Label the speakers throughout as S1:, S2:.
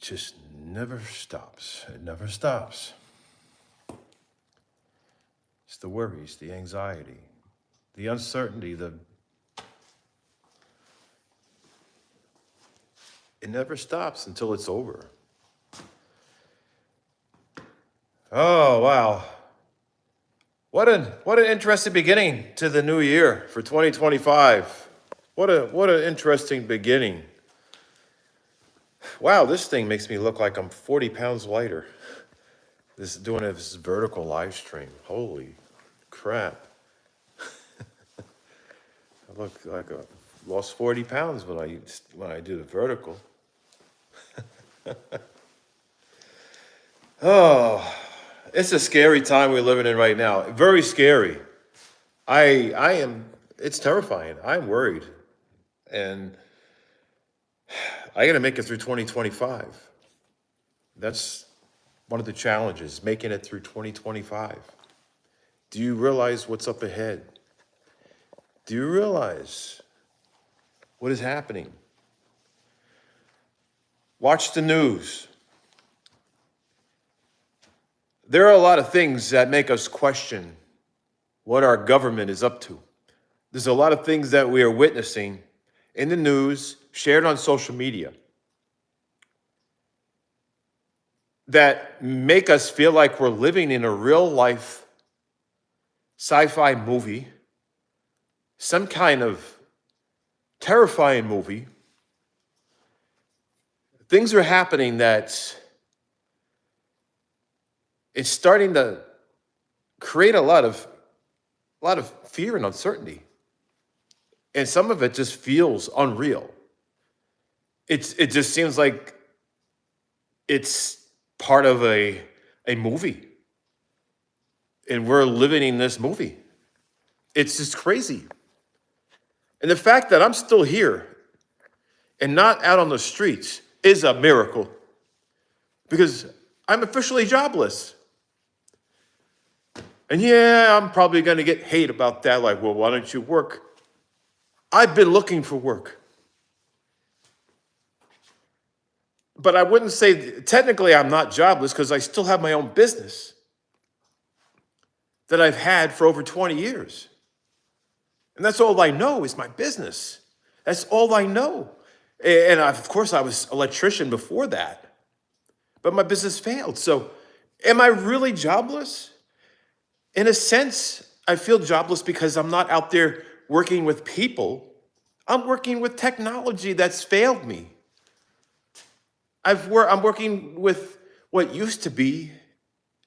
S1: just never stops. It never stops. It's the worries, the anxiety, the uncertainty, it never stops until it's over. Oh, wow. What an interesting beginning to the new year for 2025. What an interesting beginning. Wow, this thing makes me look like I'm 40 pounds lighter. Doing this vertical live stream. Holy crap. I look like I lost 40 pounds when I do the vertical. Oh, it's a scary time we're living in right now. Very scary. It's terrifying. I'm worried. And I got to make it through 2025. That's one of the challenges, making it through 2025. Do you realize what's up ahead? Do you realize what is happening? Watch the news. There are a lot of things that make us question what our government is up to. There's a lot of things that we are witnessing in the news, shared on social media, that make us feel like we're living in a real life sci-fi movie, some kind of terrifying movie. Things are happening that it's starting to create a lot of fear and uncertainty. And some of it just feels unreal. It just seems like it's part of a movie. And we're living in this movie. It's just crazy. And the fact that I'm still here and not out on the streets is a miracle, because I'm officially jobless. And yeah, I'm probably going to get hate about that. Like, well, why don't you work? I've been looking for work. But I wouldn't say, technically I'm not jobless, because I still have my own business that I've had for over 20 years. And that's all I know is my business. That's all I know. And of course, I was an electrician before that. But my business failed. So am I really jobless? In a sense, I feel jobless because I'm not out there working with people. I'm working with technology that's failed me. I'm working with what used to be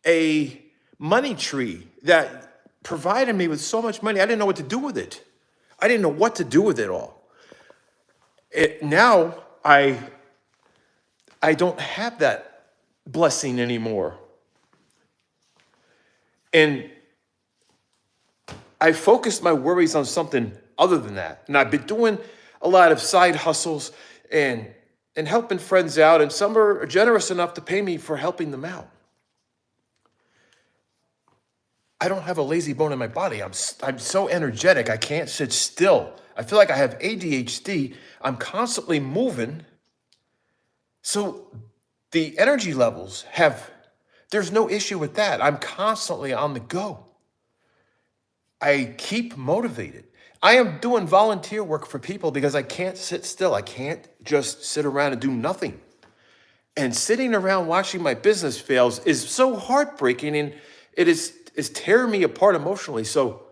S1: a money tree that provided me with so much money. I didn't know what to do with it. I didn't know what to do with it all. Now I don't have that blessing anymore. And I focused my worries on something other than that. And I've been doing a lot of side hustles and helping friends out. And some are generous enough to pay me for helping them out. I don't have a lazy bone in my body. I'm so energetic. I can't sit still. I feel like I have ADHD. I'm constantly moving. So the energy levels there's no issue with that. I'm constantly on the go. I keep motivated. I am doing volunteer work for people because I can't sit still. I can't just sit around and do nothing. And sitting around watching my business fails is so heartbreaking, and it is tearing me apart emotionally. So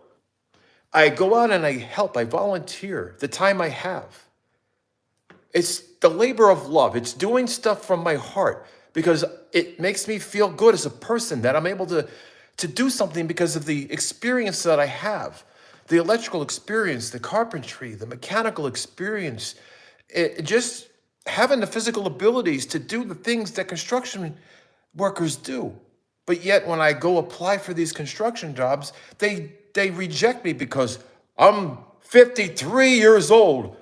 S1: I go out and I help. I volunteer the time I have. It's the labor of love. It's doing stuff from my heart because it makes me feel good as a person that I'm able to do something because of the experience that I have. The electrical experience, the carpentry, the mechanical experience, just having the physical abilities to do the things that construction workers do. But yet when I go apply for these construction jobs, they reject me because I'm 53 years old.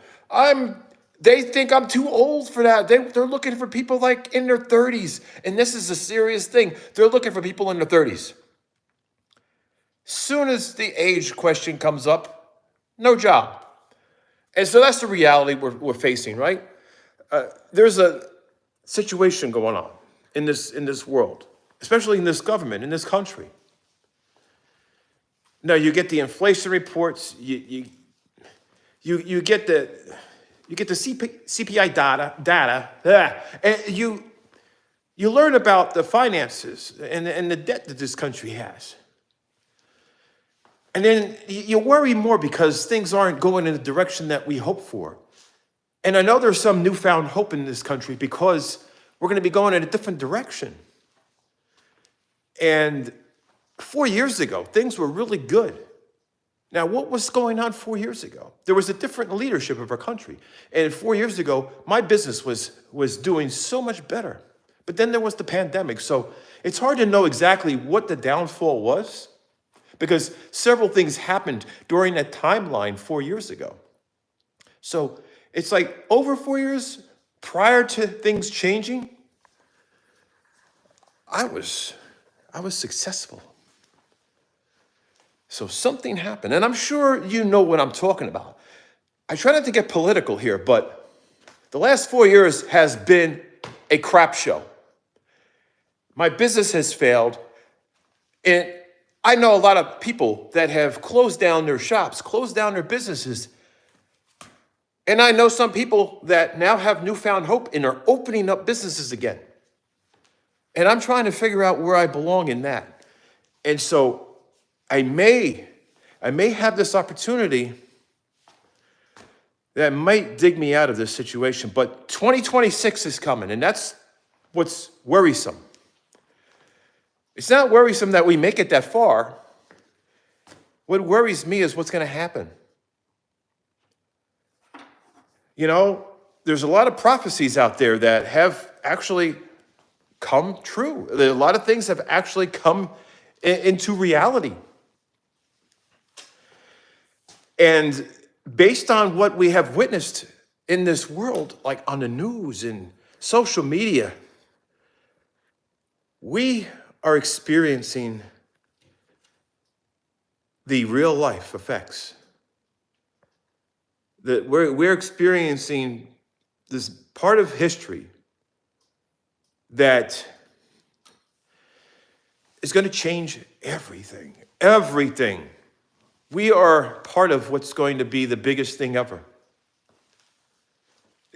S1: They think I'm too old for that. They're looking for people like in their 30s. And this is a serious thing. They're looking for people in their 30s. Soon as the age question comes up, no job. And so that's the reality we're facing, right? There's situation going on in this world, especially in this government, in this country. Now you get the inflation reports, you get the CPI data, and you learn about the finances and the debt that this country has. And then you worry more because things aren't going in the direction that we hope for. And I know there's some newfound hope in this country because we're going to be going in a different direction. And 4 years ago, things were really good. Now, what was going on 4 years ago? There was a different leadership of our country. And 4 years ago, my business was doing so much better. But then there was the pandemic. So it's hard to know exactly what the downfall was because several things happened during that timeline 4 years ago. So it's like over 4 years prior to things changing, I was successful. So something happened, and I'm sure you know what I'm talking about. I try not to get political here, but the last 4 years has been a crap show. My business has failed, and I know a lot of people that have closed down their shops, closed down their businesses, and I know some people that now have newfound hope and are opening up businesses again. And I'm trying to figure out where I belong in that. And so I may have this opportunity that might dig me out of this situation, but 2026 is coming, and that's what's worrisome. It's not worrisome that we make it that far. What worries me is what's going to happen. You know, there's a lot of prophecies out there that have actually come true. A lot of things have actually come into reality. And based on what we have witnessed in this world, like on the news and social media, we are experiencing the real life effects. That we're experiencing this part of history that is going to change everything. Everything. We are part of what's going to be the biggest thing ever.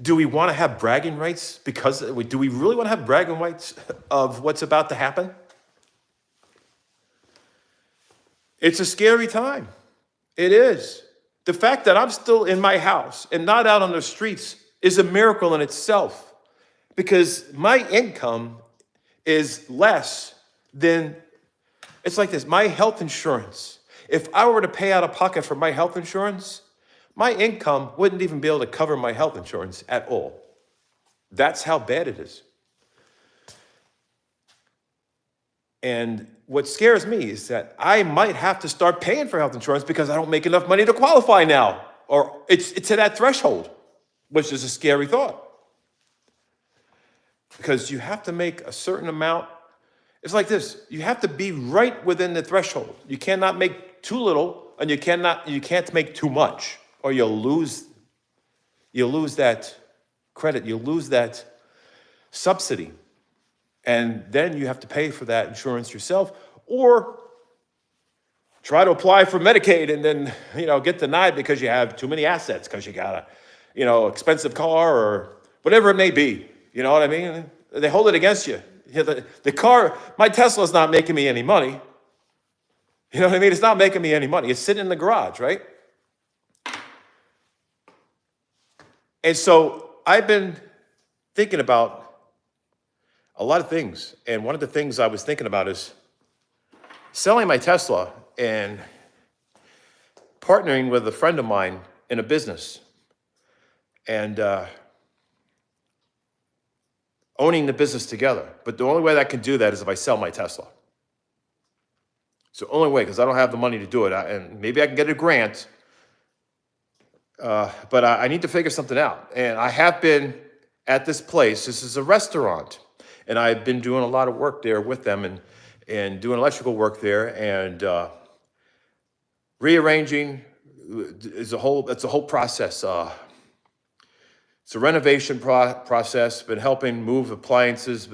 S1: Do we want to have bragging rights? Do we really want to have bragging rights of what's about to happen? It's a scary time. It is. The fact that I'm still in my house and not out on the streets is a miracle in itself because my income is less than, it's like this, my health insurance. If I were to pay out of pocket for my health insurance, my income wouldn't even be able to cover my health insurance at all. That's how bad it is. And what scares me is that I might have to start paying for health insurance because I don't make enough money to qualify now. Or it's to that threshold, which is a scary thought. Because you have to make a certain amount. It's like this. You have to be right within the threshold. You cannot make too little and you can't make too much, or you'll lose that credit, you'll lose that subsidy. And then you have to pay for that insurance yourself, or try to apply for Medicaid and then, get denied because you have too many assets, because you got a, expensive car or whatever it may be. You know what I mean? They hold it against you. The car, my Tesla's not making me any money. You know what I mean? It's not making me any money. It's sitting in the garage, right? And so I've been thinking about a lot of things. And one of the things I was thinking about is selling my Tesla and partnering with a friend of mine in a business and owning the business together. But the only way that I can do that is if I sell my Tesla. It's the only way, because I don't have the money to do it. And maybe I can get a grant, but I need to figure something out. And I have been at this place. This is a restaurant. And I've been doing a lot of work there with them and doing electrical work there and rearranging. It's a whole process. It's It's a renovation process, been helping move appliances,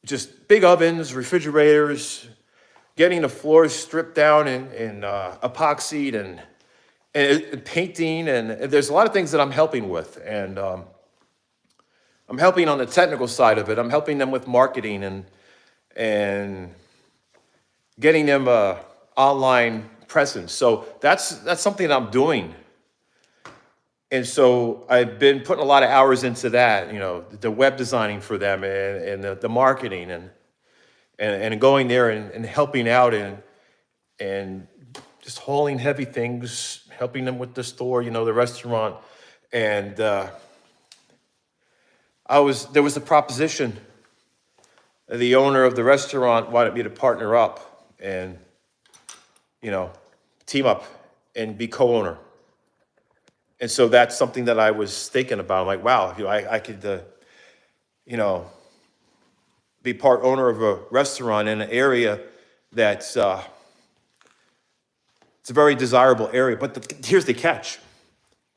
S1: just big ovens, refrigerators, getting the floors stripped down and epoxied and painting. And there's a lot of things that I'm helping with. And I'm helping on the technical side of it. I'm helping them with marketing and getting them a online presence. So that's something I'm doing. And so I've been putting a lot of hours into that, the web designing for them and the marketing and going there and helping out and just hauling heavy things, helping them with the store, the restaurant. And there was a proposition. The owner of the restaurant wanted me to partner up and, team up and be co-owner. And so that's something that I was thinking about. I'm like, wow, I could, be part owner of a restaurant in an area that's, it's a very desirable area. But here's the catch.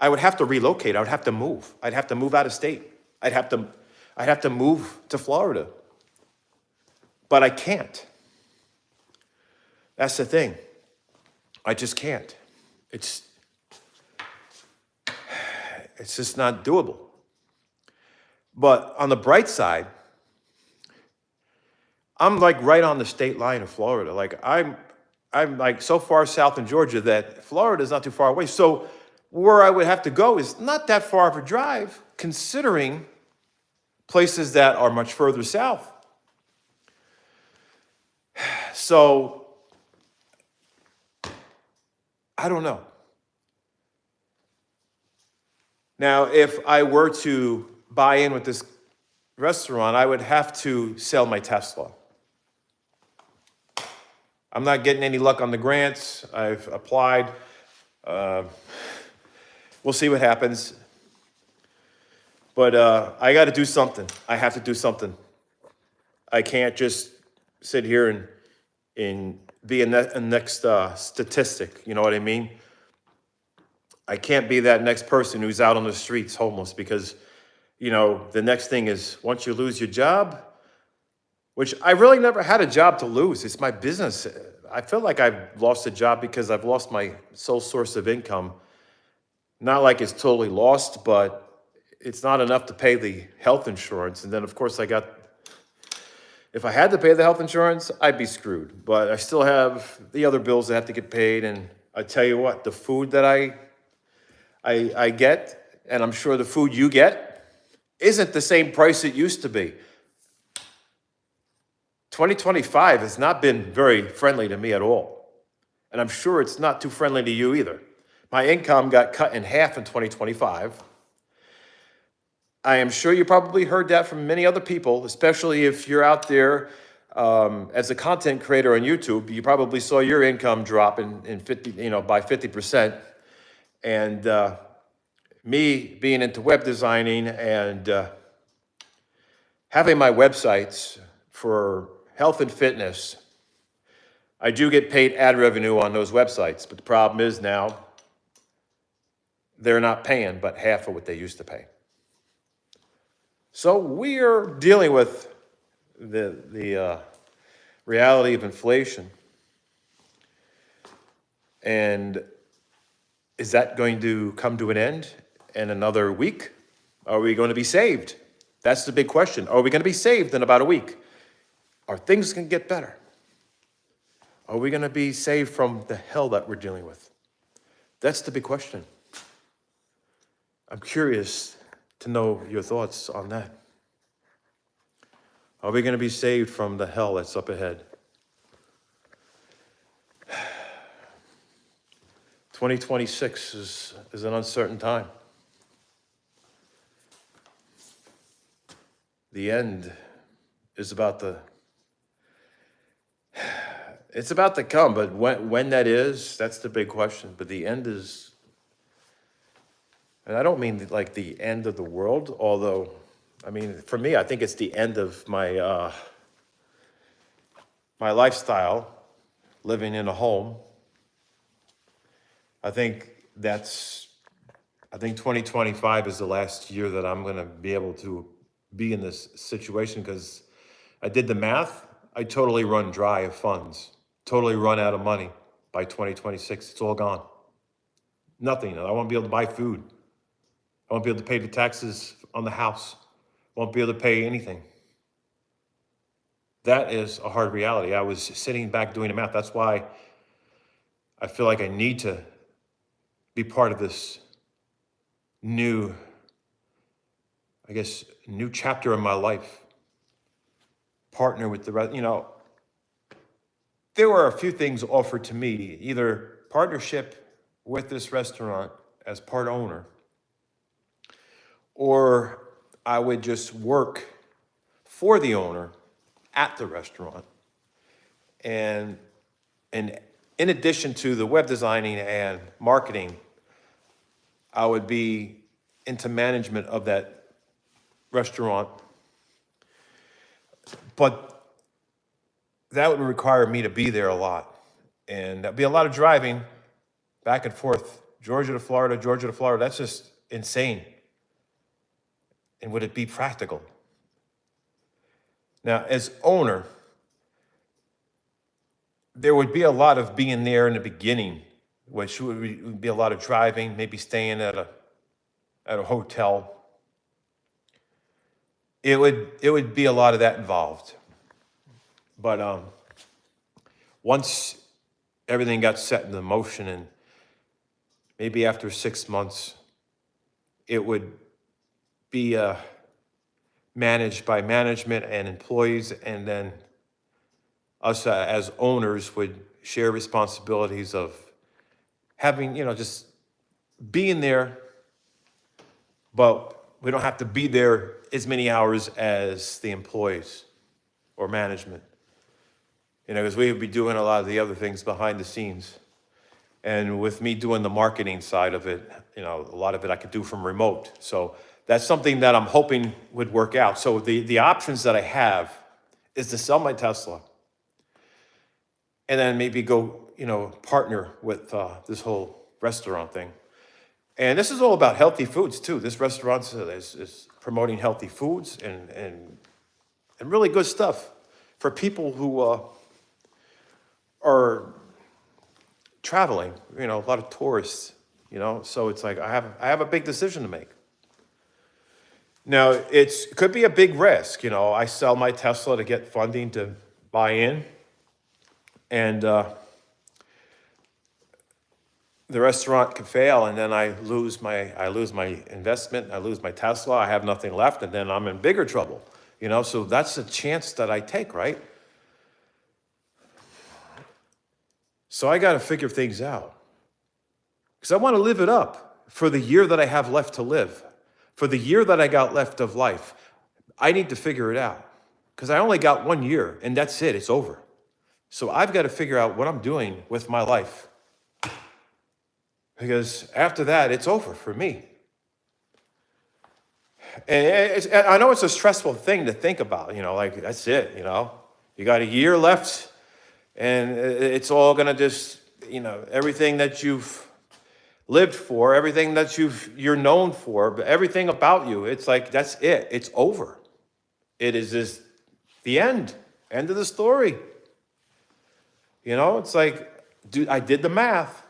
S1: I would have to relocate. I would have to move. I'd have to move out of state. I'd have to move to Florida. But I can't. That's the thing. I just can't. It's just not doable. But on the bright side, I'm like right on the state line of Florida. Like I'm like so far south in Georgia that Florida is not too far away. So where I would have to go is not that far of a drive, considering places that are much further south. So I don't know. Now, if I were to buy in with this restaurant, I would have to sell my Tesla. I'm not getting any luck on the grants. I've applied. We'll see what happens. But I got to do something. I have to do something. I can't just sit here and be a next statistic. You know what I mean? I can't be that next person who's out on the streets homeless because, the next thing is once you lose your job, which I really never had a job to lose. It's my business. I feel like I've lost a job because I've lost my sole source of income. Not like it's totally lost, but it's not enough to pay the health insurance. And then, of course, if I had to pay the health insurance, I'd be screwed. But I still have the other bills that have to get paid. And I tell you what, the food that I get, and I'm sure the food you get, isn't the same price it used to be. 2025 has not been very friendly to me at all. And I'm sure it's not too friendly to you either. My income got cut in half in 2025. I am sure you probably heard that from many other people, especially if you're out there as a content creator on YouTube. You probably saw your income drop by 50%. And me being into web designing and having my websites for health and fitness, I do get paid ad revenue on those websites. But the problem is now they're not paying but half of what they used to pay. So we are dealing with the reality of inflation. And is that going to come to an end in another week? Are we going to be saved? That's the big question. Are we going to be saved in about a week? Are things going to get better? Are we going to be saved from the hell that we're dealing with? That's the big question. I'm curious to know your thoughts on that. Are we going to be saved from the hell that's up ahead? 2026 is an uncertain time. The end is it's about to come, but when that is, that's the big question. But the end is, and I don't mean like the end of the world, although, for me, I think it's the end of my my lifestyle, living in a home. I think that's I think 2025 is the last year that I'm going to be able to be in this situation because I did the math. I totally run dry of funds, totally run out of money by 2026. It's all gone. Nothing. I won't be able to buy food. I won't be able to pay the taxes on the house. Won't be able to pay anything. That is a hard reality. I was sitting back doing the math. That's why I feel like I need to be part of this new, new chapter in my life. Partner with the rest. There were a few things offered to me, either partnership with this restaurant as part owner, or I would just work for the owner at the restaurant. And in addition to the web designing and marketing, I would be into management of that restaurant. But that would require me to be there a lot. And that'd be a lot of driving back and forth, Georgia to Florida, Georgia to Florida. That's just insane. And would it be practical? Now, as owner, there would be a lot of being there in the beginning, which would be a lot of driving, maybe staying at a hotel. It would be a lot of that involved. But once everything got set into motion, and maybe after 6 months, it would be managed by management and employees, and then us as owners would share responsibilities of having, just being there, but we don't have to be there as many hours as the employees or management. Because we would be doing a lot of the other things behind the scenes. And with me doing the marketing side of it, a lot of it I could do from remote. So that's something that I'm hoping would work out. So the options that I have is to sell my Tesla and then maybe go, partner with this whole restaurant thing. And this is all about healthy foods too. This restaurant is promoting healthy foods and really good stuff for people who are traveling, a lot of tourists, so it's like I have a big decision to make. Now, it could be a big risk, I sell my Tesla to get funding to buy in, and the restaurant could fail, and then I lose my investment, I lose my Tesla, I have nothing left, and then I'm in bigger trouble, so that's a chance that I take, right? So I got to figure things out, because I want to live it up for the year that I have left to live, for the year that I got left of life. I need to figure it out, because I only got 1 year, and that's it. It's over. So I've got to figure out what I'm doing with my life, because after that, it's over for me. And I know it's a stressful thing to think about, like that's it, you got a year left. And it's all going to just, everything that you've lived for, everything that you're known for, but everything about you, it's like, that's it. It's over. It is just the end of the story. It's like, dude, I did the math.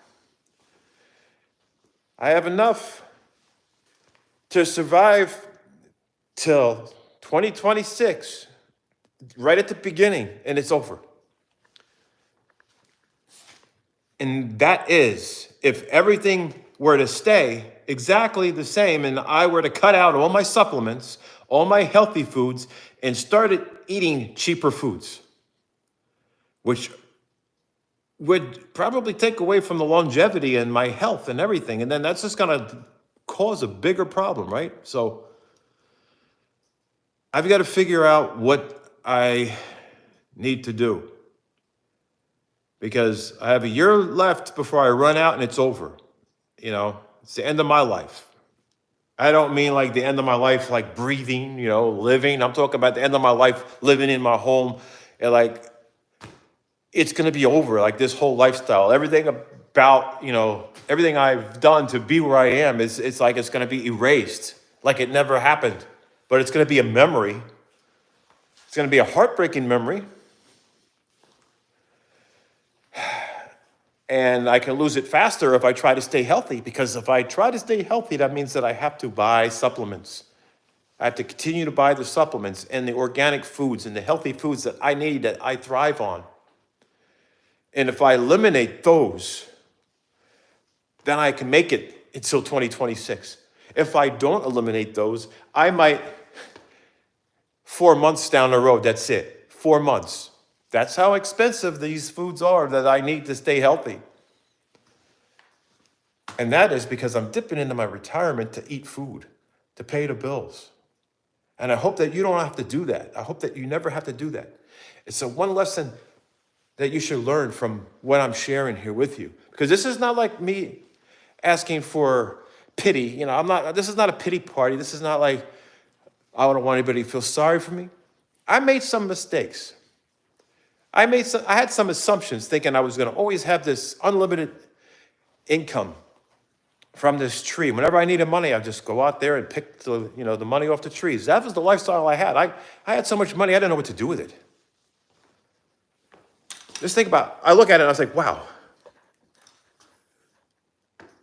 S1: I have enough to survive till 2026, right at the beginning, and it's over. And that is, if everything were to stay exactly the same and I were to cut out all my supplements, all my healthy foods, and started eating cheaper foods, which would probably take away from the longevity and my health and everything. And then that's just going to cause a bigger problem, right? So I've got to figure out what I need to do, because I have a year left before I run out and it's over. It's the end of my life. I don't mean like the end of my life, like breathing, living. I'm talking about the end of my life living in my home. And like, it's going to be over, like this whole lifestyle. Everything about, everything I've done to be where I am it's like it's going to be erased, like it never happened. But it's going to be a memory. It's going to be a heartbreaking memory. And I can lose it faster if I try to stay healthy, because if I try to stay healthy, that means that I have to buy supplements. I have to continue to buy the supplements and the organic foods and the healthy foods that I need, that I thrive on. And if I eliminate those, then I can make it until 2026. If I don't eliminate those, I might, 4 months down the road, that's it. 4 months. That's how expensive these foods are that I need to stay healthy. And that is because I'm dipping into my retirement to eat food, to pay the bills. And I hope that you don't have to do that. I hope that you never have to do that. It's a one lesson that you should learn from what I'm sharing here with you. Because this is not like me asking for pity. This is not a pity party. This is not like I don't want anybody to feel sorry for me. I made some mistakes. I had some assumptions, thinking I was going to always have this unlimited income from this tree. Whenever I needed money, I'd just go out there and pick the money off the trees. That was the lifestyle I had. I had so much money, I didn't know what to do with it. Just think about, I look at it and I was like, wow.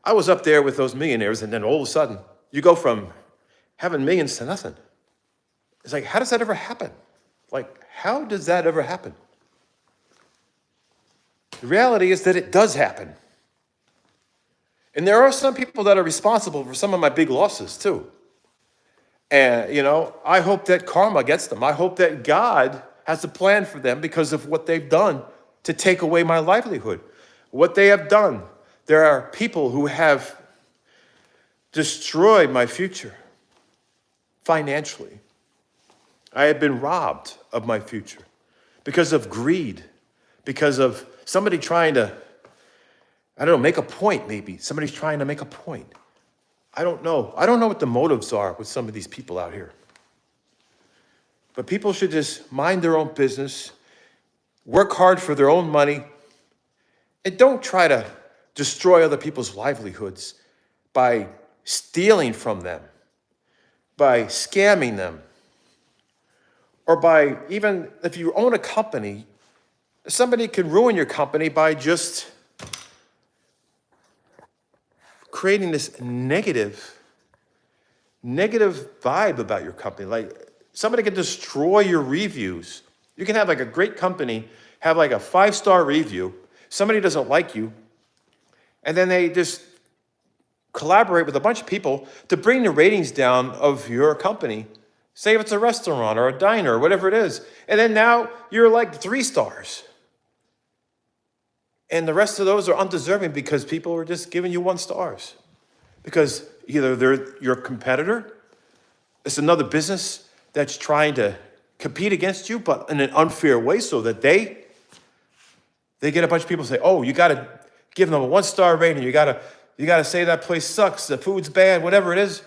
S1: I was up there with those millionaires, and then all of a sudden, you go from having millions to nothing. It's like, how does that ever happen? Like, how does that ever happen? The reality is that it does happen. And there are some people that are responsible for some of my big losses too. And, I hope that karma gets them. I hope that God has a plan for them because of what they've done to take away my livelihood. What they have done. There are people who have destroyed my future financially. I have been robbed of my future because of greed, because of somebody trying to, make a point maybe. Somebody's trying to make a point. I don't know. I don't know what the motives are with some of these people out here. But people should just mind their own business, work hard for their own money, and don't try to destroy other people's livelihoods by stealing from them, by scamming them, or by, even if you own a company, somebody can ruin your company by just creating this negative vibe about your company. Like, somebody can destroy your reviews. You can have like a great company, have like a 5-star review. Somebody doesn't like you, and then they just collaborate with a bunch of people to bring the ratings down of your company. Say if it's a restaurant or a diner or whatever it is. And then now you're like 3 stars. And the rest of those are undeserving because people are just giving you 1 stars. Because either they're your competitor, it's another business that's trying to compete against you, but in an unfair way, so that they get a bunch of people say, oh, you got to give them a 1-star rating. You got to say that place sucks, the food's bad, whatever it is.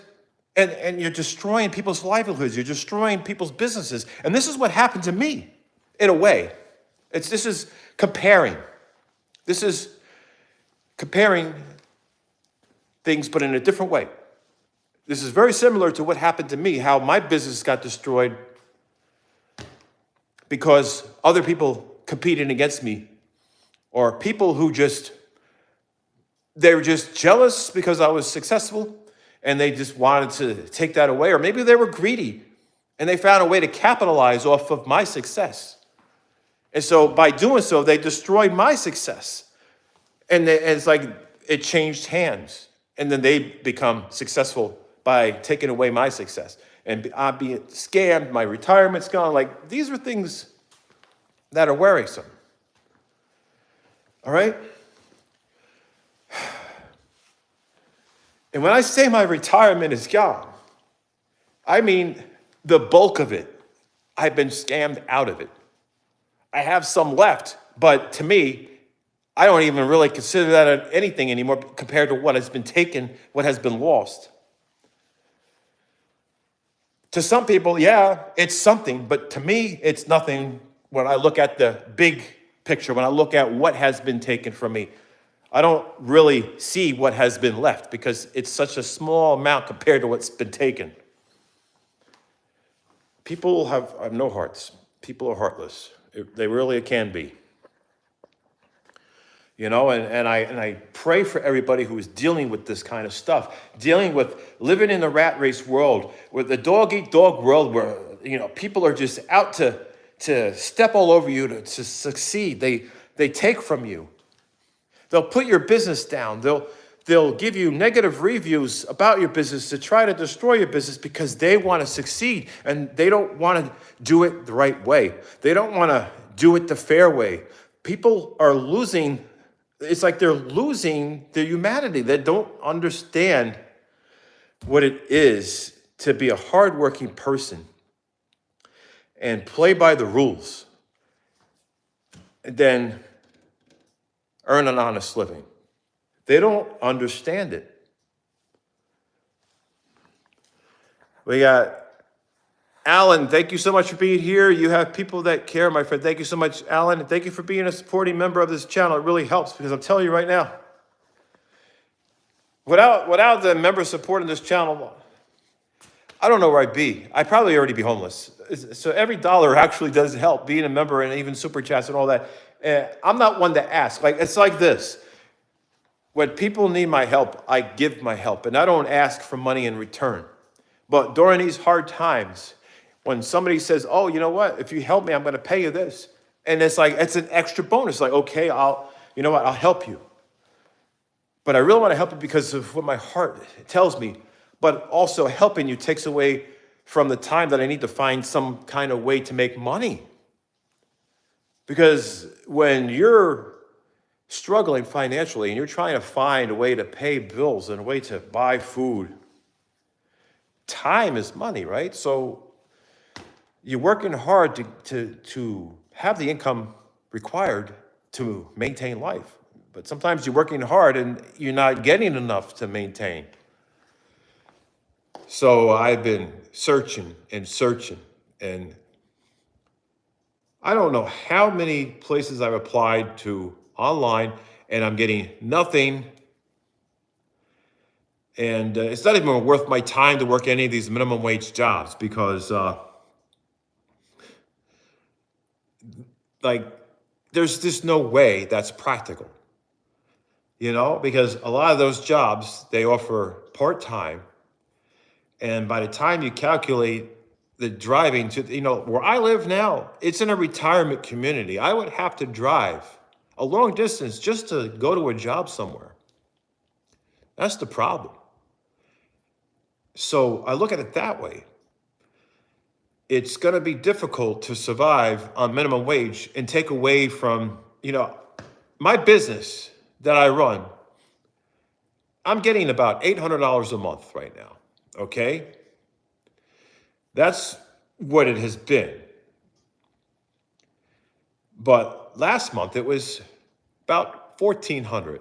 S1: And you're destroying people's livelihoods. You're destroying people's businesses. And this is what happened to me, in a way. This is comparing. This is comparing things, but in a different way. This is very similar to what happened to me, how my business got destroyed because other people competed against me, or people who they were just jealous because I was successful, and they just wanted to take that away. Or maybe they were greedy, and they found a way to capitalize off of my success. And so by doing so, they destroyed my success. And it's like it changed hands. And then they become successful by taking away my success. And I'm being scammed, my retirement's gone. Like, these are things that are worrisome. All right? And when I say my retirement is gone, I mean the bulk of it. I've been scammed out of it. I have some left, but to me, I don't even really consider that anything anymore compared to what has been taken, what has been lost. To some people, yeah, it's something, but to me, it's nothing when I look at the big picture, when I look at what has been taken from me. I don't really see what has been left because it's such a small amount compared to what's been taken. People have no hearts. People are heartless. They really can be. You know, and I pray for everybody who is dealing with this kind of stuff, dealing with living in the rat race world, with the dog eat dog world where, you know, people are just out to step all over you to succeed. They take from you. They'll put your business down. They'll give you negative reviews about your business to try to destroy your business because they want to succeed and they don't want to do it the right way. They don't want to do it the fair way. People are losing. It's like they're losing their humanity. They don't understand what it is to be a hardworking person and play by the rules and then earn an honest living. They don't understand it. We got Alan, thank you so much for being here. You have people that care, my friend. Thank you so much, Alan. And thank you for being a supporting member of this channel. It really helps because I'm telling you right now, without the members supporting this channel, I don't know where I'd be. I'd probably already be homeless. So every dollar actually does help, being a member and even super chats and all that. I'm not one to ask. Like, it's like this. When people need my help, I give my help, and I don't ask for money in return. But during these hard times, when somebody says, oh, you know what, if you help me, I'm going to pay you this. And it's like, it's an extra bonus. Like, okay, I'll help you. But I really want to help you because of what my heart tells me. But also helping you takes away from the time that I need to find some kind of way to make money. Because when you're struggling financially and you're trying to find a way to pay bills and a way to buy food, time is money, right? So you're working hard to have the income required to maintain life. But sometimes you're working hard and you're not getting enough to maintain. So I've been searching, and I don't know how many places I've applied to online, and I'm getting nothing. And it's not even worth my time to work any of these minimum wage jobs because there's just no way that's practical, you know, because a lot of those jobs, they offer part-time. And by the time you calculate the driving to, you know, where I live now, it's in a retirement community. I would have to drive a long distance just to go to a job somewhere. That's the problem. So I look at it that way. It's going to be difficult to survive on minimum wage and take away from, you know, my business that I run. I'm getting about $800 a month right now. Okay? That's what it has been. But last month it was about $1,400.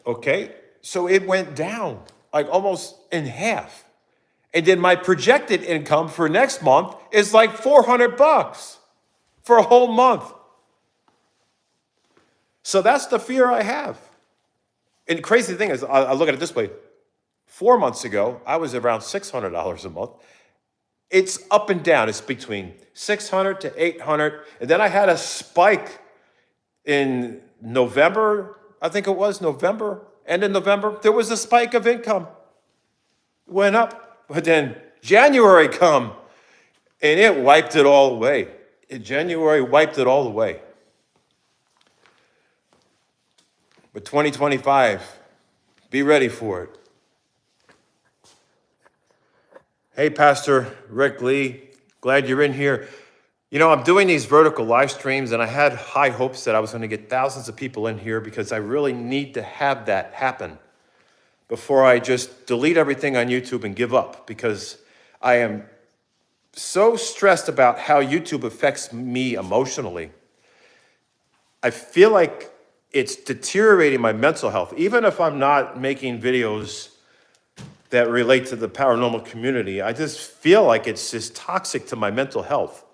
S1: Okay? So it went down like almost in half. And then my projected income for next month is like $400 for a whole month. So that's the fear I have. And the crazy thing is, I look at it this way. 4 months ago, I was around $600 a month. It's up and down. It's between $600 to $800. And then I had a spike in November. I think it was November. End of November, there was a spike of income. Went up. But then January come, and it wiped it all away. January wiped it all away. But 2025, be ready for it. Hey, Pastor Rick Lee, glad you're in here. You know, I'm doing these vertical live streams, and I had high hopes that I was going to get thousands of people in here because I really need to have that happen before I just delete everything on YouTube and give up, because I am so stressed about how YouTube affects me emotionally. I feel like it's deteriorating my mental health, even if I'm not making videos that relate to the paranormal community. I just feel like it's just toxic to my mental health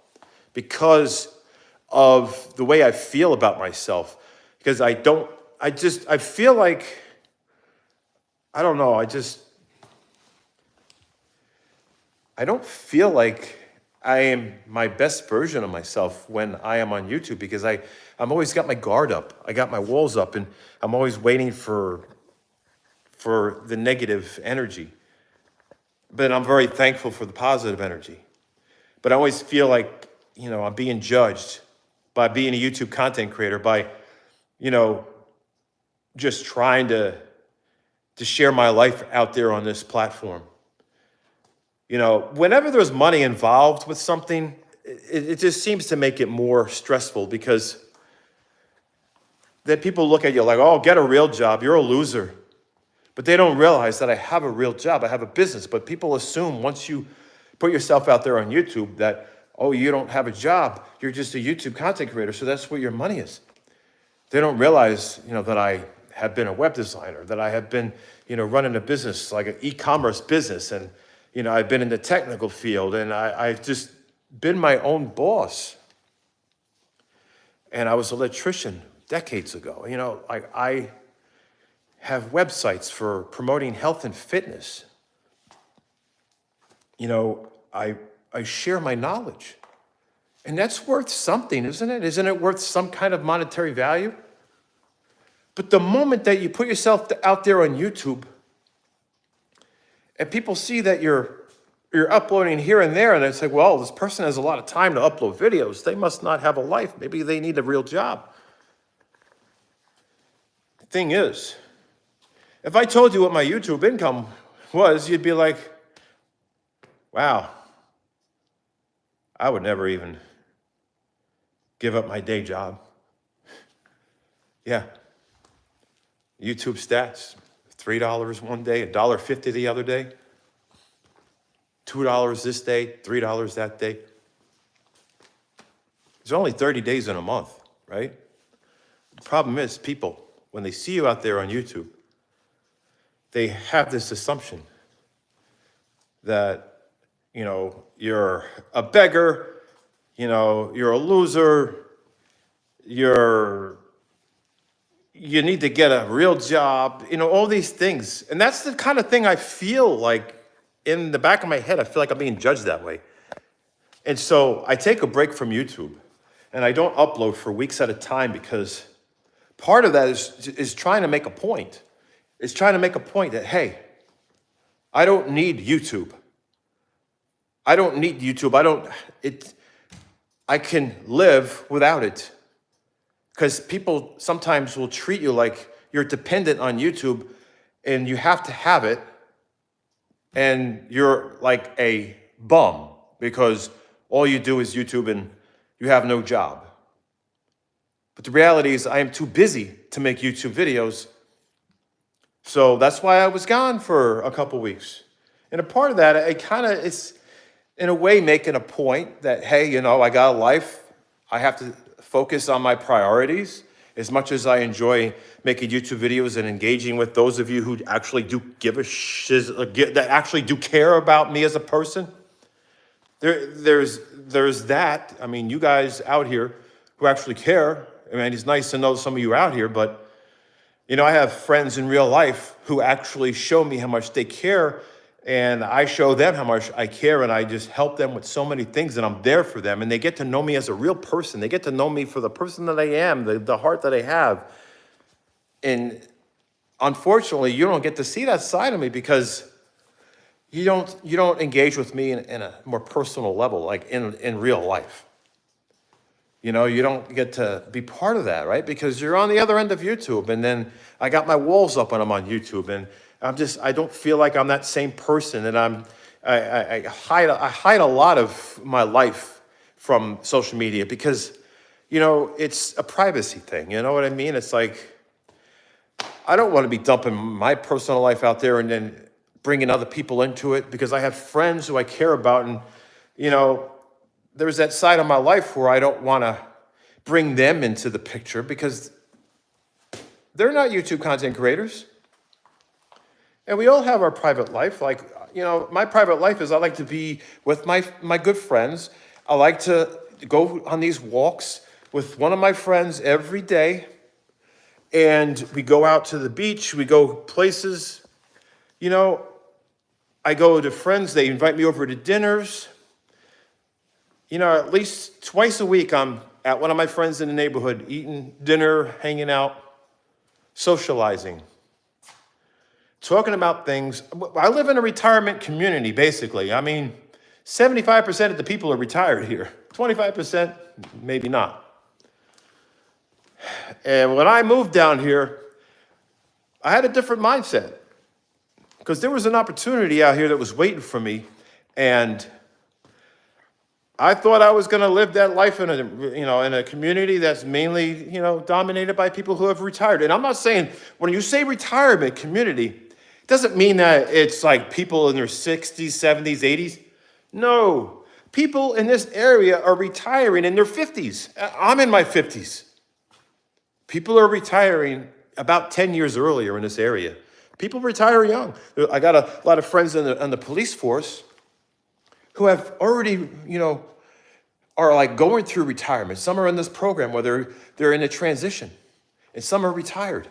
S1: because of the way I feel about myself, because I don't I feel like, I don't know, I don't feel like I am my best version of myself when I am on YouTube, because I'm always got my guard up. I got my walls up, and I'm always waiting for the negative energy. But I'm very thankful for the positive energy. But I always feel like, I'm being judged by being a YouTube content creator, by, just trying to share my life out there on this platform. Whenever there's money involved with something, it just seems to make it more stressful, because then people look at you like, oh, get a real job, you're a loser. But they don't realize that I have a real job, I have a business. But people assume once you put yourself out there on YouTube that, oh, you don't have a job, you're just a YouTube content creator, so that's where your money is. They don't realize, that I have been a web designer, that I have been, running a business, like an e-commerce business, and, I've been in the technical field, and I've just been my own boss. And I was an electrician decades ago. I have websites for promoting health and fitness. I share my knowledge. And that's worth something, isn't it? Isn't it worth some kind of monetary value? But the moment that you put yourself out there on YouTube, and people see that you're uploading here and there, and they say, well, this person has a lot of time to upload videos. They must not have a life. Maybe they need a real job. The thing is, if I told you what my YouTube income was, you'd be like, wow, I would never even give up my day job. Yeah. YouTube stats, $3 one day, $1.50 the other day, $2 this day, $3 that day. There's only 30 days in a month, right? The problem is, people, when they see you out there on YouTube, they have this assumption that, you're a beggar, you're a loser, you need to get a real job, all these things. And that's the kind of thing I feel like in the back of my head. I feel like I'm being judged that way. And so I take a break from YouTube, and I don't upload for weeks at a time, because part of that is trying to make a point. It's trying to make a point that, hey, I don't need YouTube. I don't need YouTube. I can live without it. Because people sometimes will treat you like you're dependent on YouTube, and you have to have it, and you're like a bum because all you do is YouTube and you have no job. But the reality is, I am too busy to make YouTube videos. So that's why I was gone for a couple weeks. And a part of that, it's in a way making a point that, hey, I got a life. I have to focus on my priorities. As much as I enjoy making YouTube videos and engaging with those of you who actually do give a shiz, that actually do care about me as a person, there's that. I mean, you guys out here who actually care. I mean, it's nice to know some of you out here, but I have friends in real life who actually show me how much they care, and I show them how much I care, and I just help them with so many things, and I'm there for them, and they get to know me as a real person. They get to know me for the person that I am, the heart that I have. And unfortunately, you don't get to see that side of me, because you don't engage with me in a more personal level, like in real life. You don't get to be part of that, right? Because you're on the other end of YouTube, and then I got my walls up when I'm on YouTube, and I don't feel like I'm that same person, and I hide a lot of my life from social media, because, it's a privacy thing. You know what I mean? It's like, I don't want to be dumping my personal life out there and then bringing other people into it, because I have friends who I care about, and, there's that side of my life where I don't want to bring them into the picture, because they're not YouTube content creators. And we all have our private life. Like, my private life is I like to be with my good friends. I like to go on these walks with one of my friends every day. and we go out to the beach, we go places. You know, I go to friends, they invite me over to dinners. You know, at least twice a week, I'm at one of my friends in the neighborhood, eating dinner, hanging out, socializing, talking about things. I live in a retirement community, basically. I mean, 75% of the people are retired here. 25%, maybe not. And when I moved down here, I had a different mindset because there was an opportunity out here that was waiting for me. And I thought I was going to live that life in a community that's mainly, dominated by people who have retired. And I'm not saying, when you say retirement community, it doesn't mean that it's like people in their 60s, 70s, 80s. No, people in this area are retiring in their 50s. I'm in my 50s. People are retiring about 10 years earlier in this area. People retire young. I got a lot of friends in the police force who have already, are like going through retirement. Some are in this program where they're in a transition, and some are retired.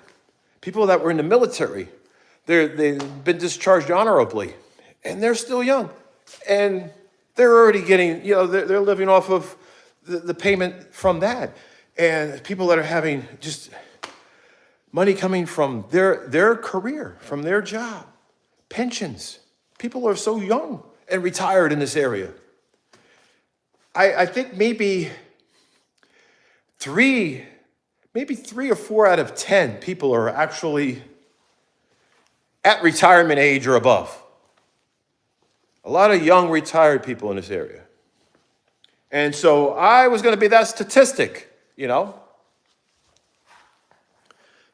S1: People that were in the military, they've been discharged honorably, and they're still young, and they're already getting, they're living off of the payment from that. And people that are having just money coming from their career, from their job, pensions. People are so young and retired in this area. I think maybe three or four out of 10 people are actually at retirement age or above. A lot of young retired people in this area. And so I was going to be that statistic,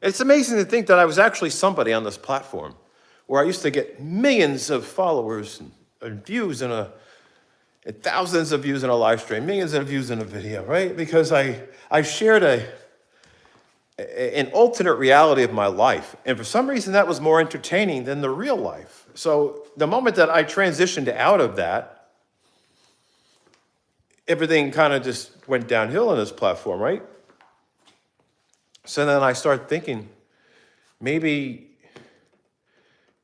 S1: It's amazing to think that I was actually somebody on this platform where I used to get millions of followers and views and thousands of views in a live stream, millions of views in a video, right? Because I shared an alternate reality of my life. And for some reason, that was more entertaining than the real life. So the moment that I transitioned out of that, everything kind of just went downhill on this platform, right? So then I started thinking, maybe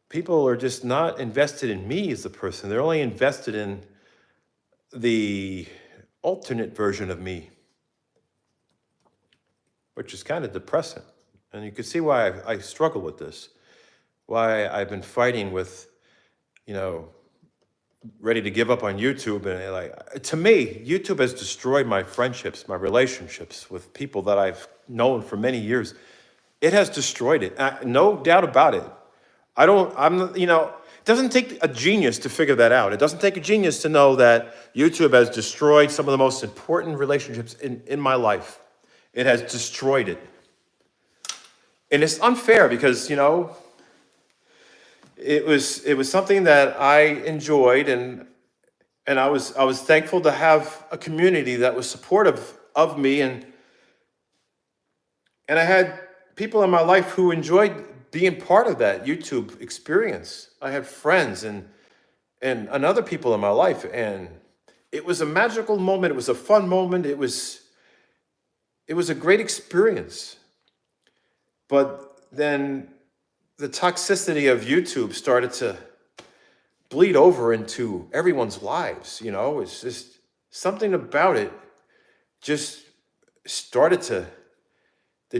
S1: people are just not invested in me as a person. They're only invested in the alternate version of me, which is kind of depressing. And you can see why I struggle with this, why I've been fighting with, ready to give up on YouTube. And to me, YouTube has destroyed my friendships, my relationships with people that I've known for many years. It has destroyed it. No doubt about it. It doesn't take a genius to figure that out. It doesn't take a genius to know that YouTube has destroyed some of the most important relationships in my life. It has destroyed it. And it's unfair because, it was something that I enjoyed, and I was thankful to have a community that was supportive of me, and I had people in my life who enjoyed being part of that YouTube experience. I had friends and other people in my life, and it was a magical moment. It was a fun moment. It was a great experience. But then the toxicity of YouTube started to bleed over into everyone's lives. It's just something about it just started to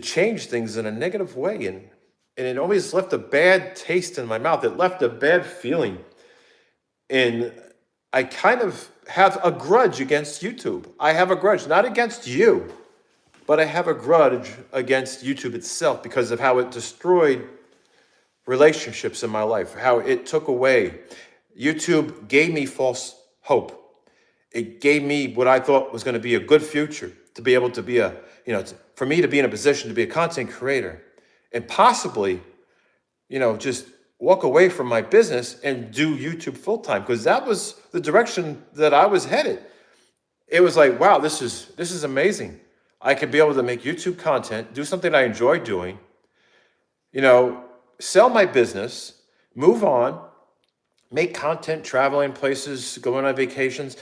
S1: change things in a negative way. And it always left a bad taste in my mouth. It left a bad feeling. And I kind of have a grudge against YouTube. I have a grudge, not against you, but I have a grudge against YouTube itself because of how it destroyed relationships in my life, how it took away. YouTube gave me false hope. It gave me what I thought was going to be a good future, to be able to be for me to be in a position to be a content creator and possibly, just walk away from my business and do YouTube full time, because that was the direction that I was headed. It was like, wow, this is amazing. I could be able to make YouTube content, do something I enjoy doing, sell my business, move on, make content, traveling places, going on vacations,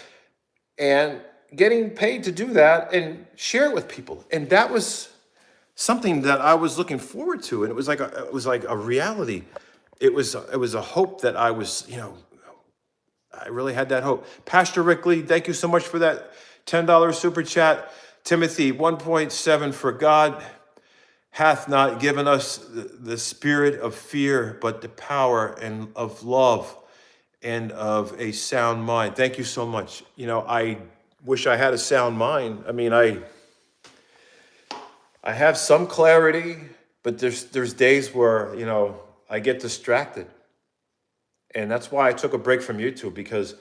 S1: and getting paid to do that and share it with people. And that was something that I was looking forward to, and it was like a reality. It was a hope that I was, I really had that hope. Pastor Rick Lee, thank you so much for that $10 super chat. Timothy 1.7, for God hath not given us the spirit of fear, but the power and of love and of a sound mind. Thank you so much. I wish I had a sound mind. I mean, I have some clarity, but there's days where, I get distracted. And that's why I took a break from YouTube, because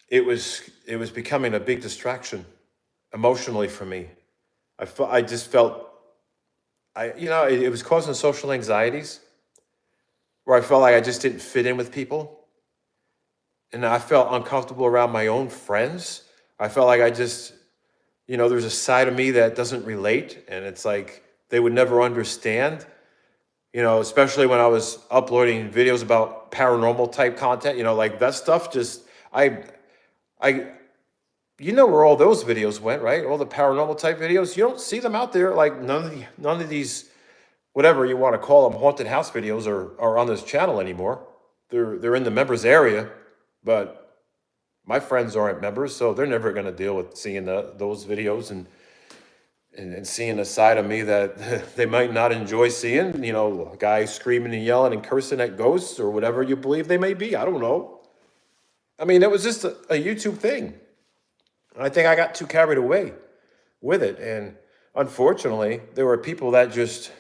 S1: it was becoming a big distraction emotionally for me. I just felt it was causing social anxieties, where I felt like I just didn't fit in with people. And I felt uncomfortable around my own friends. I felt like I just, there's a side of me that doesn't relate. And it's like they would never understand, especially when I was uploading videos about paranormal type content, like that stuff just, where all those videos went, right? All the paranormal type videos, you don't see them out there. Like none of these, whatever you want to call them, haunted house videos are on this channel anymore. They're in the members area, but my friends aren't members, so they're never going to deal with seeing those videos and seeing a side of me that they might not enjoy seeing. A guy screaming and yelling and cursing at ghosts or whatever you believe they may be. I don't know. I mean, it was just a YouTube thing. I think I got too carried away with it. And unfortunately, there were people that just,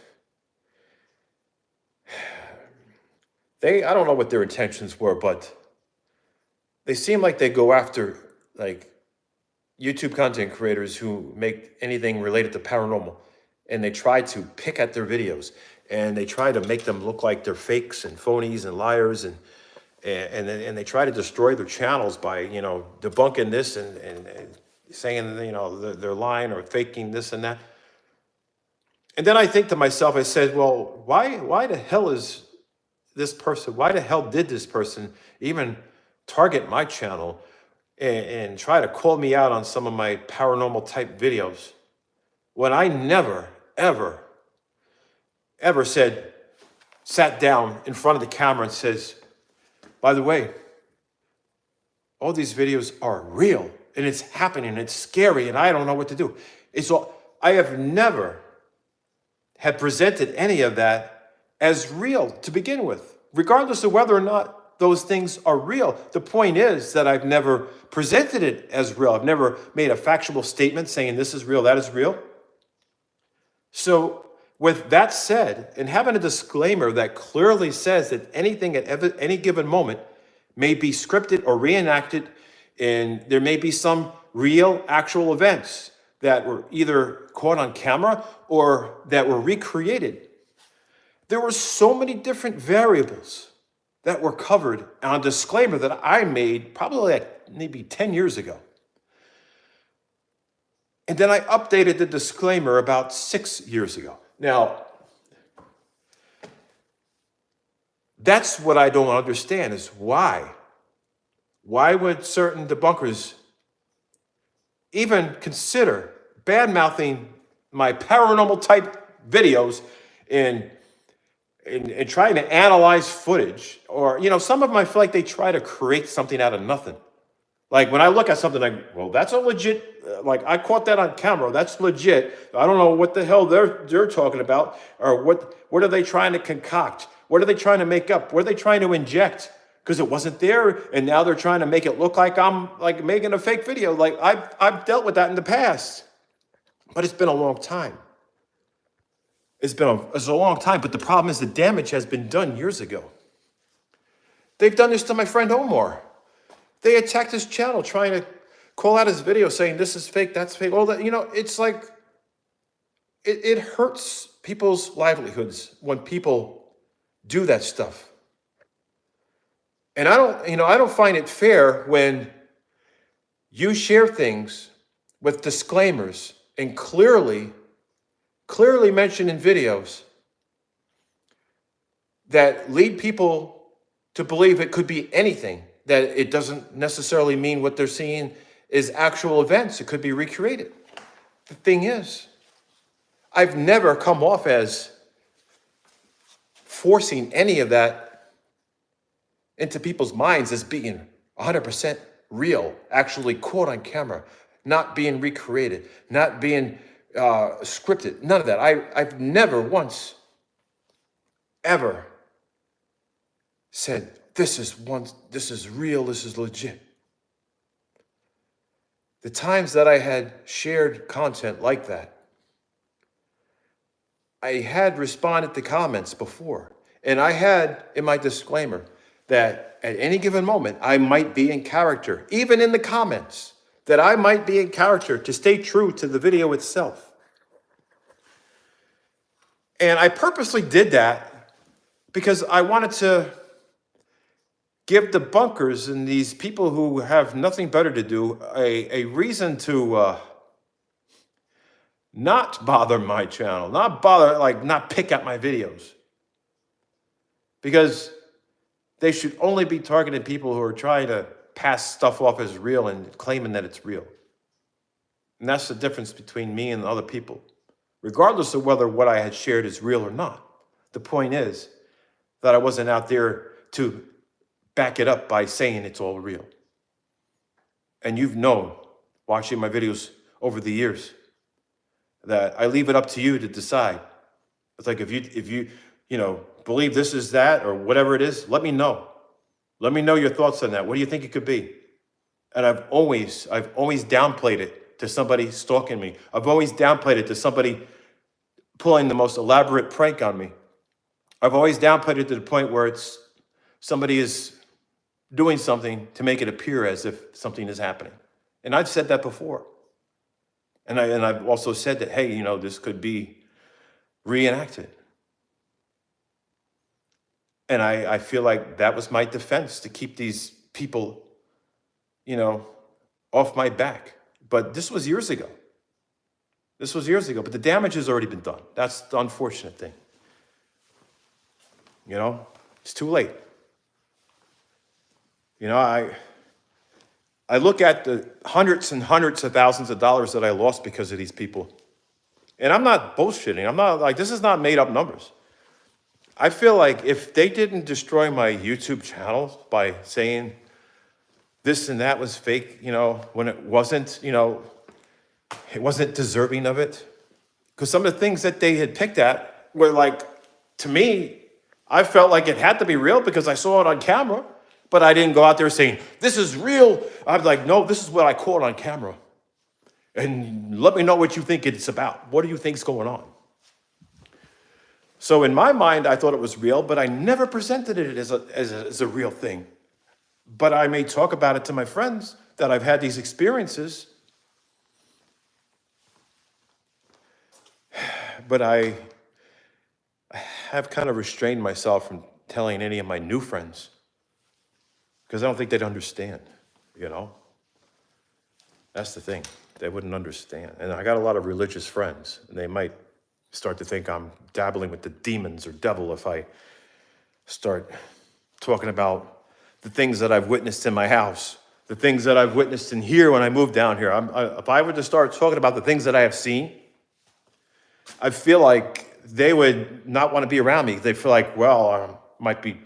S1: I don't know what their intentions were, but they seem like they go after like YouTube content creators who make anything related to paranormal. And they try to pick at their videos, and they try to make them look like they're fakes and phonies and liars, and they try to destroy their channels by, debunking this and saying, they're lying or faking this and that. And then I think to myself, I said, well, why the hell is this person, why the hell did this person even target my channel and try to call me out on some of my paranormal type videos when I never, ever, ever sat down in front of the camera and says, by the way, all these videos are real and it's happening, it's scary, and I don't know what to do. I have never had presented any of that as real to begin with, regardless of whether or not those things are real. The point is that I've never presented it as real. I've never made a factual statement saying this is real, that is real. So with that said, and having a disclaimer that clearly says that anything at any given moment may be scripted or reenacted, and there may be some real, actual events that were either caught on camera or that were recreated. There were so many different variables that were covered on a disclaimer that I made probably like maybe 10 years ago. And then I updated the disclaimer about 6 years ago. Now, that's what I don't understand, is why. Why would certain debunkers even consider bad-mouthing my paranormal type videos and trying to analyze footage? Or, some of them I feel like they try to create something out of nothing. Like when I look at something like, well, that's a legit, like I caught that on camera, that's legit. I don't know what the hell they're talking about, or what are they trying to concoct? What are they trying to make up? What are they trying to inject? Because it wasn't there, and now they're trying to make it look like I'm like making a fake video. Like I've dealt with that in the past, but it's been a long time. It's a long time, but the problem is the damage has been done years ago. They've done this to my friend Omar. They attacked his channel trying to call out his video saying this is fake, that's fake, all that. It's like, it hurts people's livelihoods when people do that stuff. And I don't find it fair when you share things with disclaimers and clearly mentioned in videos that lead people to believe it could be anything, that it doesn't necessarily mean what they're seeing is actual events. It could be recreated. The thing is, I've never come off as forcing any of that into people's minds as being 100% real, actually caught on camera, not being recreated, not being scripted, none of that. I've never once ever said, this is real, this is legit. The times that I had shared content like that, I had responded to comments before, and I had in my disclaimer that at any given moment, I might be in character, even in the comments, that I might be in character to stay true to the video itself. And I purposely did that because I wanted to give debunkers and these people who have nothing better to do a reason to not bother my channel, not pick at my videos. Because they should only be targeting people who are trying to pass stuff off as real and claiming that it's real. And that's the difference between me and other people, regardless of whether what I had shared is real or not. The point is that I wasn't out there to back it up by saying it's all real. And you've known, watching my videos over the years, that I leave it up to you to decide. It's like if you believe this is that or whatever it is, let me know. Let me know your thoughts on that. What do you think it could be? And I've always downplayed it to somebody stalking me. I've always downplayed it to somebody pulling the most elaborate prank on me. I've always downplayed it to the point where it's somebody is doing something to make it appear as if something is happening. And I've said that before. And I've also said that, hey, this could be reenacted. And I feel like that was my defense, to keep these people, off my back. But this was years ago. But the damage has already been done. That's the unfortunate thing. It's too late. I look at the hundreds and hundreds of thousands of dollars that I lost because of these people. And I'm not bullshitting. I'm not this is not made up numbers. I feel like if they didn't destroy my YouTube channel by saying this and that was fake, when it wasn't, it wasn't deserving of it. Because some of the things that they had picked at were to me, I felt like it had to be real because I saw it on camera. But I didn't go out there saying, this is real. I'm like, no, this is what I caught on camera. And let me know what you think it's about. What do you think's going on? So in my mind, I thought it was real, but I never presented it as a real thing. But I may talk about it to my friends that I've had these experiences. But I have kind of restrained myself from telling any of my new friends, because I don't think they'd understand, That's the thing. They wouldn't understand. And I got a lot of religious friends, and they might start to think I'm dabbling with the demons or devil if I start talking about the things that I've witnessed in my house, the things that I've witnessed in here when I moved down here. If I were to start talking about the things that I have seen, I feel like they would not want to be around me. They feel like, well, I might be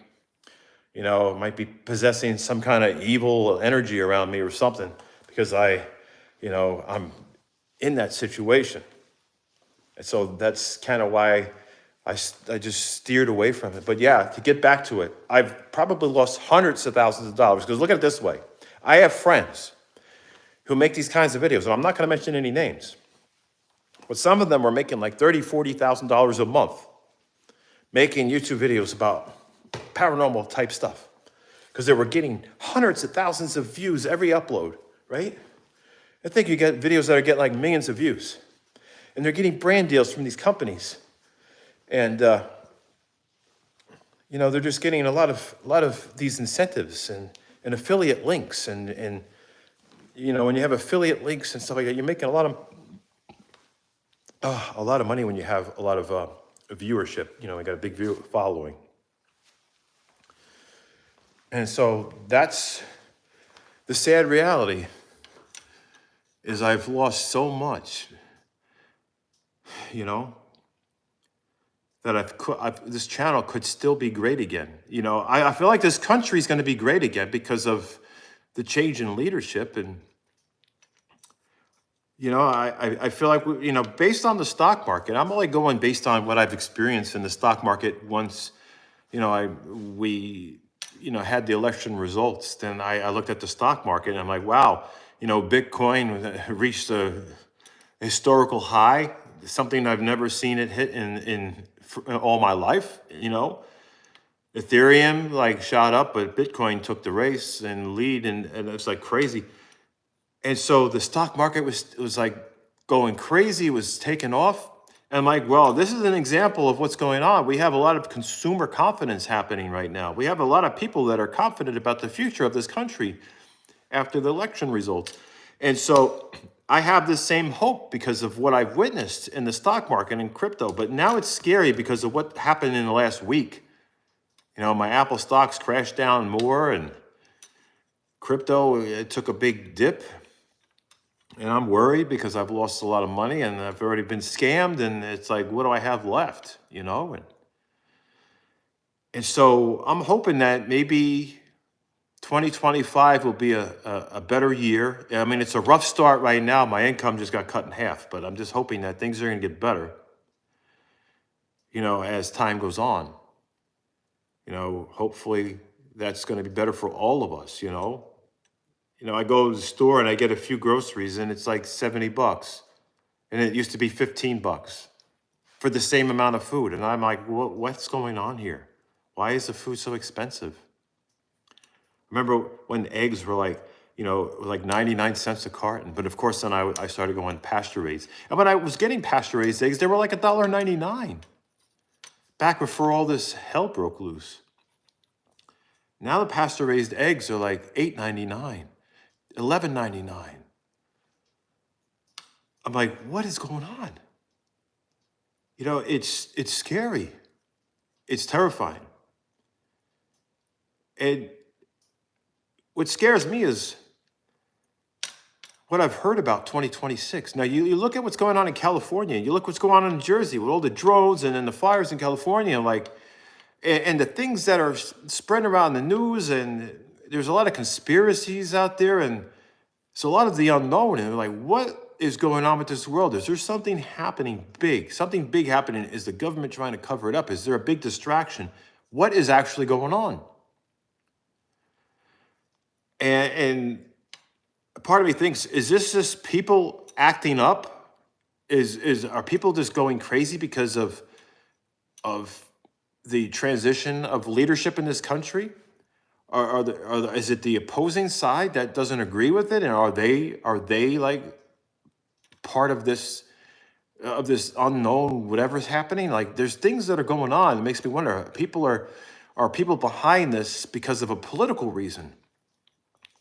S1: possessing some kind of evil energy around me or something, because I'm in that situation. And so that's kind of why I just steered away from it. But yeah, to get back to it, I've probably lost hundreds of thousands of dollars, because look at it this way. I have friends who make these kinds of videos, and I'm not going to mention any names, but some of them are making like $30,000, $40,000 a month, making YouTube videos about paranormal type stuff, because they were getting hundreds of thousands of views every upload, right? I think you get videos that are getting like millions of views, and they're getting brand deals from these companies, and they're just getting a lot of these incentives and affiliate links, and when you have affiliate links and stuff like that, you're making a lot of money when you have a lot of viewership. You got a big following. And so that's the sad reality, is I've lost so much. you know, that this channel could still be great again. You know, I feel like this country is going to be great again because of the change in leadership. And, you know, I feel like, you know, based on the stock market, I'm only going based on what I've experienced in the stock market once, you know, we had the election results. Then I looked at the stock market and I'm like, wow, you know, Bitcoin reached a historical high, something I've never seen it hit in all my life. You know, Ethereum like shot up, but Bitcoin took the race and lead, and it's like crazy. And so the stock market was like going crazy. It was taking off. And I'm like, well, this is an example of what's going on. We have a lot of consumer confidence happening right now. We have a lot of people that are confident about the future of this country after the election results. And so I have the same hope because of what I've witnessed in the stock market and crypto. But now it's scary because of what happened in the last week. You know, my Apple stocks crashed down more, and crypto, it took a big dip. And I'm worried because I've lost a lot of money and I've already been scammed. And it's like, what do I have left? You know? And so I'm hoping that maybe 2025 will be a better year. I mean, it's a rough start right now. My income just got cut in half, but I'm just hoping that things are going to get better, you know, as time goes on. You know, hopefully that's going to be better for all of us, you know. You know, I go to the store and I get a few groceries and it's like $70. And it used to be $15 for the same amount of food. And I'm like, what's going on here? Why is the food so expensive? Remember when eggs were like, you know, like 99 cents a carton. But of course, then I started going pasture raised. And when I was getting pasture raised eggs, they were like $1.99. Back before all this hell broke loose. Now the pasture raised eggs are like $8.99, $11.99. I'm like, what is going on? You know, it's scary. It's terrifying. And what scares me is what I've heard about 2026. Now, you look at what's going on in California, you look what's going on in Jersey with all the drones and then the fires in California, like, and the things that are spreading around the news, and there's a lot of conspiracies out there, and it's a lot of the unknown. And like, what is going on with this world? Is there something happening big? Something big happening? Is the government trying to cover it up? Is there a big distraction? What is actually going on? And part of me thinks, is this just people acting up? Are people just going crazy because of the transition of leadership in this country? Is it the opposing side that doesn't agree with it, and are they like part of this unknown whatever's happening? Like, there's things that are going on. It makes me wonder: are people behind this because of a political reason?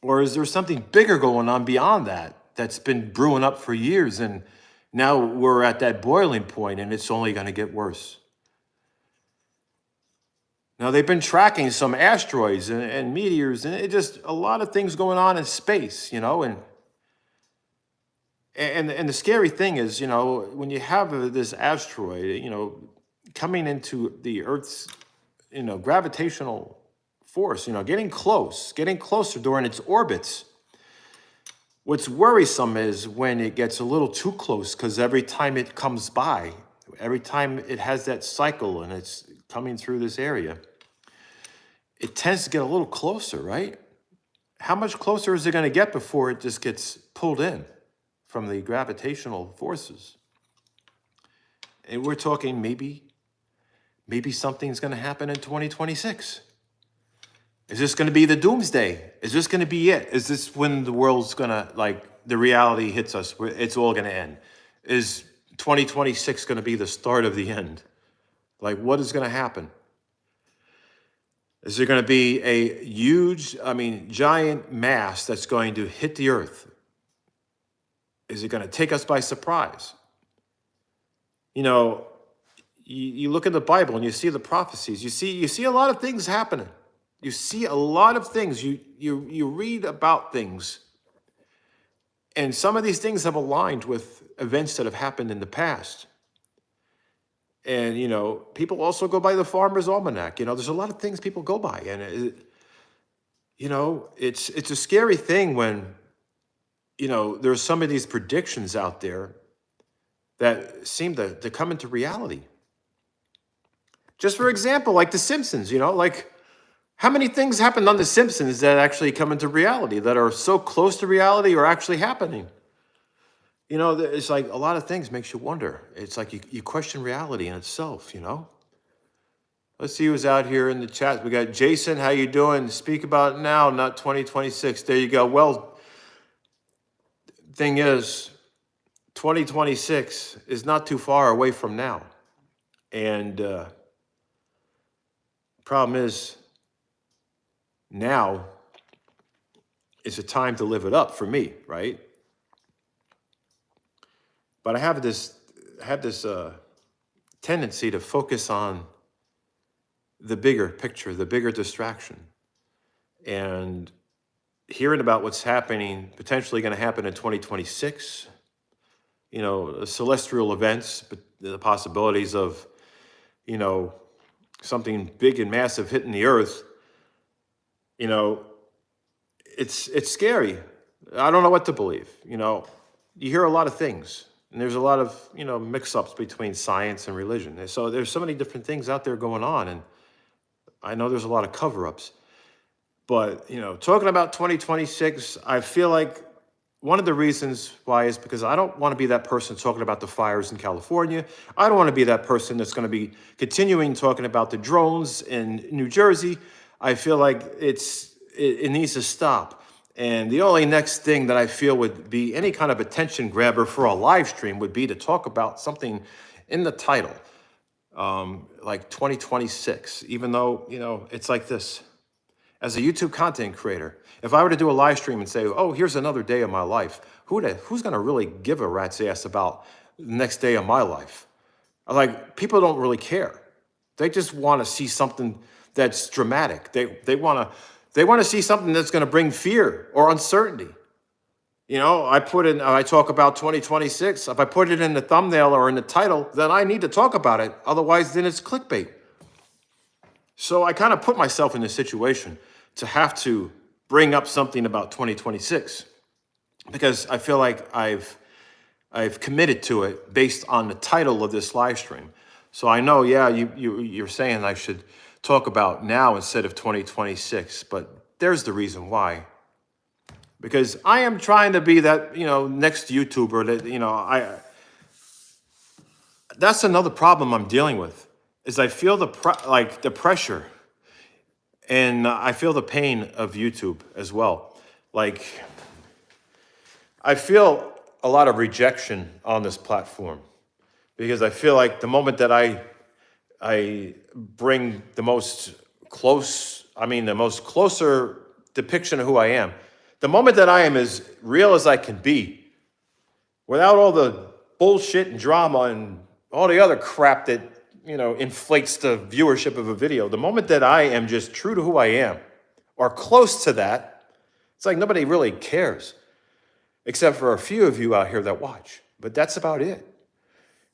S1: Or is there something bigger going on beyond that that's been brewing up for years, and now we're at that boiling point and it's only going to get worse? Now, they've been tracking some asteroids and meteors, and it just a lot of things going on in space, you know. And the scary thing is, you know, when you have this asteroid, you know, coming into the Earth's, you know, gravitational force, you know, getting closer during its orbits. What's worrisome is when it gets a little too close, because every time it comes by, every time it has that cycle and it's coming through this area, it tends to get a little closer, right? How much closer is it going to get before it just gets pulled in from the gravitational forces? And we're talking maybe something's going to happen in 2026. Is this going to be the doomsday? Is this going to be it? Is this when the world's going to, like, the reality hits us, where it's all going to end? Is 2026 going to be the start of the end? Like, what is going to happen? Is there going to be a huge, giant mass that's going to hit the earth? Is it going to take us by surprise? You know, you look at the Bible and you see the prophecies. You see a lot of things happening. You see a lot of things. You read about things. And some of these things have aligned with events that have happened in the past. And, people also go by the Farmer's Almanac. There's a lot of things people go by. And, it's a scary thing when, there's some of these predictions out there that seem to come into reality. Just for example, like The Simpsons, like how many things happened on The Simpsons that actually come into reality that are so close to reality or actually happening? It's like a lot of things makes you wonder. It's like you question reality in itself, Let's see who's out here in the chat. We got Jason. How you doing? Speak about it now, not 2026. There you go. Well, thing is, 2026 is not too far away from now. And problem is, now is a time to live it up for me, right? But I have this tendency to focus on the bigger picture, the bigger distraction, and hearing about what's happening, potentially going to happen in 2026. Celestial events, but the possibilities of, something big and massive hitting the earth. It's scary. I don't know what to believe. You hear a lot of things. And there's a lot of, mix-ups between science and religion. And so there's so many different things out there going on. And I know there's a lot of cover-ups. But, talking about 2026, I feel like one of the reasons why is because I don't want to be that person talking about the fires in California. I don't want to be that person that's going to be continuing talking about the drones in New Jersey. I feel like it needs to stop. And the only next thing that I feel would be any kind of attention grabber for a live stream would be to talk about something in the title, like 2026, even though, it's like this. As a YouTube content creator, if I were to do a live stream and say, oh, here's another day of my life, who's going to really give a rat's ass about the next day of my life? Like, people don't really care. They just want to see something that's dramatic. They want to see something that's going to bring fear or uncertainty. I talk about 2026. If I put it in the thumbnail or in the title, then I need to talk about it. Otherwise, then it's clickbait. So I kind of put myself in this situation to have to bring up something about 2026 because I feel like I've committed to it based on the title of this live stream. So I know, yeah, you're saying I should talk about now instead of 2026, but there's the reason why. Because I am trying to be that, next YouTuber that, that's another problem I'm dealing with is I feel the pressure and I feel the pain of YouTube as well. Like, I feel a lot of rejection on this platform because I feel like the moment that I bring the most closer depiction of who I am, the moment that I am as real as I can be, without all the bullshit and drama and all the other crap that, inflates the viewership of a video, the moment that I am just true to who I am, or close to that, it's like nobody really cares, except for a few of you out here that watch. But that's about it.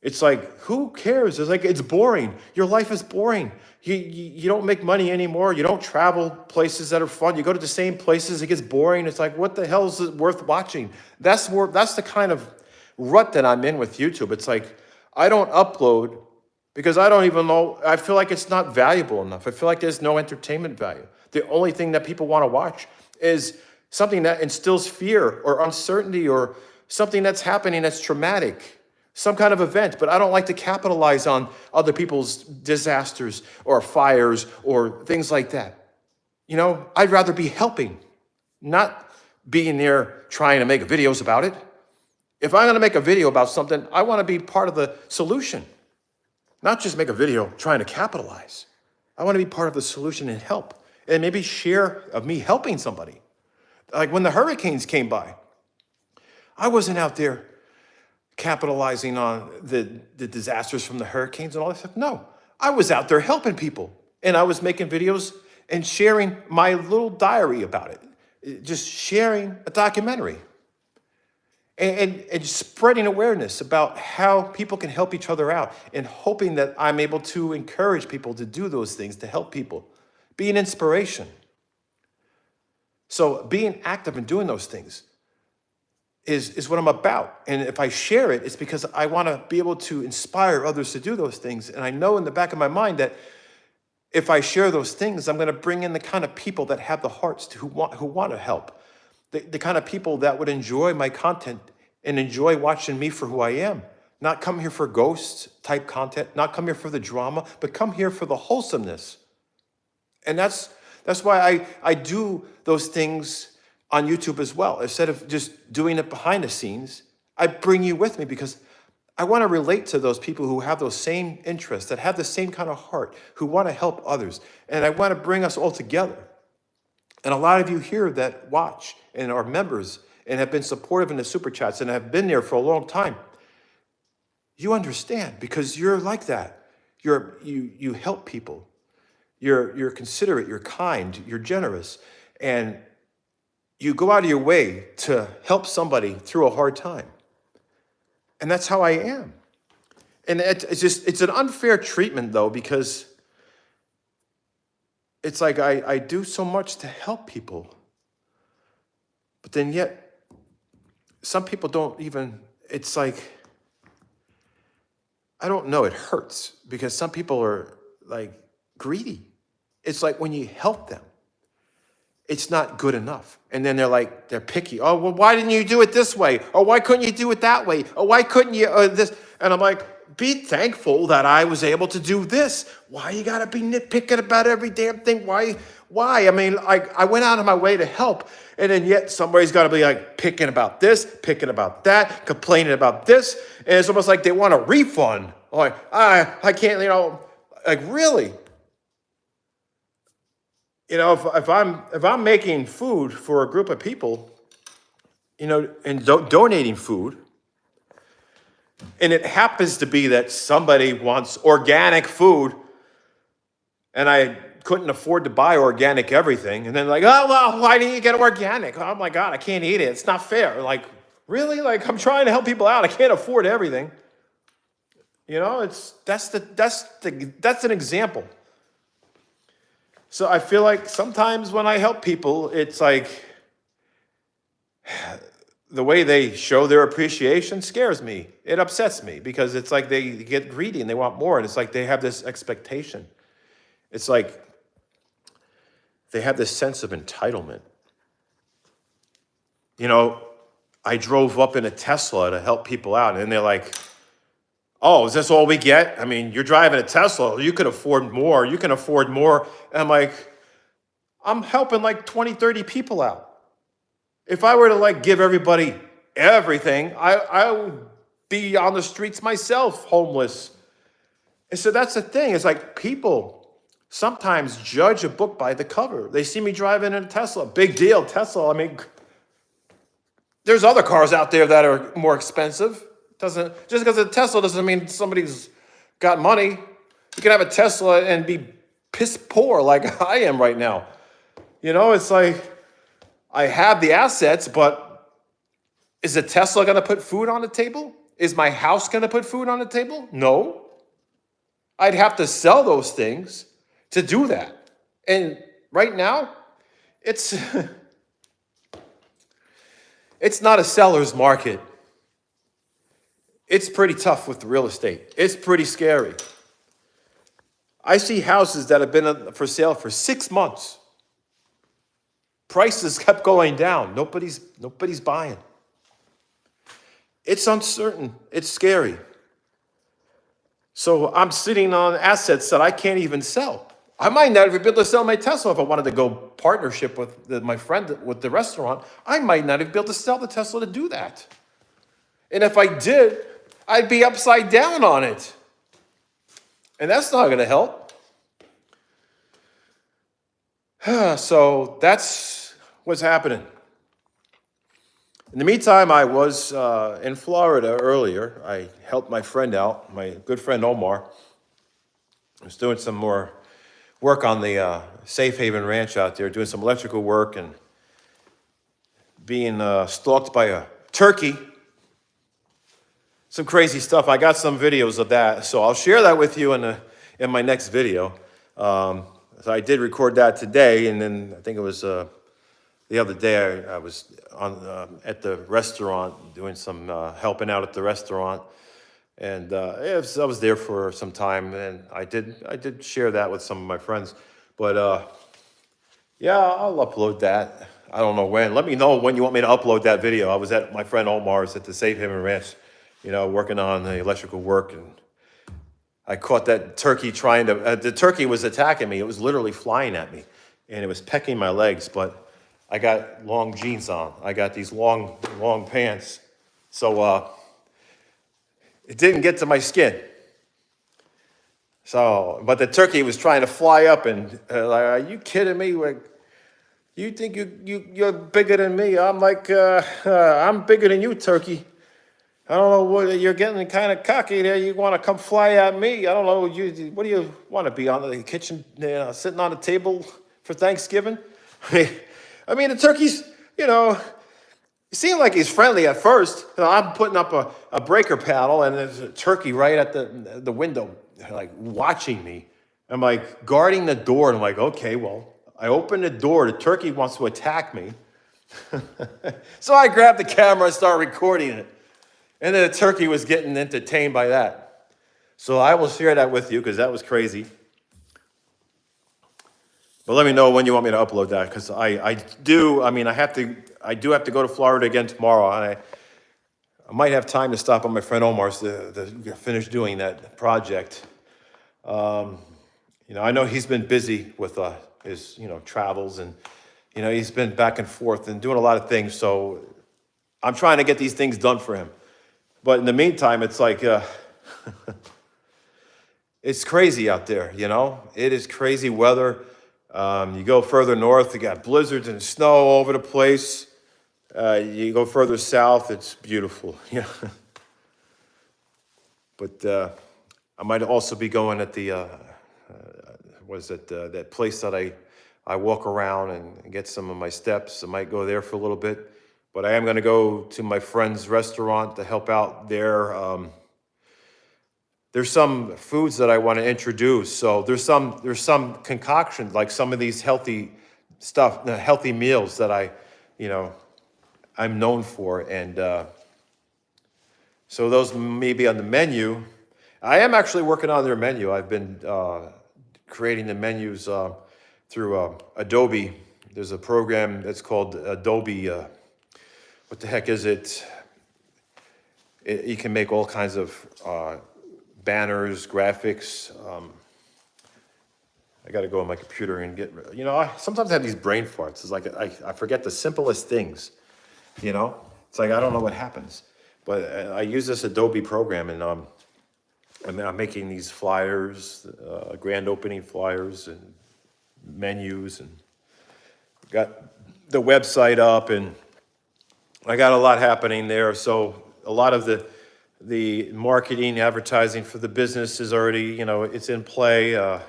S1: It's like, who cares? It's like, it's boring. Your life is boring. You don't make money anymore. You don't travel places that are fun. You go to the same places. It gets boring. It's like, what the hell is it worth watching? That's the kind of rut that I'm in with YouTube. It's like, I don't upload because I don't even know. I feel like it's not valuable enough. I feel like there's no entertainment value. The only thing that people want to watch is something that instills fear or uncertainty or something that's happening that's traumatic, some kind of event. But I don't like to capitalize on other people's disasters or fires or things like that. I'd rather be helping, not being there trying to make videos about it. If I'm going to make a video about something, I want to be part of the solution, not just make a video trying to capitalize. I want to be part of the solution and help, and maybe share of me helping somebody. Like when the hurricanes came by, I wasn't out there capitalizing on the disasters from the hurricanes and all that stuff. No, I was out there helping people, and I was making videos and sharing my little diary about it, just sharing a documentary. and spreading awareness about how people can help each other out, and hoping that I'm able to encourage people to do those things, to help people, be an inspiration. So being active and doing those things is what I'm about. And if I share it, it's because I want to be able to inspire others to do those things. And I know in the back of my mind that if I share those things, I'm going to bring in the kind of people that have the hearts who want to help, the kind of people that would enjoy my content and enjoy watching me for who I am. Not come here for ghost type content, not come here for the drama, but come here for the wholesomeness. And that's why I do those things on YouTube as well. Instead of just doing it behind the scenes, I bring you with me because I want to relate to those people who have those same interests, that have the same kind of heart, who want to help others. And I want to bring us all together. And a lot of you here that watch and are members and have been supportive in the super chats and have been there for a long time, you understand because you're like that. You help people. You're considerate, you're kind, you're generous, and you go out of your way to help somebody through a hard time. And that's how I am. And it's an unfair treatment though, because it's like I do so much to help people, but then yet some people don't even, it's like, I don't know, it hurts because some people are like greedy. It's like when you help them, it's not good enough. And then they're picky. Oh, well, why didn't you do it this way? Or why couldn't you do it that way? Or why couldn't you this? And I'm like, be thankful that I was able to do this. Why you gotta be nitpicking about every damn thing? Why? I mean, I went out of my way to help. And then yet somebody's gotta be like picking about this, picking about that, complaining about this. And it's almost like they want a refund. Like, I can't, like really? If I'm making food for a group of people, and donating food, and it happens to be that somebody wants organic food, and I couldn't afford to buy organic everything, and then like, oh, well, why didn't you get organic? Oh my God, I can't eat it. It's not fair. Like, really? Like, I'm trying to help people out. I can't afford everything. That's an example. So I feel like sometimes when I help people, it's like the way they show their appreciation scares me. It upsets me because it's like they get greedy and they want more. And it's like they have this expectation. It's like they have this sense of entitlement. I drove up in a Tesla to help people out, and they're like, oh, is this all we get? I mean, you're driving a Tesla. You could afford more. You can afford more. And I'm like, I'm helping like 20, 30 people out. If I were to like give everybody everything, I would be on the streets myself, homeless. And so that's the thing. It's like people sometimes judge a book by the cover. They see me driving in a Tesla. Big deal, Tesla. I mean, there's other cars out there that are more expensive. Just because it's a Tesla doesn't mean somebody's got money. You can have a Tesla and be piss poor like I am right now. It's like I have the assets, but is a Tesla going to put food on the table? Is my house going to put food on the table? No. I'd have to sell those things to do that. And right now, it's not a seller's market. It's pretty tough with the real estate. It's pretty scary. I see houses that have been for sale for 6 months. Prices kept going down. Nobody's buying. It's uncertain. It's scary. So I'm sitting on assets that I can't even sell. I might not even be able to sell my Tesla if I wanted to go partnership with my friend with the restaurant. I might not even be able to sell the Tesla to do that. And if I did, I'd be upside down on it. And that's not going to help. So that's what's happening. In the meantime, I was in Florida earlier. I helped my friend out, my good friend Omar. I was doing some more work on the Safe Haven Ranch out there, doing some electrical work and being stalked by a turkey. some crazy stuff. I got some videos of that, so I'll share that with you in my next video. So I did record that today, and then I think it was the other day I was on at the restaurant doing some helping out at the restaurant, and I was there for some time, and I did share that with some of my friends, but yeah, I'll upload that. I don't know when. Let me know when you want me to upload that video. I was at my friend Omar's at the Safe Haven Ranch, working on the electrical work, and I caught that turkey trying to, the turkey was attacking me. It was literally flying at me, and it was pecking my legs, but I got long jeans on. I got these long pants. So it didn't get to my skin. So, but the turkey was trying to fly up, and like, are you kidding me? Like, you think you're bigger than me? I'm like, I'm bigger than you, turkey. I don't know what you're getting kind of cocky there. You want to come fly at me? I don't know. What do you want to be on the kitchen, sitting on the table for Thanksgiving? I mean, the turkey's, it seemed like he's friendly at first. I'm putting up a breaker paddle, and there's a turkey right at the window, like watching me. I'm like guarding the door, and I'm like, okay, well, I open the door. The turkey wants to attack me. So I grabbed the camera and started recording it. And then the turkey was getting entertained by that. So I will share that with you because that was crazy. But let me know when you want me to upload that, because I do have to go to Florida again tomorrow. And I might have time to stop at my friend Omar's to finish doing that project. I know he's been busy with his travels, and he's been back and forth and doing a lot of things. So I'm trying to get these things done for him. But in the meantime, it's like it's crazy out there. It is crazy weather. You go further north, you got blizzards and snow all over the place. You go further south, it's beautiful. But I might also be going at the that place that I walk around and get some of my steps. I might go there for a little bit, but I am going to go to my friend's restaurant to help out there. There's some foods that I want to introduce. So there's some concoctions, like some of these healthy stuff, healthy meals that I'm known for, and so those may be on the menu. I am actually working on their menu. I've been creating the menus through Adobe. There's a program that's called Adobe. What the heck is it? You can make all kinds of banners, graphics. I got to go on my computer and get. I sometimes have these brain farts. It's like I forget the simplest things. It's like I don't know what happens. But I use this Adobe program, and I'm making these flyers, grand opening flyers, and menus, and got the website up, and I got a lot happening there. So a lot of the marketing, advertising for the business is already, it's in play.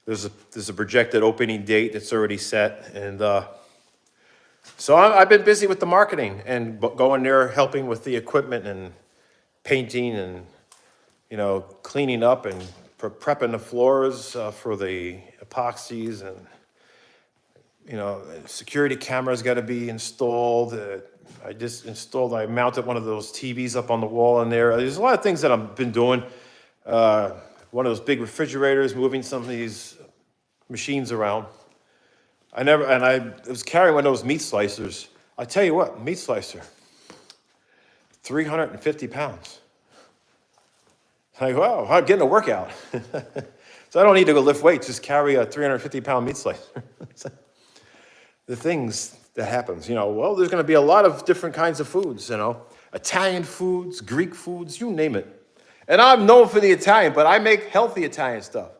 S1: There's a projected opening date that's already set, and so I've been busy with the marketing and going there, helping with the equipment and painting and cleaning up and prepping the floors for the epoxies, and security cameras got to be installed. I mounted one of those TVs up on the wall in there. There's a lot of things that I've been doing. One of those big refrigerators, moving some of these machines around. I was carrying one of those meat slicers. I tell you what, meat slicer, 350 pounds. Like, wow, I'm getting a workout. So I don't need to go lift weights, just carry a 350-pound meat slicer. The things that happens, there's going to be a lot of different kinds of foods, Italian foods, Greek foods, you name it. And I'm known for the Italian, but I make healthy Italian stuff.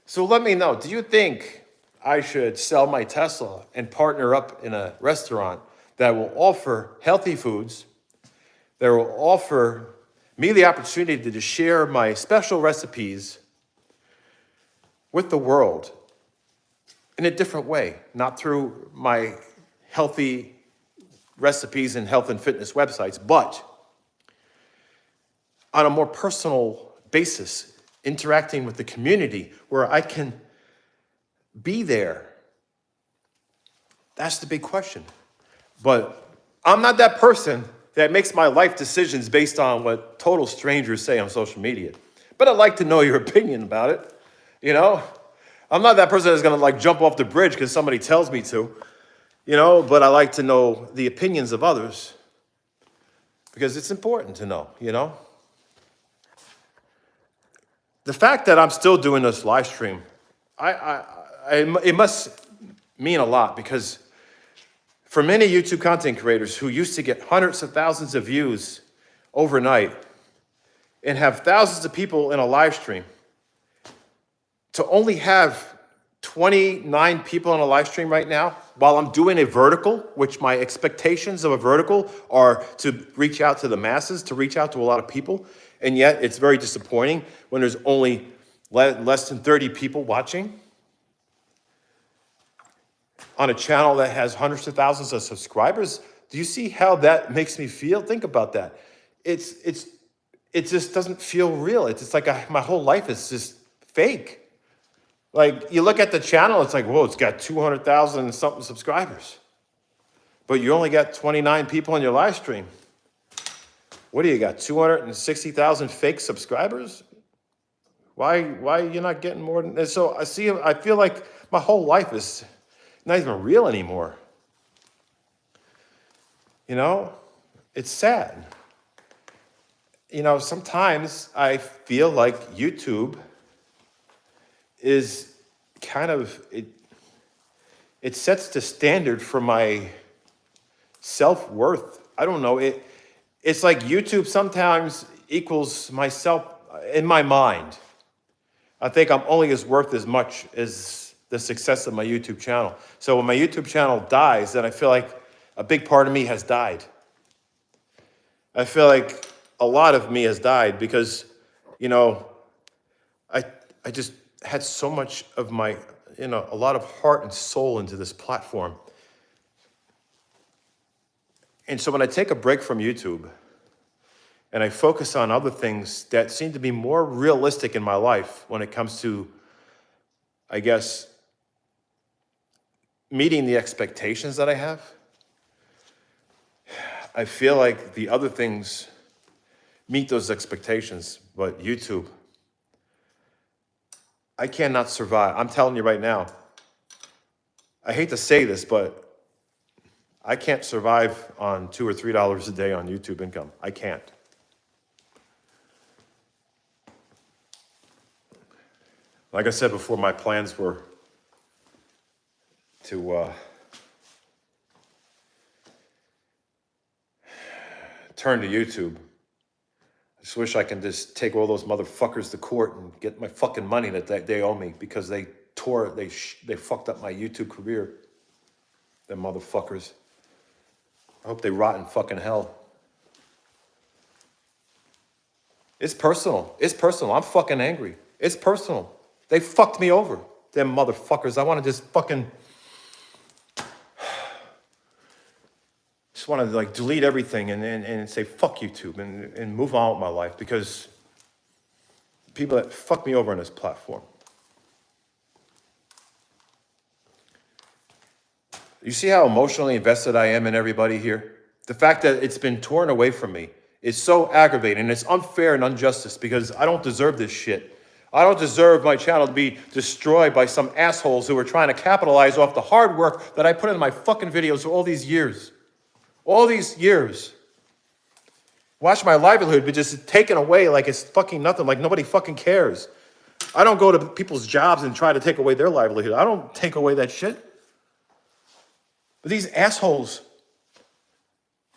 S1: So let me know, do you think I should sell my Tesla and partner up in a restaurant that will offer healthy foods, that will offer me the opportunity to share my special recipes with the world in a different way, not through my healthy recipes and health and fitness websites, but on a more personal basis, interacting with the community where I can be there? That's the big question. But I'm not that person that makes my life decisions based on what total strangers say on social media. But I'd like to know your opinion about it. You know, I'm not that person that's gonna like jump off the bridge because somebody tells me to, you know, but I like to know the opinions of others because it's important to know, you know. The fact that I'm still doing this live stream, it must mean a lot because for many YouTube content creators who used to get hundreds of thousands of views overnight and have thousands of people in a live stream, to only have 29 people in a live stream right now while I'm doing a vertical, which my expectations of a vertical are to reach out to the masses, to reach out to a lot of people. And yet it's very disappointing when there's only less than 30 people watching on a channel that has hundreds of thousands of subscribers. Do you see how that makes me feel? Think about that. It just doesn't feel real. It's just like my whole life is just fake. Like you look at the channel, it's like, whoa, it's got 200,000 and something subscribers. But you only got 29 people in your live stream. What do you got, 260,000 fake subscribers? Why you're not getting more than, and so I feel like my whole life is not even real anymore. You know, it's sad. You know, sometimes I feel like YouTube is kind of, it sets the standard for my self-worth. I don't know, it's like YouTube sometimes equals myself in my mind. I think I'm only as worth as much as the success of my YouTube channel. So when my YouTube channel dies, then I feel like a big part of me has died. I feel like a lot of me has died because, you know, I just had so much of my, you know, a lot of heart and soul into this platform. And so when I take a break from YouTube and I focus on other things that seem to be more realistic in my life when it comes to, I guess, meeting the expectations that I have, I feel like the other things meet those expectations, but YouTube, I cannot survive. I'm telling you right now, I hate to say this, but I can't survive on $2 or $3 a day on YouTube income. I can't. Like I said before, my plans were to turn to YouTube. I just wish I can just take all those motherfuckers to court and get my fucking money that they owe me because they fucked up my YouTube career. Them motherfuckers. I hope they rot in fucking hell. It's personal. It's personal. I'm fucking angry. It's personal. They fucked me over. Them motherfuckers. I want to just fucking... just want to like delete everything and say fuck YouTube and move on with my life because people that fuck me over on this platform. You see how emotionally invested I am in everybody here? The fact that it's been torn away from me is so aggravating and it's unfair and unjustice because I don't deserve this shit. I don't deserve my channel to be destroyed by some assholes who are trying to capitalize off the hard work that I put in my fucking videos all these years. All these years. Watch my livelihood be just taken away like it's fucking nothing, like nobody fucking cares. I don't go to people's jobs and try to take away their livelihood. I don't take away that shit. But these assholes,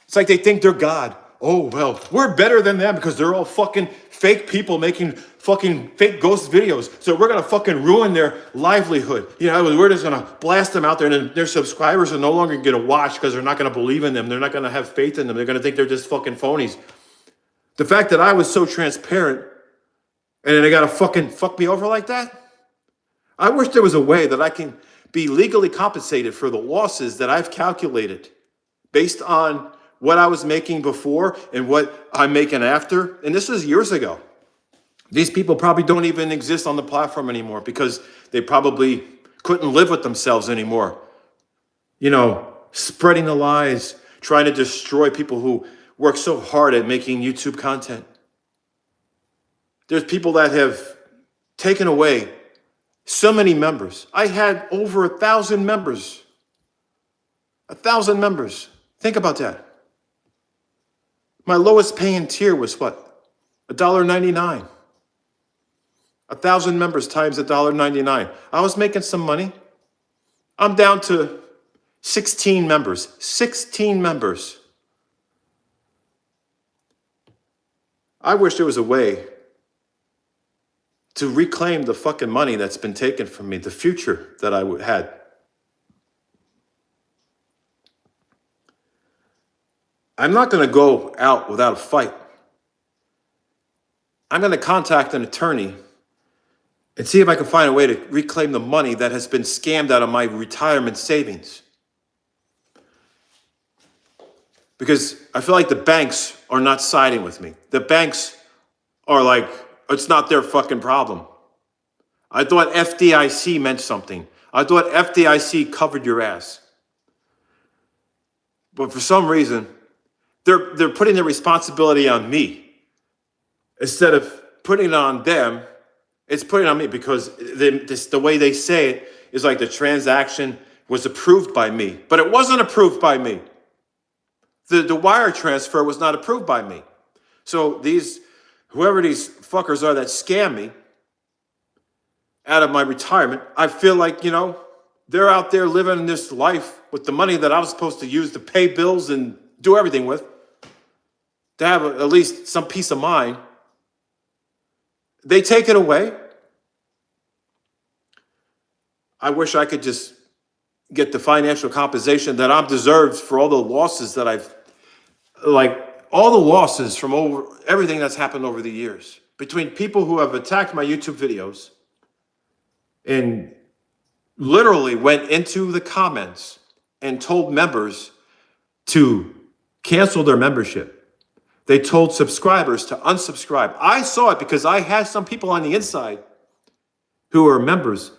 S1: it's like they think they're God. Oh, well, we're better than them because they're all fucking fake people making fucking fake ghost videos. So we're going to fucking ruin their livelihood. You know, we're just going to blast them out there and then their subscribers are no longer going to watch because they're not going to believe in them. They're not going to have faith in them. They're going to think they're just fucking phonies. The fact that I was so transparent and then they got to fucking fuck me over like that. I wish there was a way that I can be legally compensated for the losses that I've calculated based on what I was making before and what I'm making after, and this is years ago. These people probably don't even exist on the platform anymore because they probably couldn't live with themselves anymore. You know, spreading the lies, trying to destroy people who work so hard at making YouTube content. There's people that have taken away so many members. I had over 1,000 members. 1,000 members. Think about that. My lowest paying tier was what? $1.99. 1,000 members times $1.99. I was making some money. I'm down to 16 members. 16 members. I wish there was a way to reclaim the fucking money that's been taken from me, the future that I had. I'm not going to go out without a fight. I'm going to contact an attorney and see if I can find a way to reclaim the money that has been scammed out of my retirement savings. Because I feel like the banks are not siding with me. The banks are like, it's not their fucking problem. I thought FDIC meant something. I thought FDIC covered your ass. But for some reason, they're putting the responsibility on me. Instead of putting it on them, it's putting it on me because the way they say it is like the transaction was approved by me. But it wasn't approved by me. The wire transfer was not approved by me. So whoever these fuckers are that scam me out of my retirement, I feel like, they're out there living this life with the money that I was supposed to use to pay bills and do everything with, to have at least some peace of mind. They take it away. I wish I could just get the financial compensation that I'm deserved for all the losses that all the losses from everything that's happened over the years. Between people who have attacked my YouTube videos and literally went into the comments and told members to cancel their membership. They told subscribers to unsubscribe. I saw it because I had some people on the inside who are members,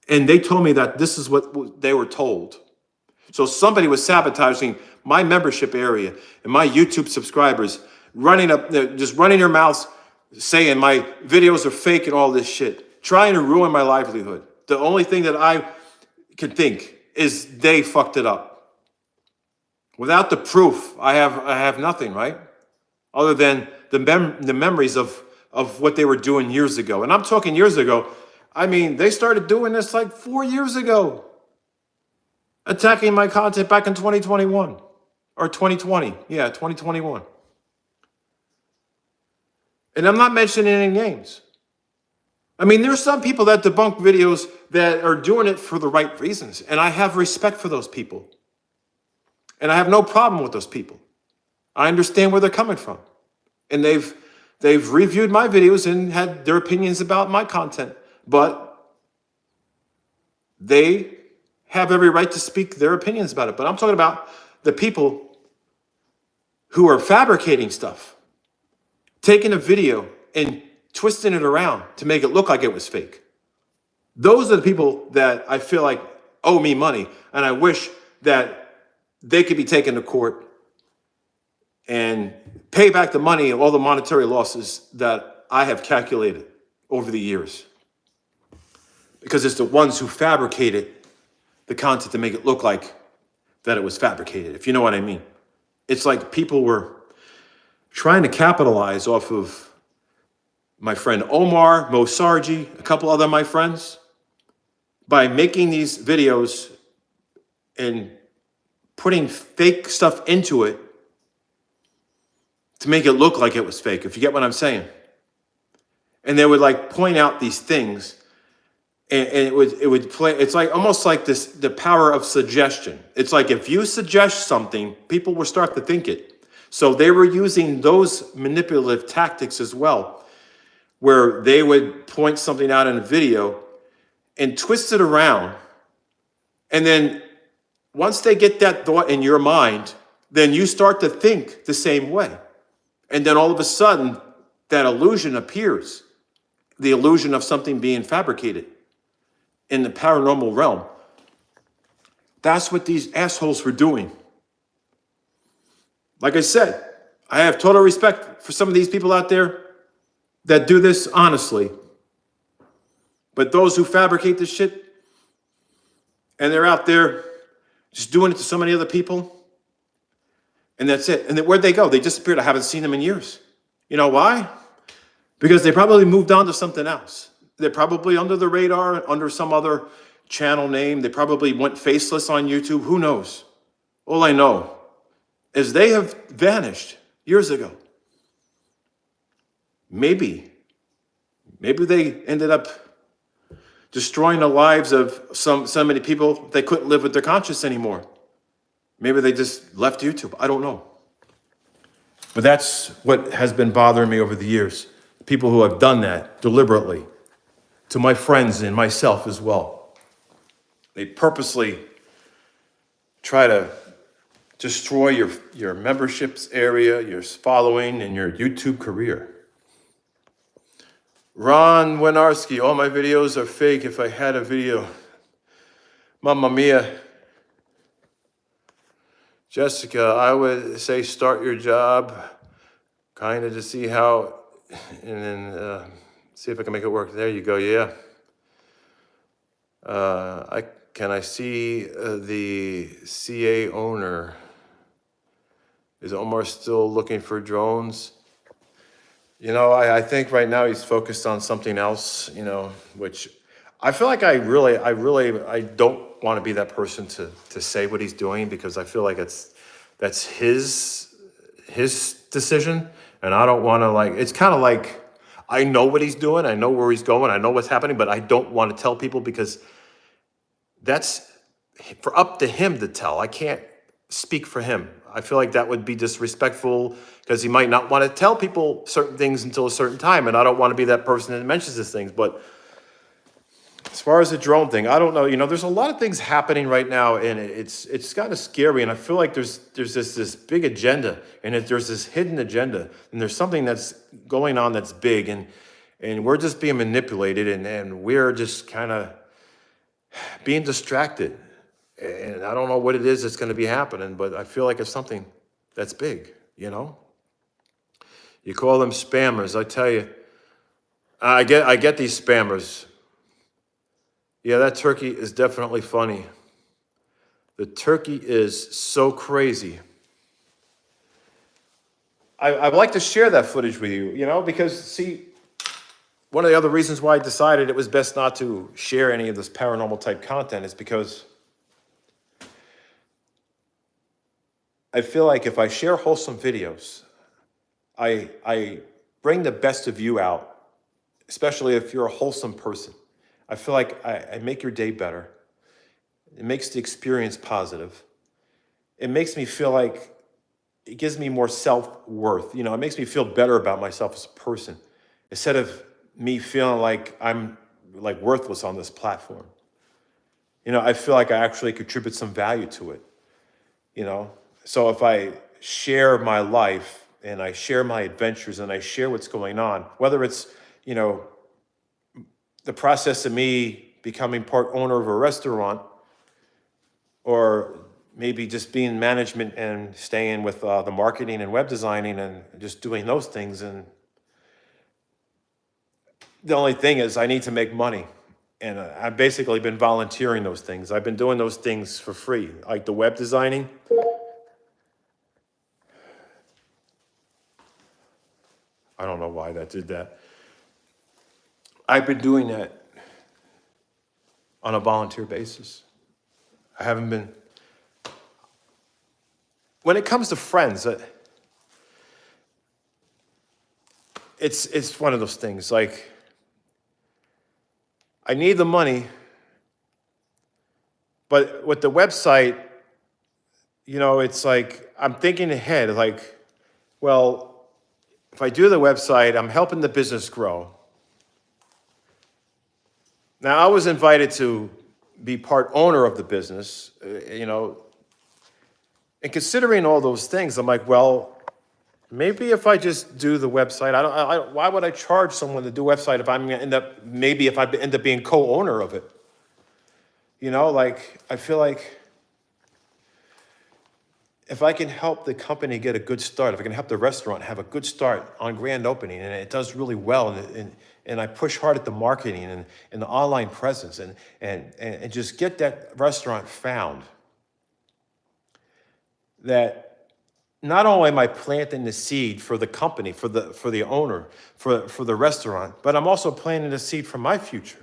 S1: and they told me that this is what they were told. So somebody was sabotaging my membership area and my YouTube subscribers, just running their mouths, saying my videos are fake and all this shit, trying to ruin my livelihood. The only thing that I can think is they fucked it up. Without the proof, I have nothing, right? Other than the memories of what they were doing years ago. And I'm talking years ago. I mean, they started doing this like 4 years ago. Attacking my content back in 2021 or 2020. Yeah, 2021. And I'm not mentioning any names. I mean, there's some people that debunk videos that are doing it for the right reasons. And I have respect for those people. And I have no problem with those people. I understand where they're coming from. And they've reviewed my videos and had their opinions about my content. But they have every right to speak their opinions about it. But I'm talking about the people who are fabricating stuff, taking a video and twisting it around to make it look like it was fake. Those are the people that I feel like owe me money. And I wish that they could be taken to court and pay back the money of all the monetary losses that I have calculated over the years. Because it's the ones who fabricated the content to make it look like that it was fabricated, if you know what I mean. It's like people were trying to capitalize off of my friend Omar, Mo Sargi, a couple other my friends, by making these videos and putting fake stuff into it to make it look like it was fake, if you get what I'm saying. And they would point out these things, and it would play. It's like almost like the power of suggestion. It's like if you suggest something, people will start to think it. So they were using those manipulative tactics as well, where they would point something out in a video and twist it around. And then once they get that thought in your mind, then you start to think the same way. And then all of a sudden, that illusion appears, the illusion of something being fabricated in the paranormal realm. That's what these assholes were doing. Like I said, I have total respect for some of these people out there that do this honestly. But those who fabricate this shit and they're out there just doing it to so many other people, and that's it. And then where'd they go? They disappeared. I haven't seen them in years. You know why? Because they probably moved on to something else. They're probably under the radar, under some other channel name. They probably went faceless on YouTube. Who knows? All I know is they have vanished years ago. Maybe they ended up destroying the lives of so many people. They couldn't live with their conscience anymore. Maybe they just left YouTube. I don't know. But that's what has been bothering me over the years. People who have done that deliberately to my friends and myself as well. They purposely try to destroy your memberships area, your following, and your YouTube career. Ron Winarski, all my videos are fake. If I had a video, Mamma Mia. Jessica, I would say start your job, kind of to see how, and then see if I can make it work. There you go, yeah. Can I see the CA owner? Is Omar still looking for drones? You know, I think right now he's focused on something else, you know, which I feel like I don't want to be that person to say what he's doing, because I feel like that's his decision, and I don't want to, like, it's kind of like I know what he's doing, I know where he's going, I know what's happening, but I don't want to tell people because that's for up to him to tell. I can't speak for him. I feel like that would be disrespectful because he might not want to tell people certain things until a certain time, and I don't want to be that person that mentions these things. But as far as the drone thing, I don't know. You know, there's a lot of things happening right now, and it's kind of scary. And I feel like there's this big agenda, and there's this hidden agenda, and there's something that's going on that's big, and we're just being manipulated, and we're just kind of being distracted. And I don't know what it is that's going to be happening, but I feel like it's something that's big. You know, you call them spammers. I tell you, I get these spammers. Yeah, that turkey is definitely funny. The turkey is so crazy. I'd like to share that footage with you, you know, because, see, one of the other reasons why I decided it was best not to share any of this paranormal type content is because I feel like if I share wholesome videos, I bring the best of you out, especially if you're a wholesome person. I feel like I make your day better. It makes the experience positive. It makes me feel like it gives me more self-worth. You know, it makes me feel better about myself as a person instead of me feeling like I'm like worthless on this platform. You know, I feel like I actually contribute some value to it, you know? So if I share my life and I share my adventures and I share what's going on, whether it's, you know, the process of me becoming part owner of a restaurant, or maybe just being management and staying with the marketing and web designing and just doing those things. And the only thing is I need to make money. And I've basically been volunteering those things. I've been doing those things for free, like the web designing. I don't know why that did that. I've been doing that on a volunteer basis. I haven't been. When it comes to friends, it's one of those things. Like, I need the money, but with the website, you know, it's like I'm thinking ahead. Like, well, if I do the website, I'm helping the business grow. Now, I was invited to be part owner of the business, you know, And considering all those things, I'm like, well, maybe if I just do the website, why would I charge someone to do a website if I'm gonna end up, maybe if I end up being co-owner of it? Like, I feel like if I can help the company get a good start, if I can help the restaurant have a good start on grand opening, and it does really well, and I push hard at the marketing and the online presence, and just get that restaurant found, that not only am I planting the seed for the company, for the owner, for the restaurant, but I'm also planting the seed for my future.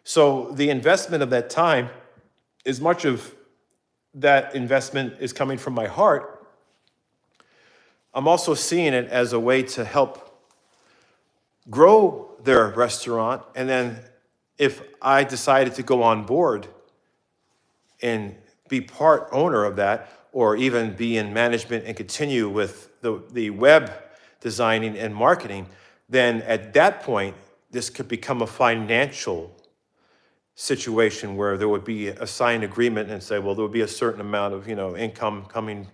S1: So the investment of that time, as much of that investment is coming from my heart, I'm also seeing it as a way to help grow their restaurant. And then if I decided to go on board and be part owner of that, or even be in management and continue with the web designing and marketing, then at that point, this could become a financial situation where there would be a signed agreement and say, well, there would be a certain amount of income coming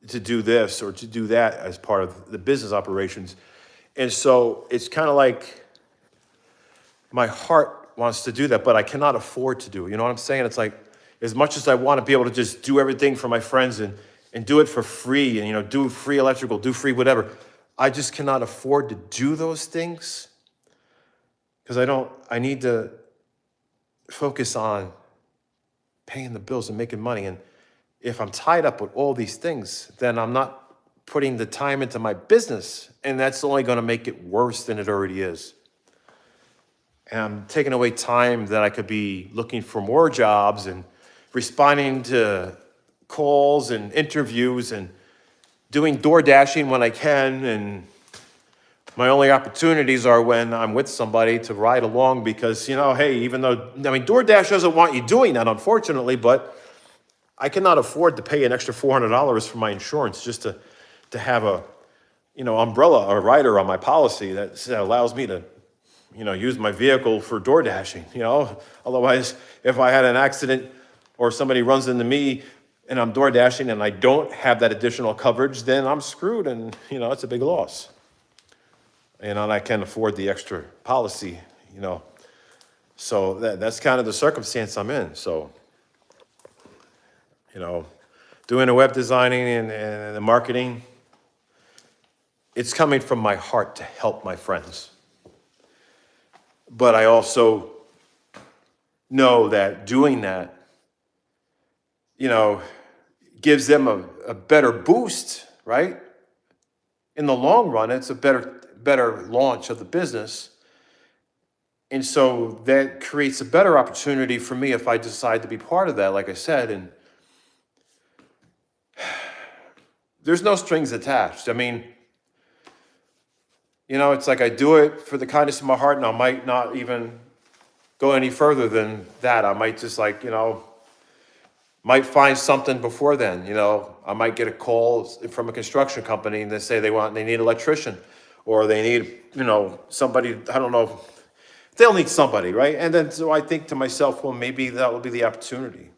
S1: to do this or to do that as part of the business operations. And so it's kind of like my heart wants to do that, but I cannot afford to do it. You know what I'm saying? It's like, as much as I want to be able to just do everything for my friends and do it for free and do free electrical, do free whatever, I just cannot afford to do those things because I need to focus on paying the bills and making money. And if I'm tied up with all these things, then I'm not putting the time into my business, and that's only going to make it worse than it already is. And I'm taking away time that I could be looking for more jobs and responding to calls and interviews and doing door dashing when I can. And my only opportunities are when I'm with somebody to ride along because, hey, even though, DoorDash doesn't want you doing that, unfortunately, but I cannot afford to pay an extra $400 for my insurance just to have a, umbrella or rider on my policy that allows me to, use my vehicle for door dashing, Otherwise, if I had an accident or somebody runs into me and I'm door dashing and I don't have that additional coverage, then I'm screwed and, it's a big loss. And I can't afford the extra policy, So that's kind of the circumstance I'm in. So, doing the web designing and the marketing, it's coming from my heart to help my friends. But I also know that doing that, gives them a better boost, right? In the long run, it's a better launch of the business. And so that creates a better opportunity for me if I decide to be part of that, like I said. And there's no strings attached. It's like I do it for the kindness of my heart, and I might not even go any further than that. I might just might find something before then. I might get a call from a construction company and they say they need an electrician, or they need, somebody, I don't know, they'll need somebody, right? And then so I think to myself, well, maybe that will be the opportunity.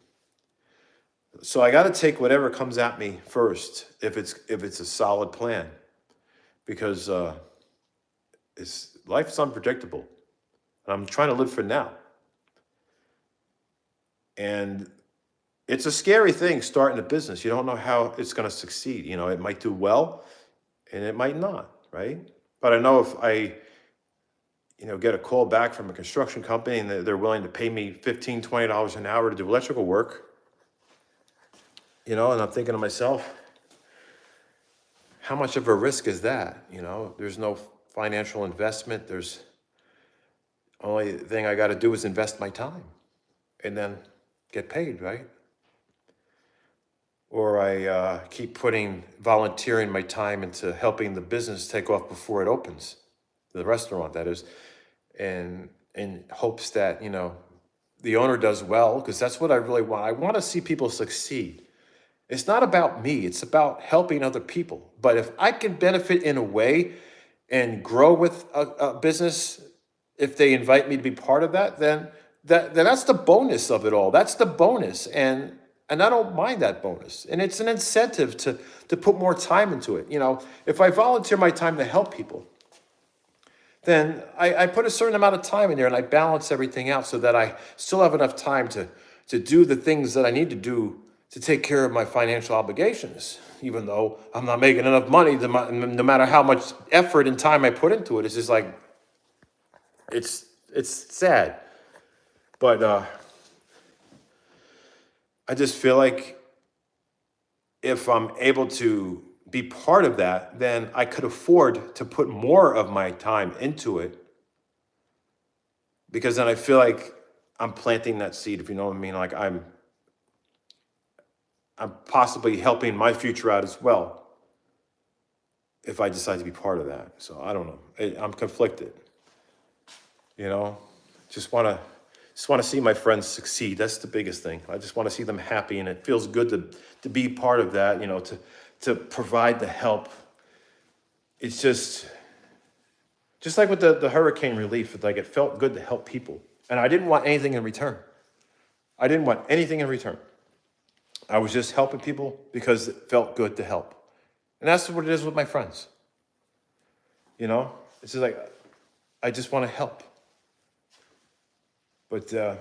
S1: So I got to take whatever comes at me first, if it's a solid plan, because life's unpredictable, and I'm trying to live for now. And it's a scary thing starting a business. You don't know how it's going to succeed. It might do well and it might not, right? But I know if I, get a call back from a construction company and they're willing to pay me $15, $20 an hour to do electrical work, and I'm thinking to myself, how much of a risk is that? There's no financial investment. There's only thing I got to do is invest my time and then get paid, right? Or I keep volunteering my time into helping the business take off before it opens, the restaurant, that is, and in hopes that, the owner does well, because that's what I really want. I want to see people succeed. It's not about me. It's about helping other people. But if I can benefit in a way and grow with a business, if they invite me to be part of that, then that's the bonus of it all. That's the bonus. And And I don't mind that bonus. And it's an incentive to put more time into it. If I volunteer my time to help people, then I put a certain amount of time in there and I balance everything out so that I still have enough time to do the things that I need to do to take care of my financial obligations, even though I'm not making enough money, no matter how much effort and time I put into it. It's just like, it's sad. But I just feel like if I'm able to be part of that, then I could afford to put more of my time into it, because then I feel like I'm planting that seed, if you know what I mean. Like I'm possibly helping my future out as well if I decide to be part of that. So I don't know. I'm conflicted. Just want to see my friends succeed. That's the biggest thing. I just want to see them happy, and it feels good to be part of that. To provide the help. It's just like with the hurricane relief. Like it felt good to help people, and I didn't want anything in return. I didn't want anything in return. I was just helping people because it felt good to help, and that's what it is with my friends. It's just like I just want to help. But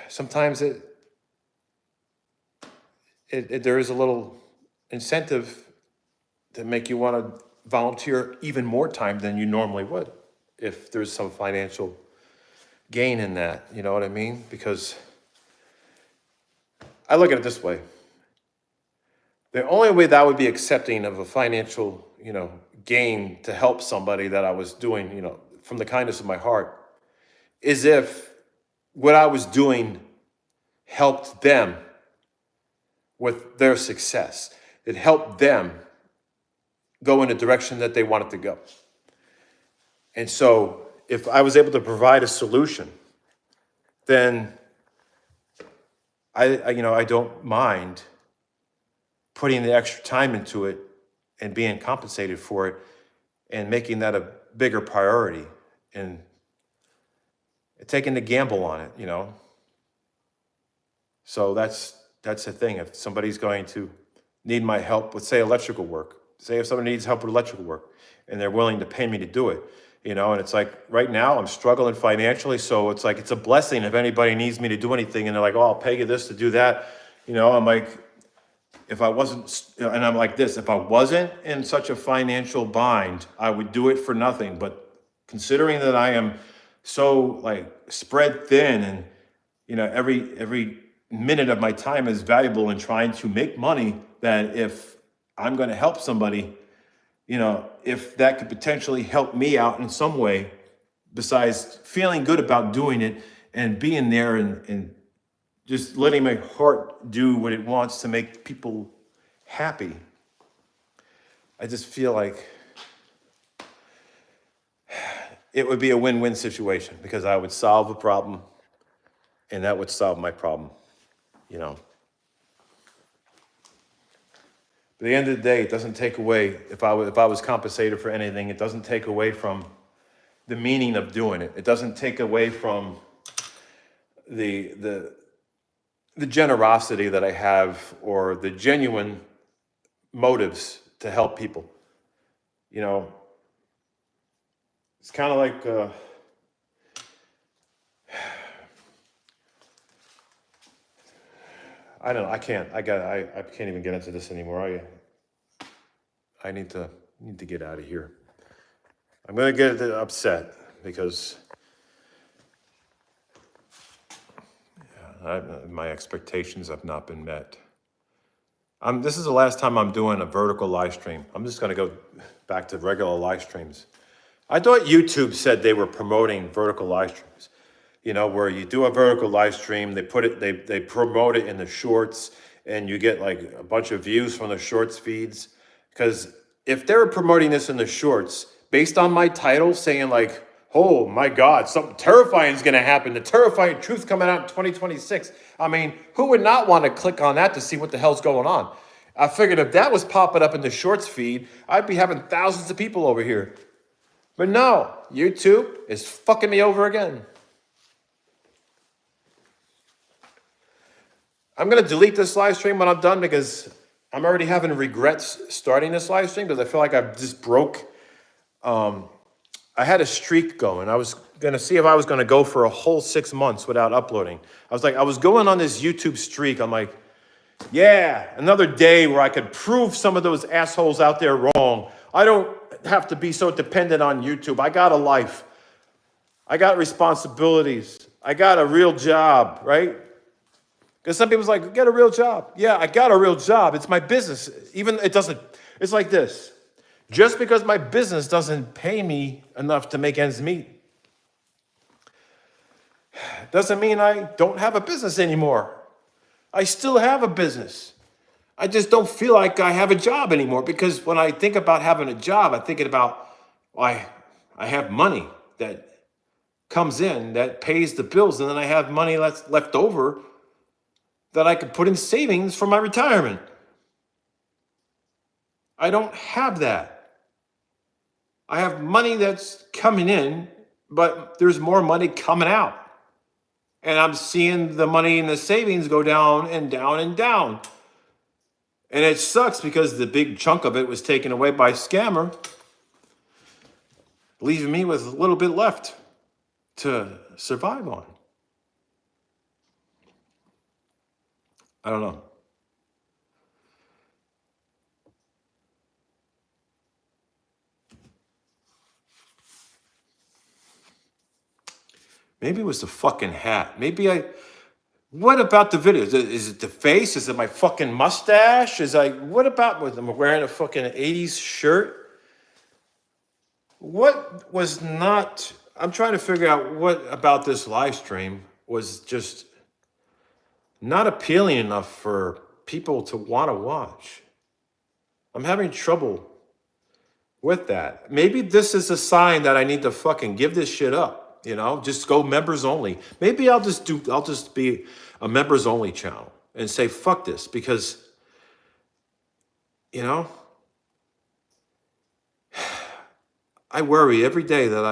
S1: sometimes there is a little incentive to make you want to volunteer even more time than you normally would if there's some financial gain in that. You know what I mean? Because I look at it this way. The only way that I would be accepting of a financial, gain to help somebody that I was doing, from the kindness of my heart, is if what I was doing helped them with their success. It helped them go in a direction that they wanted to go. And so if I was able to provide a solution, then I don't mind putting the extra time into it and being compensated for it and making that a bigger priority and taking the gamble on it, So that's the thing. If somebody's going to need my help with, say, electrical work, say if somebody needs help with electrical work and they're willing to pay me to do it, and it's like right now I'm struggling financially. So it's like, it's a blessing if anybody needs me to do anything and they're like, oh, I'll pay you this to do that. I'm like, if I wasn't, and I'm like this, if I wasn't in such a financial bind, I would do it for nothing. But considering that I am so like spread thin and, every minute of my time is valuable in trying to make money, that if I'm going to help somebody, if that could potentially help me out in some way, besides feeling good about doing it and being there and just letting my heart do what it wants to make people happy, I just feel like it would be a win-win situation, because I would solve a problem and that would solve my problem, But at the end of the day, it doesn't take away, if I was compensated for anything, it doesn't take away from the meaning of doing it. It doesn't take away from the generosity that I have, or the genuine motives to help people. It's kind of like I don't know. I can't even get into this anymore. I need to get out of here. I'm gonna get upset because my expectations have not been met. This is the last time I'm doing a vertical live stream. I'm just gonna go back to regular live streams. I thought YouTube said they were promoting vertical live streams. Where you do a vertical live stream, they promote it in the shorts, and you get like a bunch of views from the shorts feeds. Because if they were promoting this in the shorts, based on my title saying like, oh my God, something terrifying is gonna happen, the terrifying truth coming out in 2026. I mean, who would not want to click on that to see what the hell's going on? I figured if that was popping up in the shorts feed, I'd be having thousands of people over here. But no, YouTube is fucking me over again. I'm going to delete this live stream when I'm done because I'm already having regrets starting this live stream because I feel like I've just broke. I had a streak going. I was going to see if I was going to go for a whole 6 months without uploading. I was going on this YouTube streak. I'm like, yeah, another day where I could prove some of those assholes out there wrong. I don't have to be so dependent on YouTube. I got a life. I got responsibilities. I got a real job, right? Because some people's like, get a real job. Yeah, I got a real job. It's my business. Even it doesn't, it's like this. Just because my business doesn't pay me enough to make ends meet, doesn't mean I don't have a business anymore. I still have a business. I just don't feel like I have a job anymore because when I think about having a job, I'm thinking about, well, I have money that comes in that pays the bills, and then I have money that's left over that I could put in savings for my retirement. I don't have that. I have money that's coming in, but there's more money coming out. And I'm seeing the money in the savings go down and down and down. And it sucks because the big chunk of it was taken away by a scammer, leaving me with a little bit left to survive on. I don't know. Maybe it was the fucking hat. What about the videos? Is it the face? Is it my fucking mustache? What about with them wearing a fucking 80s shirt? What was not, I'm trying to figure out what about this live stream was just not appealing enough for people to want to watch. I'm having trouble with that. Maybe this is a sign that I need to fucking give this shit up. Just go members only. Maybe I'll just be a members only channel and say, fuck this, because, I worry every day that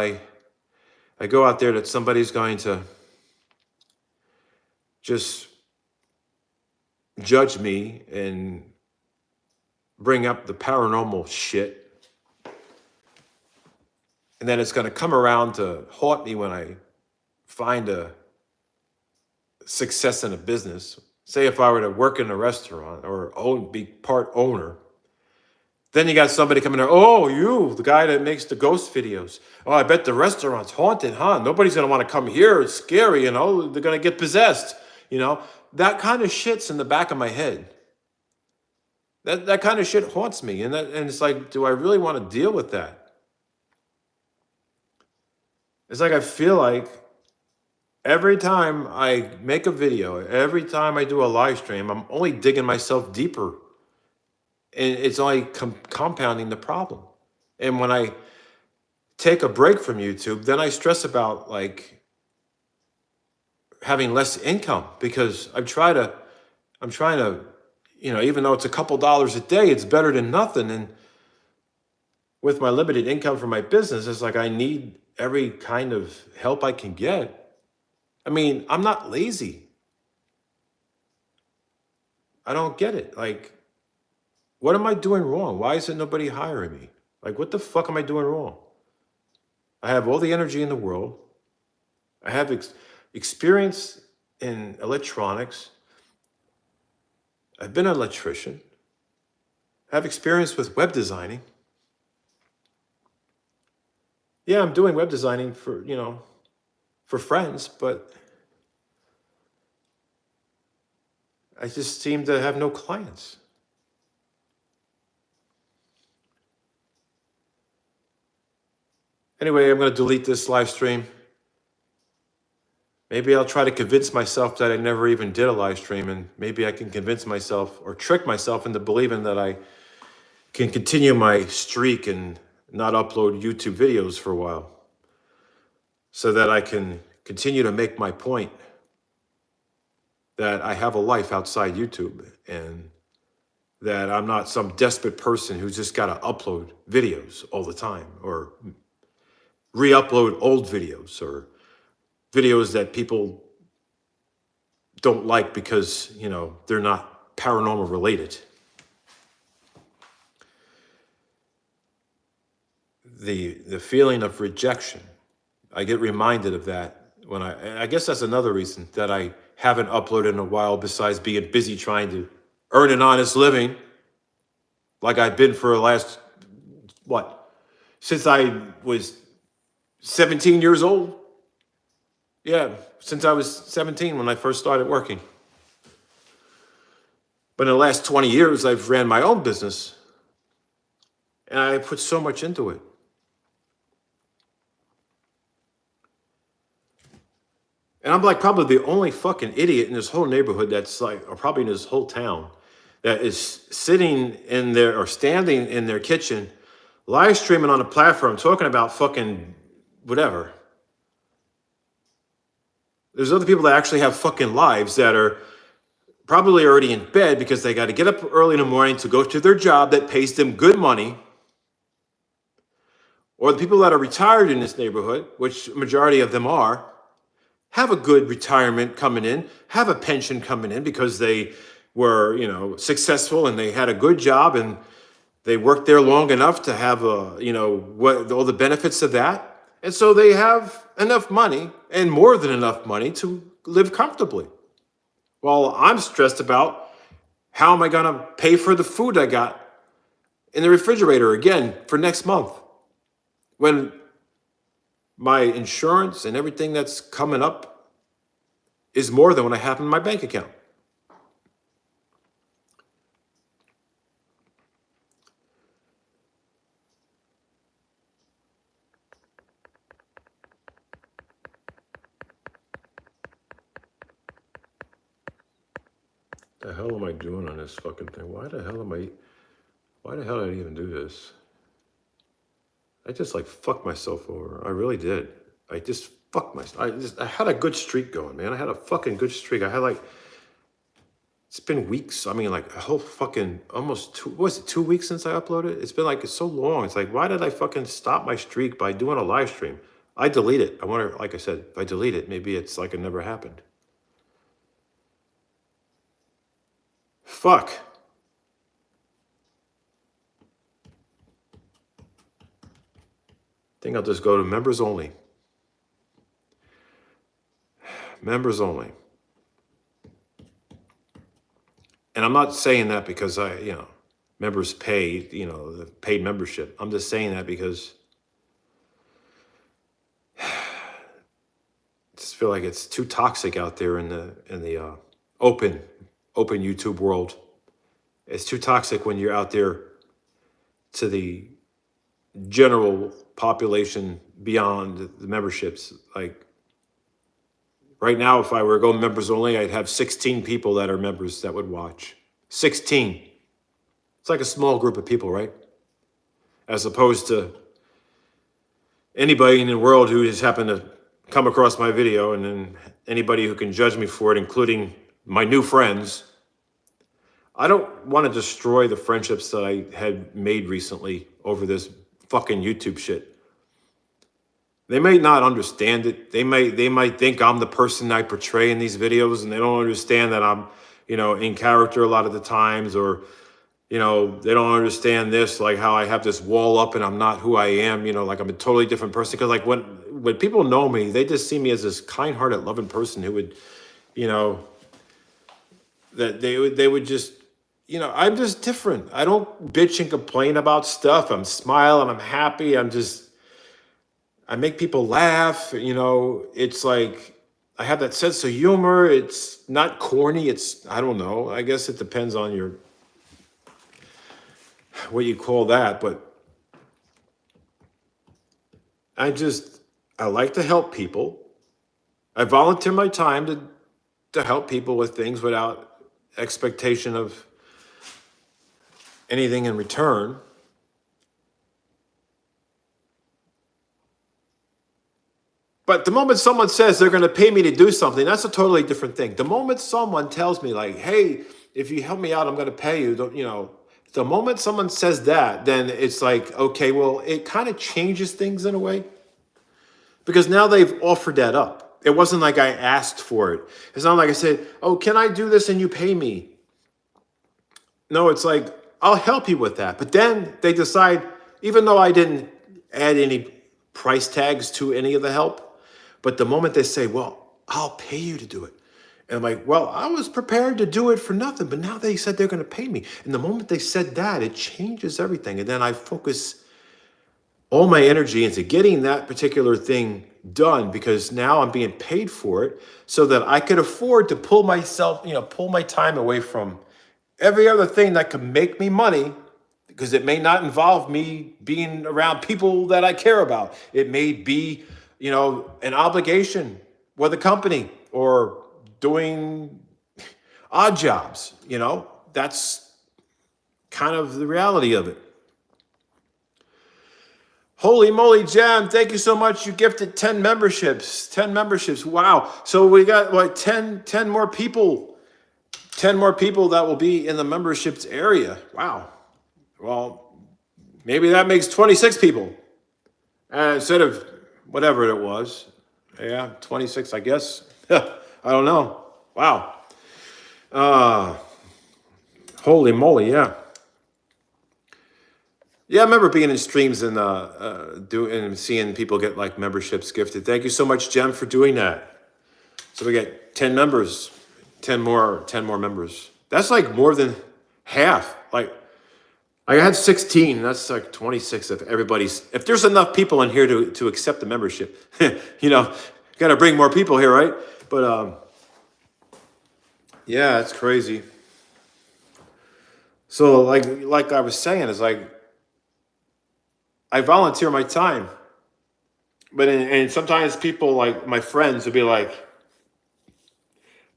S1: I go out there that somebody's going to just judge me and bring up the paranormal shit. And then it's going to come around to haunt me when I find a success in a business. Say if I were to work in a restaurant or be part owner. Then you got somebody coming there, oh, you, the guy that makes the ghost videos. Oh, I bet the restaurant's haunted, huh? Nobody's going to want to come here. It's scary, they're going to get possessed. That kind of shit's in the back of my head. That kind of shit haunts me. And it's like, do I really want to deal with that? It's like I feel like every time I make a video, every time I do a live stream, I'm only digging myself deeper. And it's only compounding the problem. And when I take a break from YouTube, then I stress about having less income because I'm trying to, even though it's a couple dollars a day, it's better than nothing. And with my limited income from my business, it's like I need every kind of help I can get. I mean, I'm not lazy. I don't get it. What am I doing wrong? Why isn't nobody hiring me? What the fuck am I doing wrong? I have all the energy in the world. I have experience in electronics. I've been an electrician. I have experience with web designing. Yeah, I'm doing web designing for friends, but I just seem to have no clients. Anyway, I'm going to delete this live stream. Maybe I'll try to convince myself that I never even did a live stream, and maybe I can convince myself or trick myself into believing that I can continue my streak and not upload YouTube videos for a while so that I can continue to make my point that I have a life outside YouTube and that I'm not some desperate person who's just got to upload videos all the time or re-upload old videos or videos that people don't like because, they're not paranormal related. The feeling of rejection, I get reminded of that when I guess that's another reason that I haven't uploaded in a while, besides being busy trying to earn an honest living, like I've been for the last, since I was 17 years old. Yeah, since I was 17 when I first started working. But in the last 20 years, I've ran my own business, and I put so much into it. And I'm like probably the only fucking idiot in this whole neighborhood that's like, or probably in this whole town, that is sitting in there or standing in their kitchen, live streaming on a platform, talking about fucking whatever. There's other people that actually have fucking lives that are probably already in bed because they got to get up early in the morning to go to their job that pays them good money. Or the people that are retired in this neighborhood, which majority of them are, have a good retirement coming in, have a pension coming in because they were, successful and they had a good job and they worked there long enough to have all the benefits of that. And so they have enough money and more than enough money to live comfortably. While I'm stressed about how am I going to pay for the food I got in the refrigerator again for next month, when my insurance and everything that's coming up is more than what I have in my bank account. The hell am I doing on this fucking thing? Why the hell did I even do this? I just fucked myself over. I really did. I just fucked myself. I had a good streak going, man. I had a fucking good streak. I had it's been weeks. I mean, a whole fucking almost 2 weeks since I uploaded? It's been it's so long. It's why did I fucking stop my streak by doing a live stream? I delete it. I wonder, like I said, if I delete it, maybe it's it never happened. Fuck. I think I'll just go to members only. Members only. And I'm not saying that because members pay, the paid membership. I'm just saying that because I just feel like it's too toxic out there in the open YouTube world. It's too toxic when you're out there to the general population beyond the memberships. Right now, if I were going members only, I'd have 16 people that are members that would watch. 16. It's a small group of people, right? As opposed to anybody in the world who has happened to come across my video, and then anybody who can judge me for it, including my new friends. I don't want to destroy the friendships that I had made recently over this fucking YouTube shit. They may not understand it. They might think I'm the person I portray in these videos, and they don't understand that I'm, in character a lot of the times, or, they don't understand this, how I have this wall up and I'm not who I am, I'm a totally different person. Because when people know me, they just see me as this kind-hearted, loving person who would, that they would just, I'm just different. I don't bitch and complain about stuff. I'm smiling. I'm happy. I make people laugh. It's I have that sense of humor. It's not corny. I don't know. I guess it depends on what you call that. But I like to help people. I volunteer my time to help people with things without expectation of anything in return. But the moment someone says they're going to pay me to do something, that's a totally different thing. The moment someone tells me hey, if you help me out, I'm going to pay you, the moment someone says that, then it's okay, well, it kind of changes things in a way, because now they've offered that up. It wasn't like I asked for it. It's not like I said, oh, can I do this and you pay me? No, it's like, I'll help you with that. But then they decide, even though I didn't add any price tags to any of the help, but the moment they say, well, I'll pay you to do it. And I'm like, well, I was prepared to do it for nothing, but now they said they're going to pay me. And the moment they said that, it changes everything. And then I focus all my energy into getting that particular thing done because now I'm being paid for it so that I could afford to pull my time away from every other thing that could make me money, because it may not involve me being around people that I care about. It may be, an obligation with a company or doing odd jobs. That's kind of the reality of it. Holy moly, Jam, thank you so much. You gifted 10 memberships. 10 memberships. Wow. So we got 10 more people. 10 more people that will be in the memberships area. Wow. Well, maybe that makes 26 people. Instead of whatever it was. Yeah, 26, I guess. I don't know. Wow. Holy moly, yeah. Yeah, I remember being in streams and and seeing people get like memberships gifted. Thank you so much, Jem, for doing that. So we get 10 members, 10 more members. That's like more than half. Like I had 16. That's like 26 of everybody's. If there's enough people in here to accept the membership, got to bring more people here, right? But yeah, it's crazy. So like I was saying, it's like I volunteer my time, but and sometimes people like my friends would be like,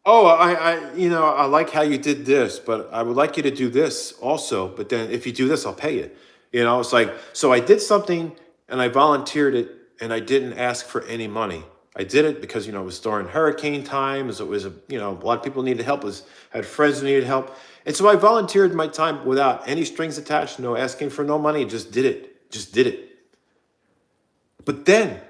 S1: "Oh, I like how you did this, but I would like you to do this also. But then if you do this, I'll pay you." It's like so I did something and I volunteered it and I didn't ask for any money. I did it because it was during hurricane times. It was a lot of people needed help. Had friends who needed help, and so I volunteered my time without any strings attached, no asking for no money. Just did it. Just did it. But then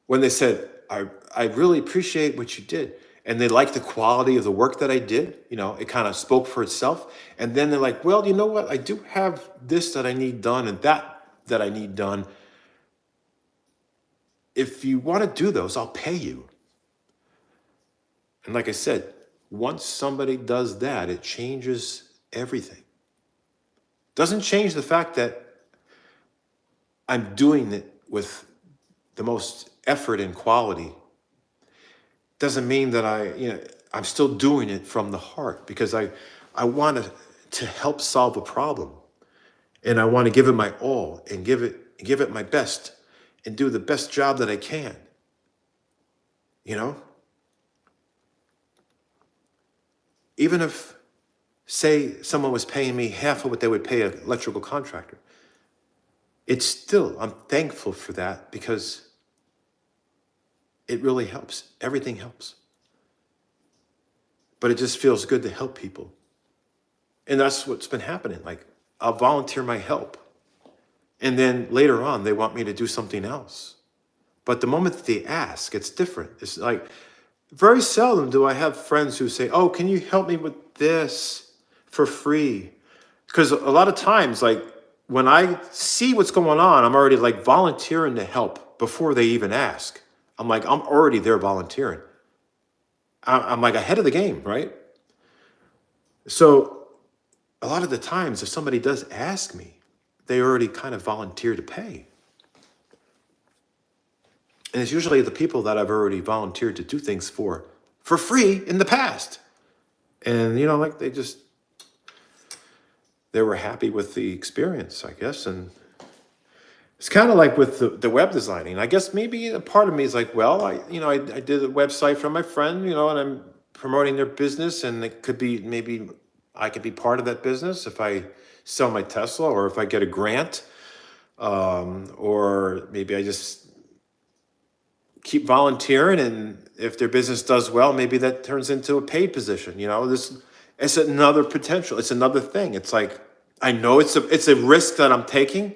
S1: when they said, I really appreciate what you did, and they liked the quality of the work that I did, it kind of spoke for itself. And then they're like, well, you know what? I do have this that I need done and that I need done. If you want to do those, I'll pay you. And like I said, once somebody does that, it changes everything. Doesn't change the fact that I'm doing it with the most effort and quality. Doesn't mean that I'm still doing it from the heart because I want to help solve a problem, and I want to give it my all and give it my best and do the best job that I can. Even if, say, someone was paying me half of what they would pay an electrical contractor, I'm thankful for that because it really helps. Everything helps. But it just feels good to help people. And that's what's been happening. Like, I'll volunteer my help. And then later on, they want me to do something else. But the moment that they ask, it's different. It's like, very seldom do I have friends who say, oh, can you help me with this for free? Because a lot of times, like, when I see what's going on, I'm already like volunteering to help before they even ask. I'm already there volunteering. I'm like ahead of the game, right? So a lot of the times, if somebody does ask me, they already kind of volunteer to pay. And it's usually the people that I've already volunteered to do things for free in the past. And, like they were happy with the experience, I guess. And it's kind of like with the web designing. I guess maybe a part of me is like, well, I did a website from my friend, and I'm promoting their business, and it could be maybe I could be part of that business if I sell my Tesla or if I get a grant, or maybe I just keep volunteering, and if their business does well, maybe that turns into a paid position. It's another potential. It's another thing. It's like, I know it's a risk that I'm taking.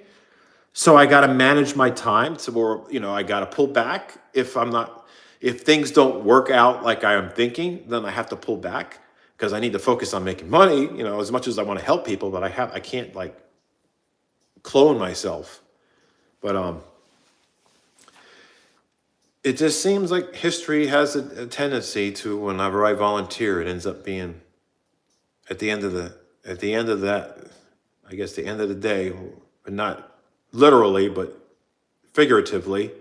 S1: So I got to manage my time I got to pull back if I'm not, If things don't work out like I am thinking, then I have to pull back because I need to focus on making money, as much as I want to help people, but I can't like clone myself. But it just seems like history has a tendency to, whenever I volunteer, it ends up being at the end of that, I guess the end of the day, but not literally, but figuratively,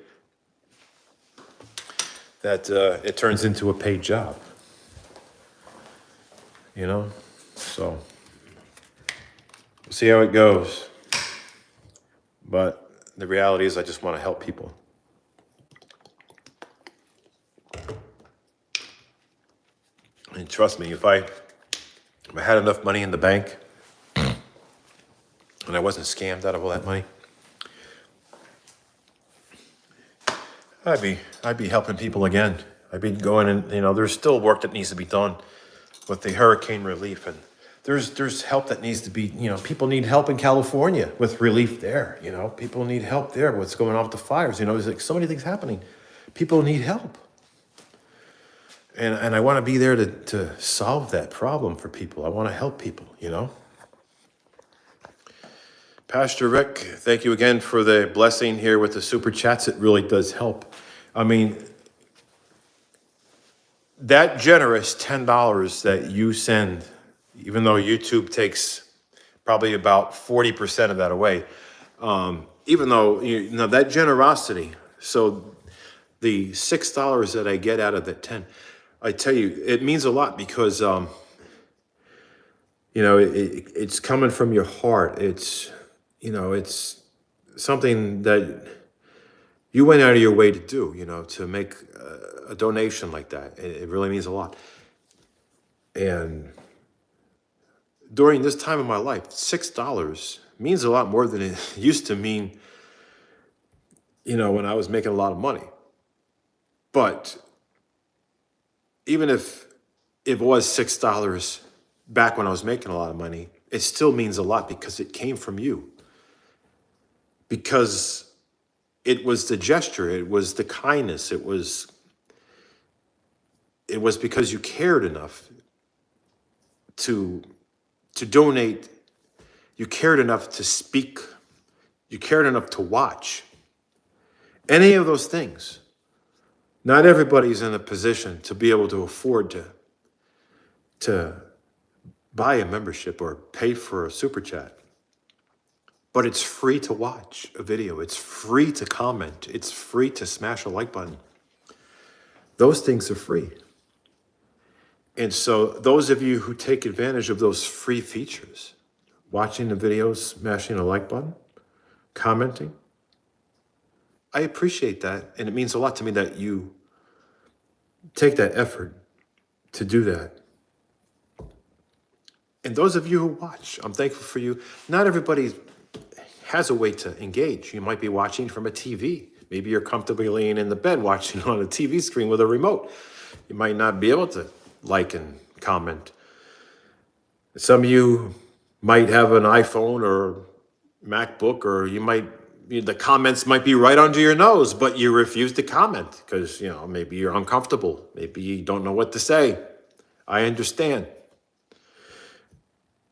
S1: that it turns into a paid job. So we'll see how it goes. But the reality is I just want to help people. And trust me, if I had enough money in the bank and I wasn't scammed out of all that money, I'd be helping people again. I'd be going and there's still work that needs to be done with the hurricane relief, and there's help that needs to be, people need help in California with relief there. People need help there. What's going on with the fires? There's like so many things happening. People need help. And I want to be there to solve that problem for people. I want to help people, Pastor Rick, thank you again for the blessing here with the super chats. It really does help. I mean, that generous $10 that you send, even though YouTube takes probably about 40% of that away, even though, that generosity, so the $6 that I get out of that 10, I tell you, it means a lot because, it's coming from your heart. It's, it's something that you went out of your way to do, to make a donation like that. It really means a lot. And during this time of my life, $6 means a lot more than it used to mean, when I was making a lot of money. But even if it was $6 back when I was making a lot of money, it still means a lot because it came from you. Because it was the gesture, it was the kindness, it was because you cared enough to donate, you cared enough to speak, you cared enough to watch. Any of those things. Not everybody's in a position to be able to afford to buy a membership or pay for a super chat. But it's free to watch a video. It's free to comment. It's free to smash a like button. Those things are free. And so those of you who take advantage of those free features, watching the videos, smashing a like button, commenting, I appreciate that. And it means a lot to me that you take that effort to do that. And those of you who watch, I'm thankful for you. Not everybody has a way to engage. You might be watching from a TV. Maybe you're comfortably laying in the bed watching on a TV screen with a remote. You might not be able to like and comment. Some of you might have an iPhone or MacBook, or the comments might be right under your nose, but you refuse to comment because, maybe you're uncomfortable. Maybe you don't know what to say. I understand.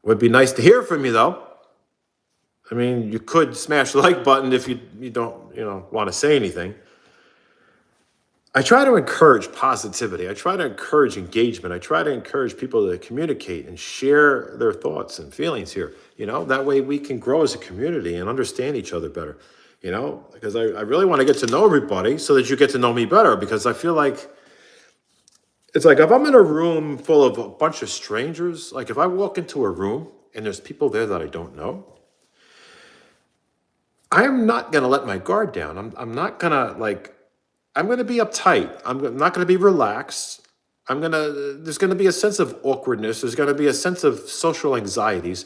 S1: Would be nice to hear from you, though. I mean, you could smash the like button if you don't, want to say anything. I try to encourage positivity. I try to encourage engagement. I try to encourage people to communicate and share their thoughts and feelings here. That way we can grow as a community and understand each other better. Because I really want to get to know everybody so that you get to know me better, because I feel like it's like if I'm in a room full of a bunch of strangers, like if I walk into a room and there's people there that I don't know, I'm not going to let my guard down. I'm not going to I'm going to be uptight. I'm not going to be relaxed. There's going to be a sense of awkwardness. There's going to be a sense of social anxieties.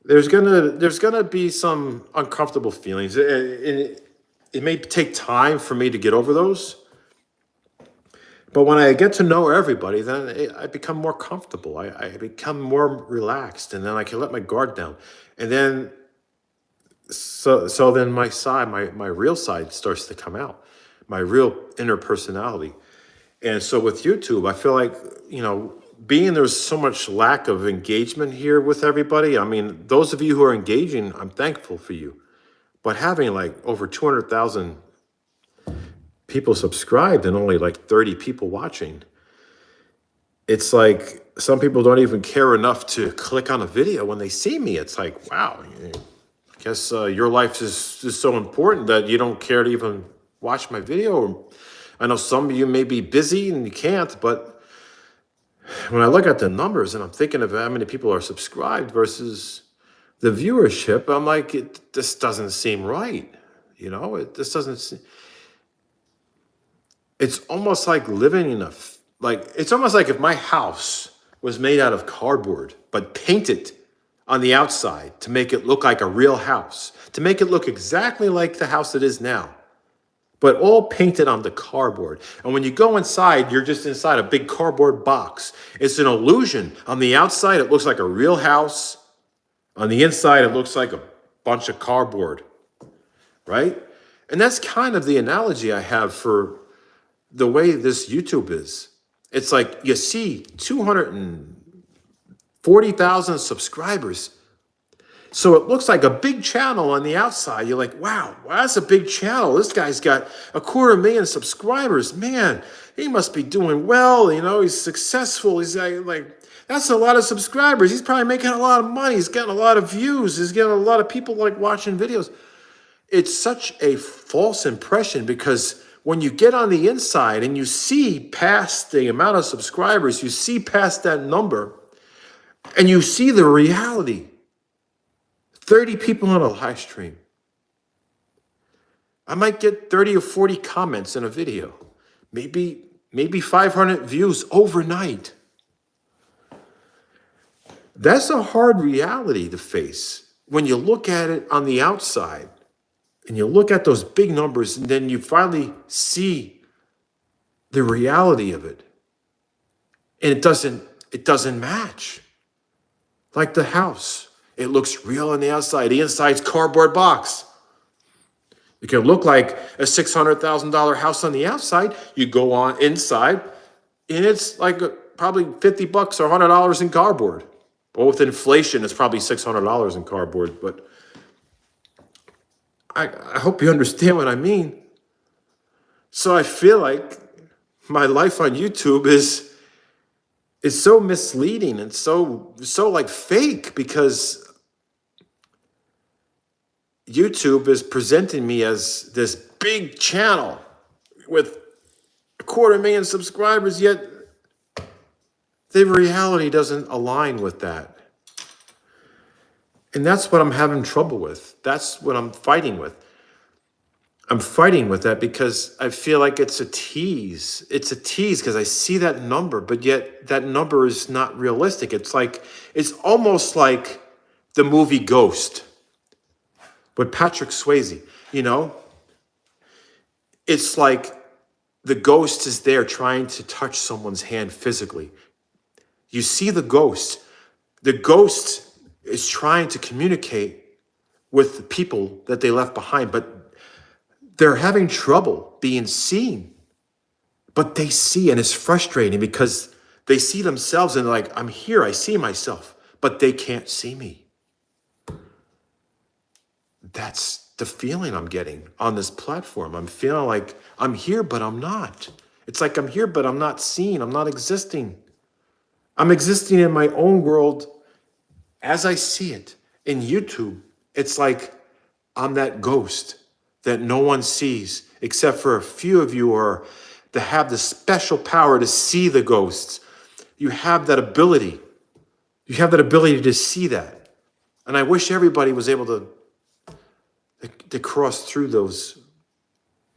S1: There's going to be some uncomfortable feelings. It may take time for me to get over those. But when I get to know everybody, then I become more comfortable. I become more relaxed, and then I can let my guard down. And then, so then my real side starts to come out. my real inner personality. And so with YouTube, I feel like, being there's so much lack of engagement here with everybody. I mean, those of you who are engaging, I'm thankful for you. But having like over 200,000 people subscribed and only like 30 people watching, it's like some people don't even care enough to click on a video when they see me. It's like, wow, I guess your life is so important that you don't care to even watch my video. I know some of you may be busy and you can't, but when I look at the numbers and I'm thinking of how many people are subscribed versus the viewership, I'm like, this doesn't seem right. This doesn't seem, it's almost like living in it's almost like if my house was made out of cardboard, but painted on the outside to make it look like a real house, to make it look exactly like the house it is now, but all painted on the cardboard. And when you go inside, you're just inside a big cardboard box. It's an illusion. On the outside, it looks like a real house. On the inside, it looks like a bunch of cardboard, right? And that's kind of the analogy I have for the way this YouTube is. It's like you see 240,000 subscribers. So it looks like a big channel on the outside. You're like, wow, that's a big channel. This guy's got 250,000 subscribers. Man, he must be doing well. He's successful. He's like, that's a lot of subscribers. He's probably making a lot of money. He's getting a lot of views. He's getting a lot of people like watching videos. It's such a false impression because when you get on the inside and you see past the amount of subscribers, you see past that number and you see the reality. 30 people on a live stream. I might get 30 or 40 comments in a video. Maybe 500 views overnight. That's a hard reality to face when you look at it on the outside and you look at those big numbers and then you finally see the reality of it. And it doesn't match. Like the house. It looks real on the outside. The inside's cardboard box. It can look like a $600,000 house on the outside. You go on inside, and it's like probably $50 or $100 in cardboard. Well, with inflation, it's probably $600 in cardboard. But I hope you understand what I mean. So I feel like my life on YouTube is so misleading and so like fake because YouTube is presenting me as this big channel with 250,000 subscribers, yet the reality doesn't align with that. And that's what I'm having trouble with. That's what I'm fighting with. I'm fighting with that because I feel like it's a tease. It's a tease because I see that number, but yet that number is not realistic. It's almost like the movie Ghost with Patrick Swayze, It's like the ghost is there trying to touch someone's hand physically. You see the ghost. The ghost is trying to communicate with the people that they left behind, but they're having trouble being seen. But they see, and it's frustrating because they see themselves and they're like, I'm here, I see myself, but they can't see me. That's the feeling I'm getting on this platform. I'm feeling like I'm here, but I'm not. It's like I'm here, but I'm not seen. I'm not existing. I'm existing in my own world as I see it. In YouTube, it's like I'm that ghost that no one sees except for a few of you that have the special power to see the ghosts. You have that ability. You have that ability to see that. And I wish everybody was able to cross through those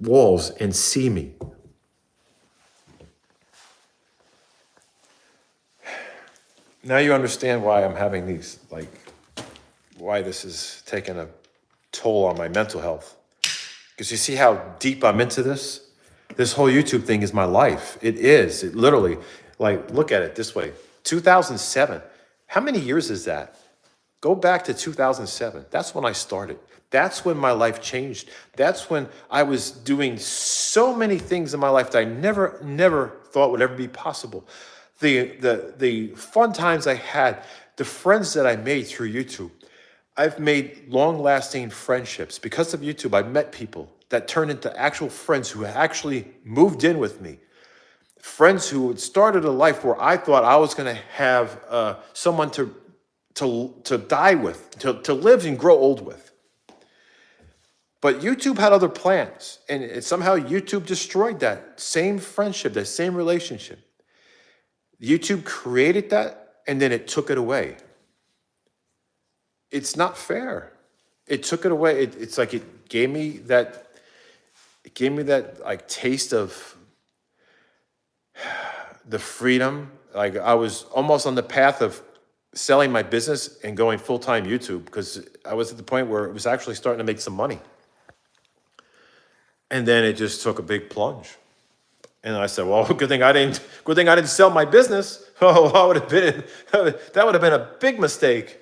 S1: walls and see me. Now you understand why I'm having these, why this is taking a toll on my mental health. Because you see how deep I'm into this? This whole YouTube thing is my life. It is. It literally, look at it this way. 2007. How many years is that? Go back to 2007. That's when I started. That's when my life changed. That's when I was doing so many things in my life that I never thought would ever be possible. The fun times I had, the friends that I made through YouTube. I've made long-lasting friendships. Because of YouTube, I've met people that turned into actual friends who actually moved in with me. Friends who had started a life where I thought I was going to have someone to die with, to live and grow old with. But YouTube had other plans, and somehow YouTube destroyed that same friendship, that same relationship. YouTube created that, and then it took it away. It's not fair. It took it away. It's like it gave me that like taste of the freedom. Like I was almost on the path of selling my business and going full-time YouTube, because I was at the point where it was actually starting to make some money. And then it just took a big plunge. And I said, well, good thing I didn't sell my business. Oh, that would have been a big mistake.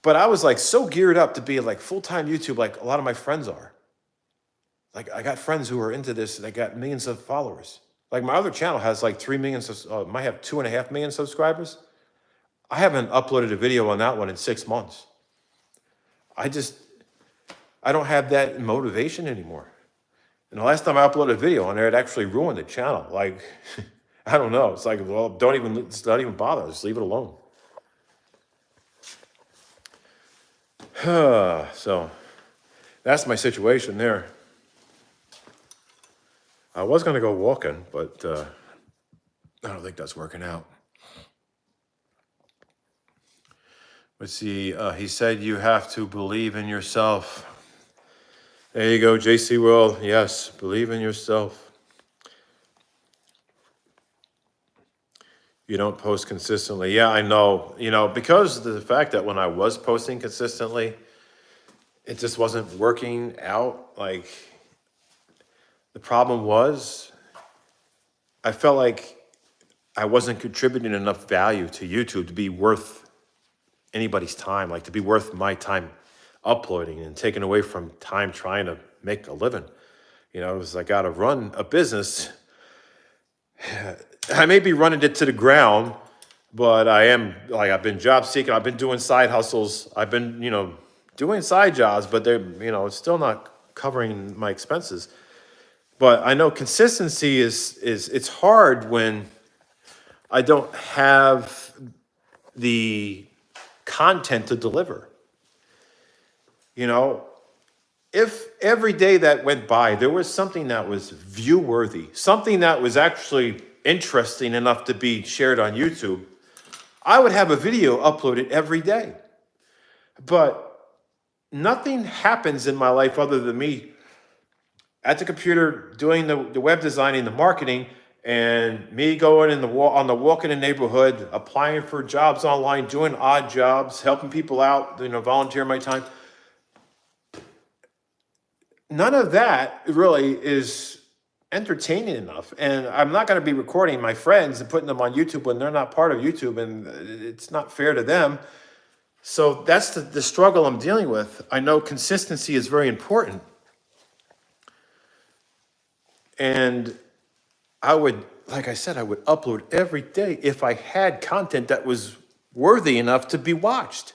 S1: But I was like so geared up to be like full-time YouTube, like a lot of my friends are. Like I got friends who are into this, they got millions of followers. Like my other channel has like 3 million, might have 2.5 million subscribers. I haven't uploaded a video on that one in 6 months. I don't have that motivation anymore. And the last time I uploaded a video on there, it actually ruined the channel. Like, I don't know. It's like, well, don't even bother. Just leave it alone. So that's my situation there. I was going to go walking, but I don't think that's working out. Let's see. He said you have to believe in yourself. There you go, JC World. Yes, believe in yourself. You don't post consistently. Yeah, I know. Because of the fact that when I was posting consistently, it just wasn't working out. Like, the problem was, I felt like I wasn't contributing enough value to YouTube to be worth anybody's time, like to be worth my time uploading and taken away from time trying to make a living. It was I got to run a business. I may be running it to the ground, but I've been job seeking. I've been doing side hustles. I've been, doing side jobs, but they're, it's still not covering my expenses. But I know consistency it's hard when I don't have the content to deliver. If every day that went by, there was something that was view-worthy, something that was actually interesting enough to be shared on YouTube, I would have a video uploaded every day. But nothing happens in my life other than me at the computer doing the web designing, the marketing, and me going on the walk in the neighborhood, applying for jobs online, doing odd jobs, helping people out, volunteer my time. None of that really is entertaining enough. And I'm not going to be recording my friends and putting them on YouTube when they're not part of YouTube, and it's not fair to them. So that's the struggle I'm dealing with. I know consistency is very important. And I would, like I said, I would upload every day if I had content that was worthy enough to be watched.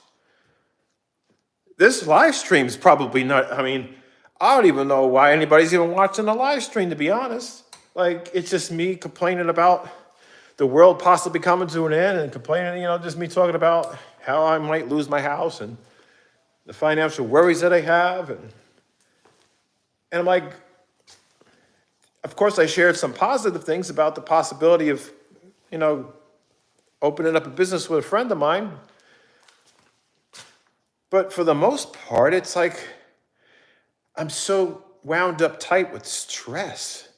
S1: This live stream is probably not, I don't even know why anybody's even watching the live stream, to be honest. Like, it's just me complaining about the world possibly coming to an end and complaining, just me talking about how I might lose my house and the financial worries that I have. And I'm like, of course, I shared some positive things about the possibility of, opening up a business with a friend of mine. But for the most part, it's like I'm so wound up tight with stress.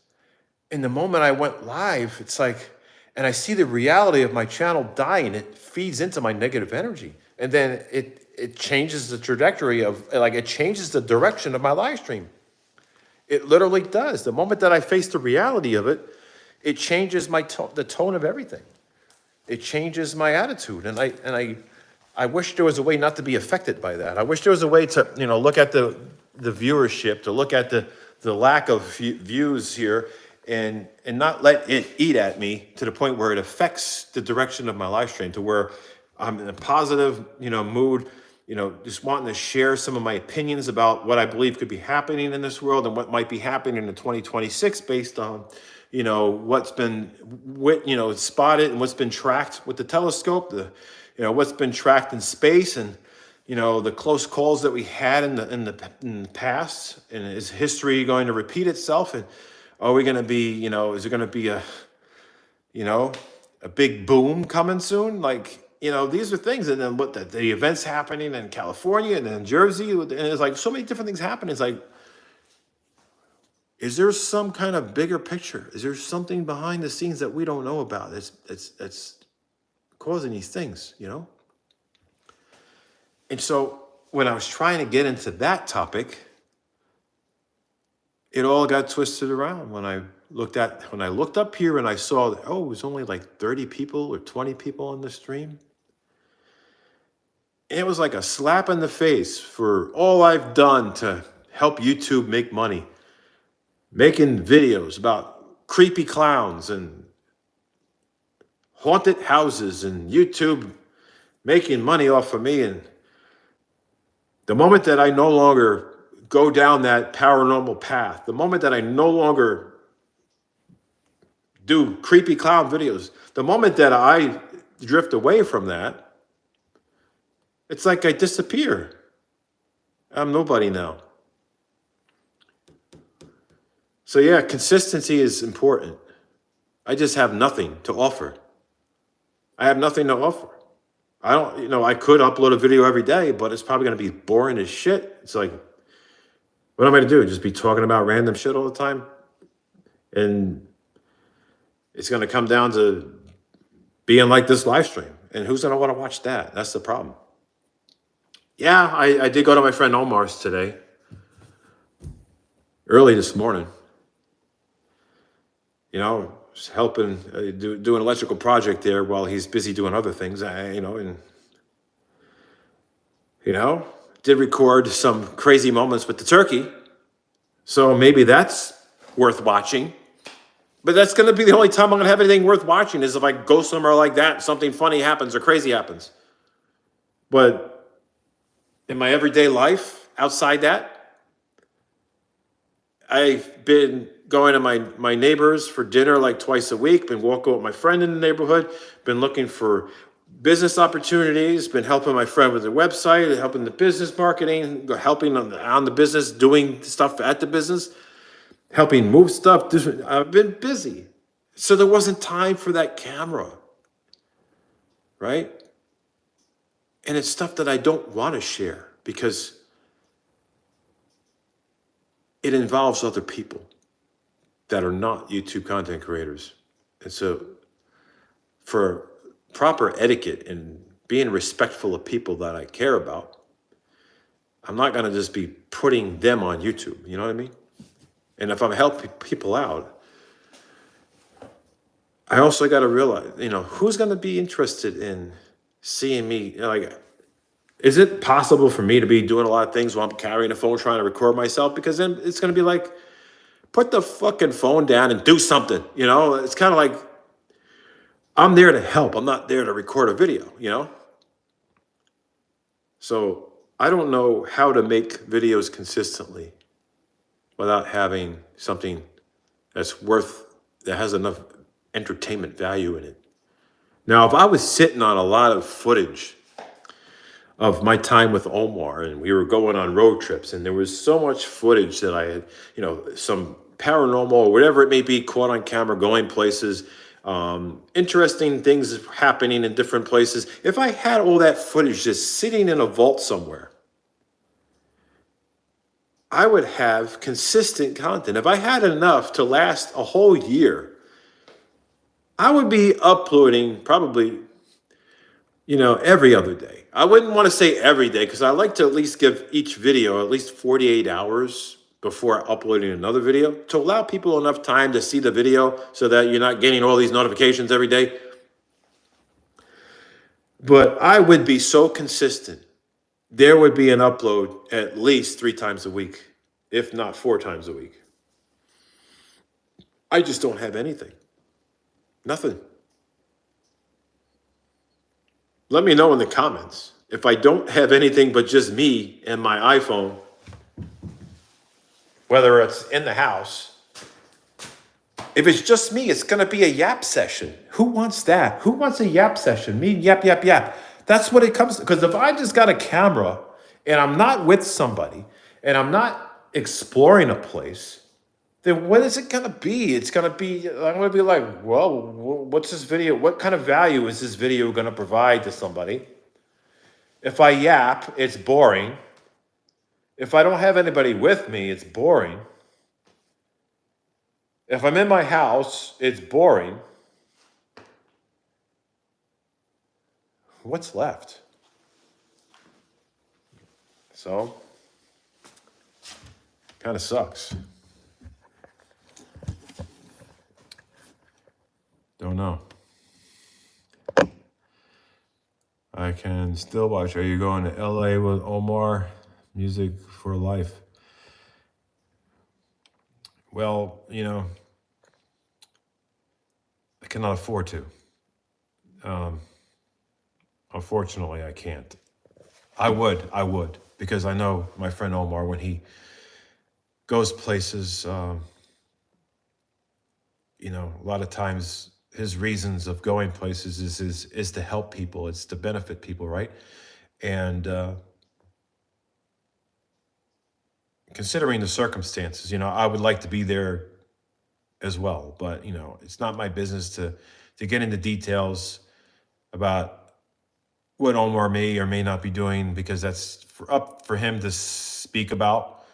S1: In the moment I went live, it's like, and I see the reality of my channel dying, it feeds into my negative energy. And then it changes the trajectory it changes the direction of my live stream. It literally does. The moment that I face the reality of it, it changes the tone of everything. It changes my attitude. And I I wish there was a way not to be affected by that. I wish there was a way to, look at the viewership, to look at the lack of views here, and not let it eat at me to the point where it affects the direction of my live stream, to where I'm in a positive, mood, just wanting to share some of my opinions about what I believe could be happening in this world and what might be happening in 2026 based on, what's been, spotted and what's been tracked with the telescope, what's been tracked in space, and, the close calls that we had in the past. And is history going to repeat itself? And are we going to be, is there going to be a big boom coming soon? Like, these are things. And then what the events happening in California and then Jersey, and it's like so many different things happening. It's like, is there some kind of bigger picture? Is there something behind the scenes that we don't know about that's causing these things, And so when I was trying to get into that topic, it all got twisted around when I looked up here and I saw that, it was only like 30 people or 20 people on the stream. It was like a slap in the face for all I've done to help YouTube make money, making videos about creepy clowns and haunted houses, and YouTube making money off of me. And the moment that I no longer go down that paranormal path, the moment that I no longer do creepy clown videos, the moment that I drift away from that, it's like I disappear. I'm nobody now. So yeah, consistency is important. I just have nothing to offer. I have nothing to offer. I don't, I could upload a video every day, but it's probably going to be boring as shit. It's like, what am I going to do? Just be talking about random shit all the time? And it's going to come down to being like this live stream. And who's going to want to watch that? That's the problem. Yeah, I did go to my friend Omar's today, early this morning. Just helping do an electrical project there while he's busy doing other things. Did record some crazy moments with the turkey. So maybe that's worth watching. But that's going to be the only time I'm going to have anything worth watching, is if I go somewhere like that, something funny happens or crazy happens. But in my everyday life, outside that, I've been going to my neighbors for dinner like twice a week, been walking with my friend in the neighborhood, been looking for business opportunities, been helping my friend with the website, helping the business marketing, helping on the business, doing stuff at the business, helping move stuff. I've been busy. So there wasn't time for that camera, right? And it's stuff that I don't want to share because it involves other people that are not YouTube content creators. And so for proper etiquette and being respectful of people that I care about, I'm not going to just be putting them on YouTube. You know what I mean? And if I'm helping people out, I also got to realize, who's going to be interested in seeing me? Is it possible for me to be doing a lot of things while I'm carrying a phone trying to record myself? Because then it's going to be like, put the fucking phone down and do something. It's kind of like, I'm there to help. I'm not there to record a video, So I don't know how to make videos consistently without having something that has enough entertainment value in it. Now, if I was sitting on a lot of footage of my time with Omar, and we were going on road trips, and there was so much footage that I had, some paranormal or whatever it may be, caught on camera, going places, interesting things happening in different places. If I had all that footage just sitting in a vault somewhere, I would have consistent content. If I had enough to last a whole year, I would be uploading probably, every other day. I wouldn't want to say every day because I like to at least give each video at least 48 hours before uploading another video to allow people enough time to see the video so that you're not getting all these notifications every day. But I would be so consistent. There would be an upload at least 3 times a week, if not 4 times a week. I just don't have anything. Nothing. Let me know in the comments. If I don't have anything but just me and my iPhone, whether it's in the house, if it's just me, it's going to be a yap session. Who wants that? Who wants a yap session? Me, yap, yap, yap. That's what it comes to. Because if I just got a camera and I'm not with somebody and I'm not exploring a place, then what is it going to be? It's going to be, I'm going to be like, well, what's this video? What kind of value is this video going to provide to somebody? If I yap, it's boring. If I don't have anybody with me, it's boring. If I'm in my house, it's boring. What's left? So, kind of sucks. Don't know. I can still watch. Are you going to LA with Omar? Music for life. Well, I cannot afford to. Unfortunately, I can't. I would, because I know my friend Omar, when he goes places, a lot of times his reasons of going places is to help people. It's to benefit people, right? And considering the circumstances, I would like to be there as well. But, it's not my business to get into details about what Omar may or may not be doing, because that's up for him to speak about.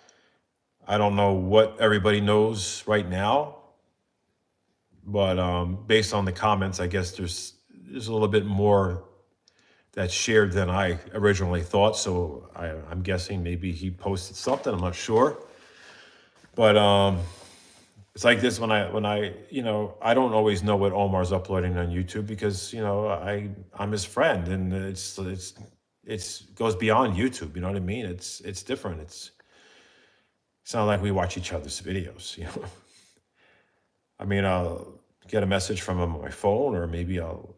S1: I don't know what everybody knows right now, but based on the comments, I guess there's a little bit more that's shared than I originally thought. So I'm guessing maybe he posted something. I'm not sure, but it's like this when I I don't always know what Omar's uploading on YouTube, because I'm his friend, and it's goes beyond YouTube. You know what I mean? It's different. It's not like we watch each other's videos. I mean, I'll get a message from him on my phone, or maybe I'll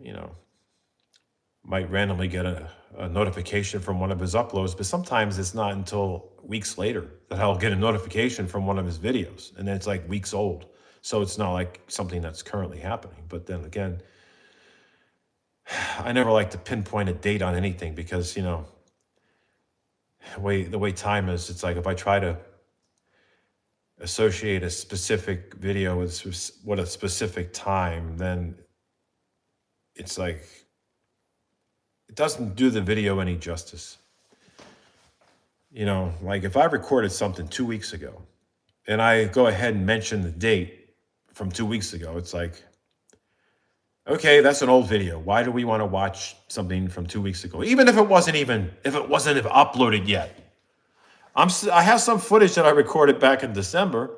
S1: might randomly get a notification from one of his uploads, but sometimes it's not until weeks later that I'll get a notification from one of his videos, and then it's like weeks old. So it's not like something that's currently happening. But then again, I never like to pinpoint a date on anything, because the way time is, it's like if I try to associate a specific video with a specific time, then it's like it doesn't do the video any justice. Like if I recorded something 2 weeks ago and I go ahead and mention the date from 2 weeks ago, it's like, okay, that's an old video. Why do we want to watch something from 2 weeks ago? Even if it wasn't uploaded yet. I have some footage that I recorded back in December,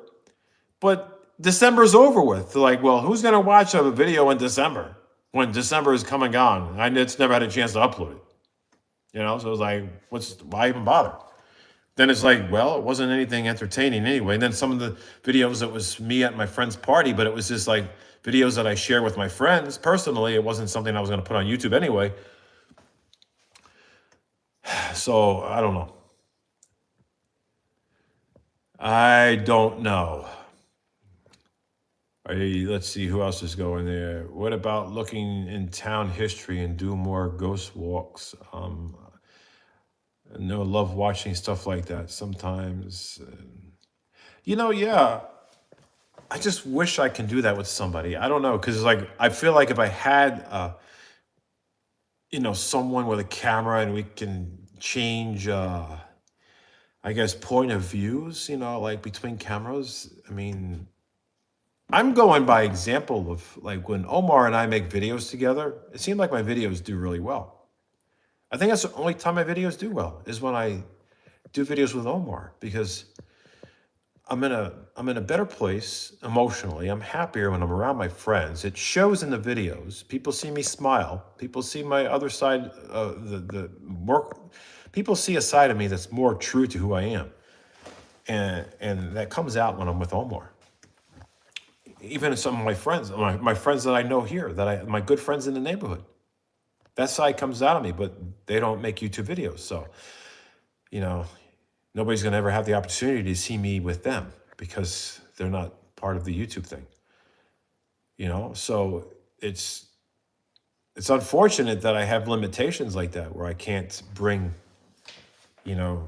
S1: but December's over with. They're like, well, who's going to watch a video in December when December is come and gone? And it's never had a chance to upload it. So it's like, why even bother? Then it's like, well, it wasn't anything entertaining anyway. And then some of the videos, it was me at my friend's party, but it was just like videos that I share with my friends personally. It wasn't something I was going to put on YouTube anyway. So I don't know. I don't know. Let's see who else is going there. What about looking in town history and do more ghost walks? I love watching stuff like that sometimes. Yeah. I just wish I can do that with somebody. I don't know, because I feel like if I had someone with a camera and we can change I guess point of views, like between cameras. I mean, I'm going by example of like when Omar and I make videos together, it seems like my videos do really well. I think that's the only time my videos do well, is when I do videos with Omar, because I'm in a better place emotionally. I'm happier when I'm around my friends. It shows in the videos. People see me smile. People see my other side. The more people see a side of me that's more true to who I am, and that comes out when I'm with Omar. Even some of my friends, my friends that I know here, my good friends in the neighborhood, that side comes out of me. But they don't make YouTube videos, so you know nobody's going to ever have the opportunity to see me with them because they're not part of the YouTube thing. So it's unfortunate that I have limitations like that where I can't bring, you know,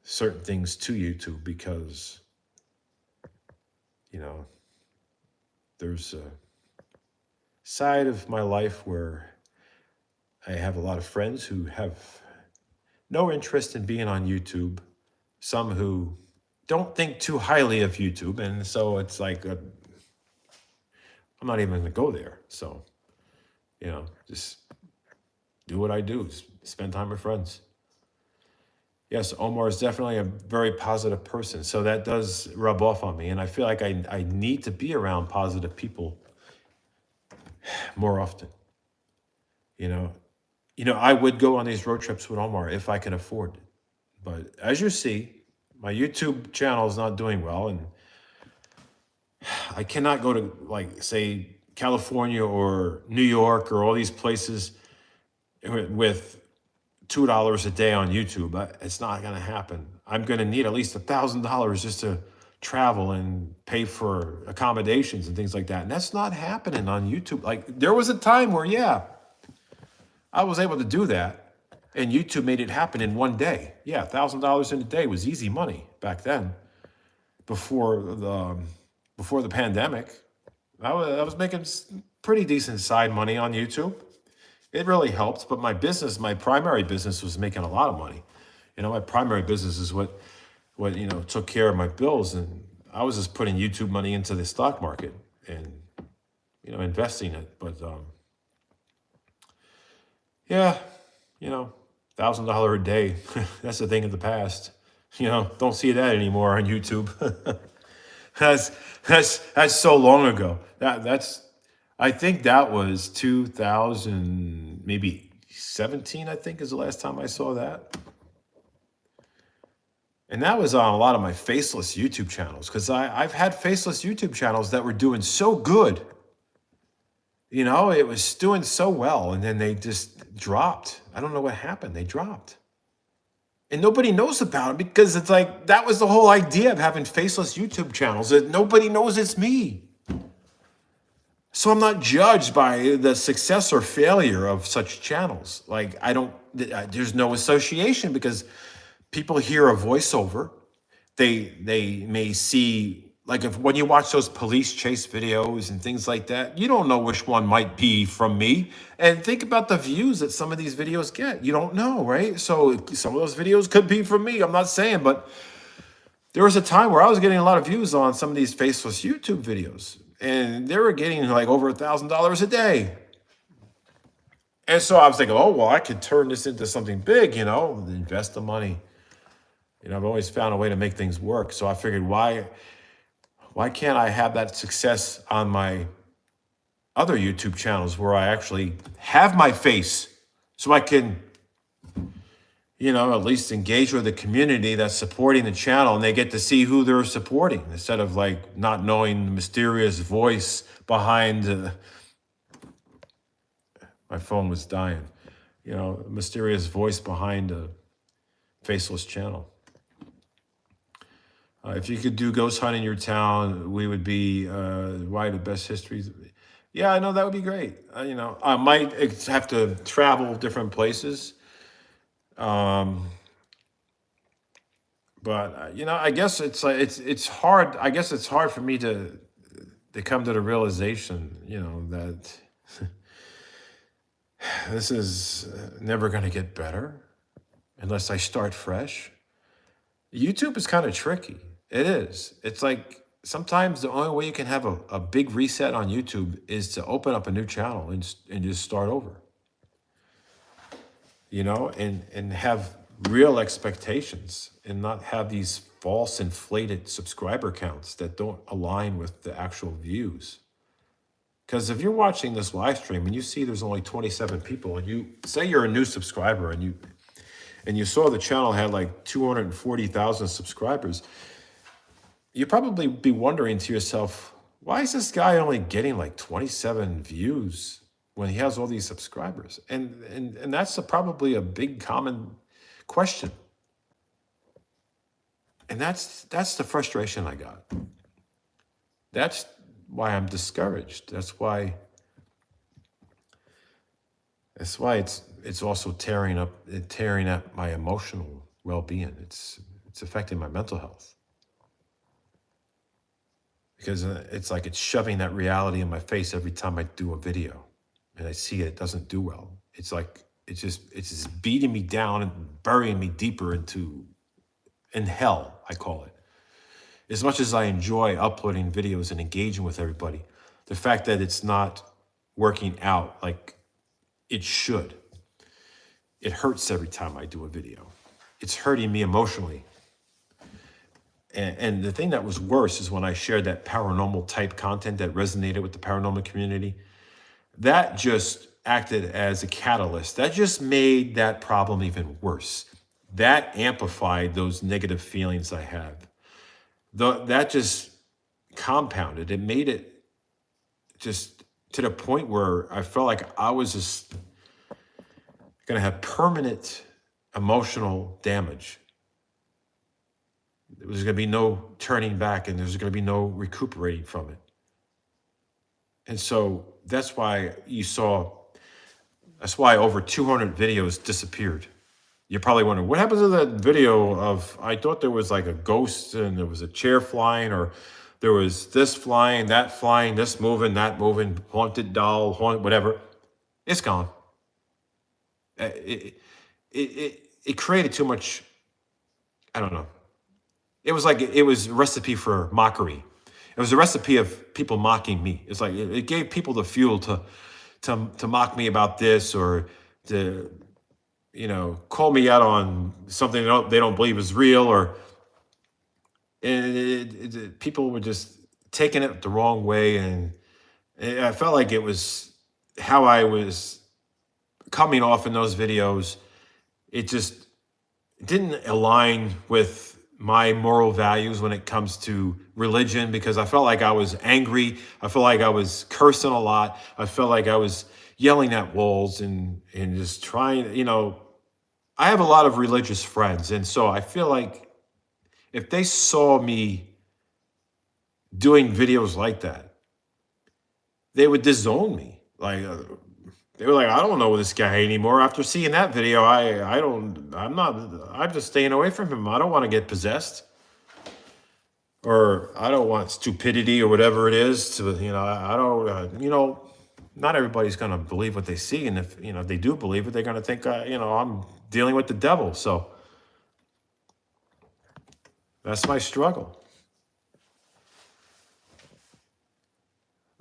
S1: certain things to YouTube because, you know, there's a side of my life where I have a lot of friends who have no interest in being on YouTube, some who don't think too highly of YouTube. And so it's like, I'm not even going to go there. So, just do what I do, just spend time with friends. Yes, Omar is definitely a very positive person. So that does rub off on me. And I feel like I need to be around positive people more often. I would go on these road trips with Omar if I could afford it. But as you see, my YouTube channel is not doing well. And I cannot go to, like, say, California or New York or all these places with $2 a day on YouTube. It's not going to happen. I'm going to need at least $1,000 just to travel and pay for accommodations and things like that. And that's not happening on YouTube. Like, there was a time where, yeah, I was able to do that, and YouTube made it happen in one day. Yeah, $1,000 in a day was easy money back then. Before the pandemic, I was making pretty decent side money on YouTube. It really helped, but my primary business was making a lot of money. My primary business is what took care of my bills, and I was just putting YouTube money into the stock market and investing it. But yeah, $1,000 a day, that's a thing of the past. Don't see that anymore on YouTube. That's so long ago. I think that was 2000, maybe 17, I think is the last time I saw that. And that was on a lot of my faceless YouTube channels, because I've had faceless YouTube channels that were doing so good. It was doing so well, and then they just dropped. I don't know what happened. They dropped. And nobody knows about it because it's like, that was the whole idea of having faceless YouTube channels, that nobody knows it's me. So I'm not judged by the success or failure of such channels. Like, there's no association, because people hear a voiceover. They may see, like, when you watch those police chase videos and things like that, you don't know which one might be from me. And think about the views that some of these videos get. You don't know, right? So some of those videos could be from me. I'm not saying, but there was a time where I was getting a lot of views on some of these faceless YouTube videos, and they were getting like over $1,000 a day. And so I was thinking, oh, well, I could turn this into something big, invest the money. I've always found a way to make things work. So I figured, why can't I have that success on my other YouTube channels where I actually have my face, so I can, at least engage with the community that's supporting the channel, and they get to see who they're supporting, instead of like not knowing the mysterious voice behind. My phone was dying. Mysterious voice behind a faceless channel. If you could do ghost hunt in your town, we would be why the best histories. Yeah, I know that would be great. I might have to travel different places. But I guess it's like it's hard. I guess it's hard for me to come to the realization, that this is never going to get better unless I start fresh. YouTube is kind of tricky. It is. It's like, sometimes the only way you can have a big reset on YouTube is to open up a new channel and just start over. And have real expectations and not have these false inflated subscriber counts that don't align with the actual views. Because if you're watching this live stream and you see there's only 27 people, and you say you're a new subscriber and you saw the channel had like 240,000 subscribers, you'd probably be wondering to yourself, why is this guy only getting like 27 views when he has all these subscribers? And that's probably a big common question. And that's the frustration I got. That's why I'm discouraged. That's why it's also tearing at my emotional well-being. It's affecting my mental health. Because it's like it's shoving that reality in my face every time I do a video and I see it doesn't do well. It's like it's just beating me down and burying me deeper in hell, I call it. As much as I enjoy uploading videos and engaging with everybody, the fact that it's not working out like it should, it hurts every time I do a video. It's hurting me emotionally. And the thing that was worse is when I shared that paranormal type content that resonated with the paranormal community, that just acted as a catalyst. That just made that problem even worse. That amplified those negative feelings I had. That just compounded. It made it just to the point where I felt like I was just going to have permanent emotional damage. There's going to be no turning back, and there's going to be no recuperating from it. And so that's why over 200 videos disappeared. You're probably wondering, what happened to that video of, I thought there was like a ghost and there was a chair flying, or there was this flying, this moving, that moving, haunted doll, whatever. It's gone. It created too much, I don't know. It was like, it was a recipe for mockery. It was a recipe of people mocking me. It's like, it gave people the fuel to mock me about this, or to, call me out on something they don't believe is real, and people were just taking it the wrong way. And I felt like it was how I was coming off in those videos. It just didn't align with my moral values when it comes to religion, because I felt like I was angry. I felt like I was cursing a lot. I felt like I was yelling at walls and just trying, I have a lot of religious friends. And so I feel like if they saw me doing videos like that, they would disown me. Like, they were like, I don't know this guy anymore. After seeing that video, I'm just staying away from him. I don't want to get possessed, or I don't want stupidity or whatever it is to, I don't, not everybody's going to believe what they see. And if they do believe it, they're going to think, I'm dealing with the devil. So that's my struggle.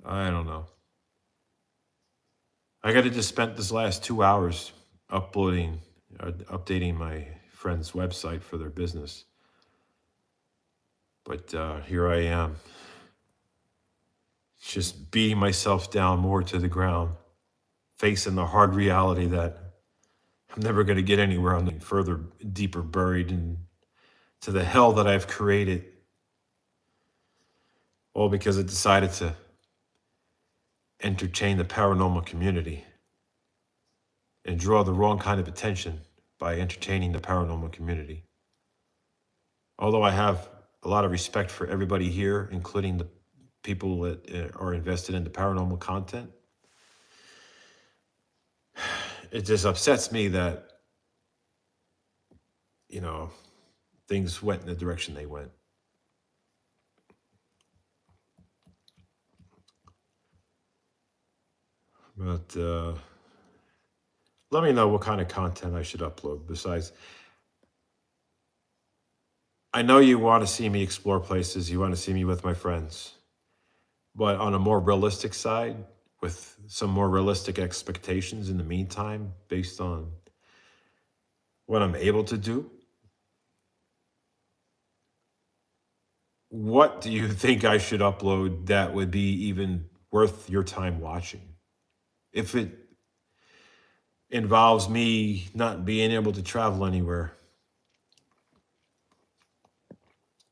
S1: I don't know. I got to just spend this last 2 hours updating my friend's website for their business. But here I am, just beating myself down more to the ground, facing the hard reality that I'm never going to get anywhere. I'm further, deeper buried into the hell that I've created, all because I decided to entertain the paranormal community and draw the wrong kind of attention by entertaining the paranormal community. Although I have a lot of respect for everybody here, including the people that are invested in the paranormal content, it just upsets me that, things went in the direction they went. But let me know what kind of content I should upload. Besides, I know you want to see me explore places. You want to see me with my friends. But on a more realistic side, with some more realistic expectations in the meantime, based on
S2: what I'm able to do, what do you think I should upload that would be even worth your time watching? If it involves me not being able to travel anywhere,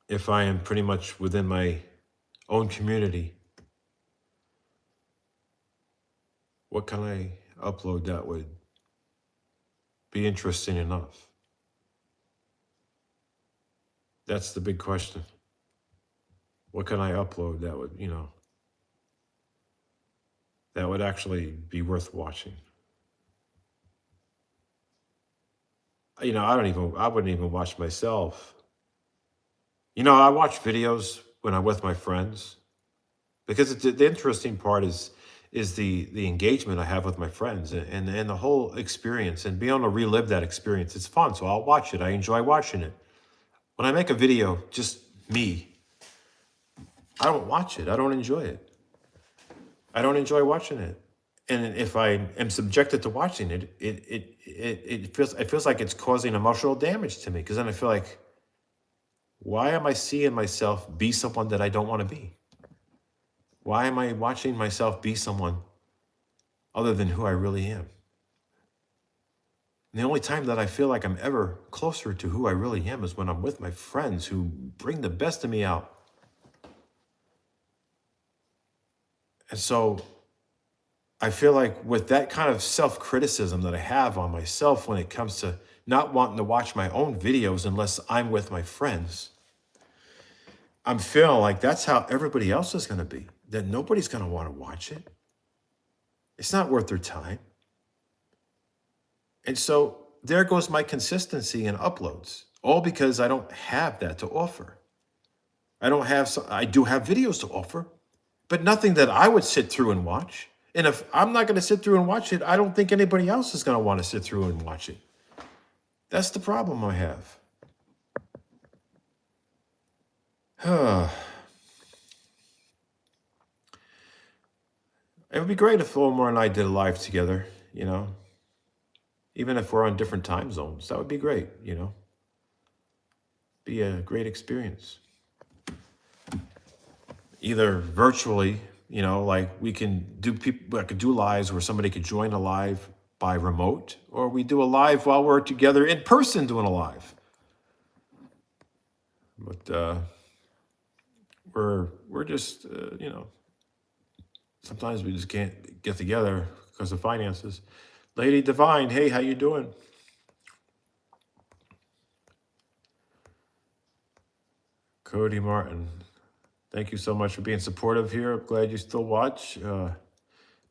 S2: if I am pretty much within my own community, what can I upload that would be interesting enough? That's the big question. What can I upload that would, that would actually be worth watching? I wouldn't even watch myself. I watch videos when I'm with my friends because the interesting part is the engagement I have with my friends and the whole experience and being able to relive that experience. It's fun, so I'll watch it. I enjoy watching it. When I make a video, just me, I don't watch it. I don't enjoy it. I don't enjoy watching it. And if I am subjected to watching it, it feels like it's causing emotional damage to me because then I feel like, why am I seeing myself be someone that I don't want to be? Why am I watching myself be someone other than who I really am? And the only time that I feel like I'm ever closer to who I really am is when I'm with my friends who bring the best of me out. And so I feel like with that kind of self-criticism that I have on myself when it comes to not wanting to watch my own videos unless I'm with my friends, I'm feeling like that's how everybody else is going to be, that nobody's going to want to watch it. It's not worth their time. And so there goes my consistency in uploads, all because I don't have that to offer. I do have videos to offer, but nothing that I would sit through and watch. And if I'm not going to sit through and watch it, I don't think anybody else is going to want to sit through and watch it. That's the problem I have. It would be great if Omar and I did a live together, even if we're on different time zones. That would be great, Be a great experience. Either virtually, like I could do lives where somebody could join a live by remote, or we do a live while we're together in person doing a live. But we're just, sometimes we just can't get together because of finances. Lady Divine, hey, how you doing? Cody Martin, thank you so much for being supportive here. I'm glad you still watch.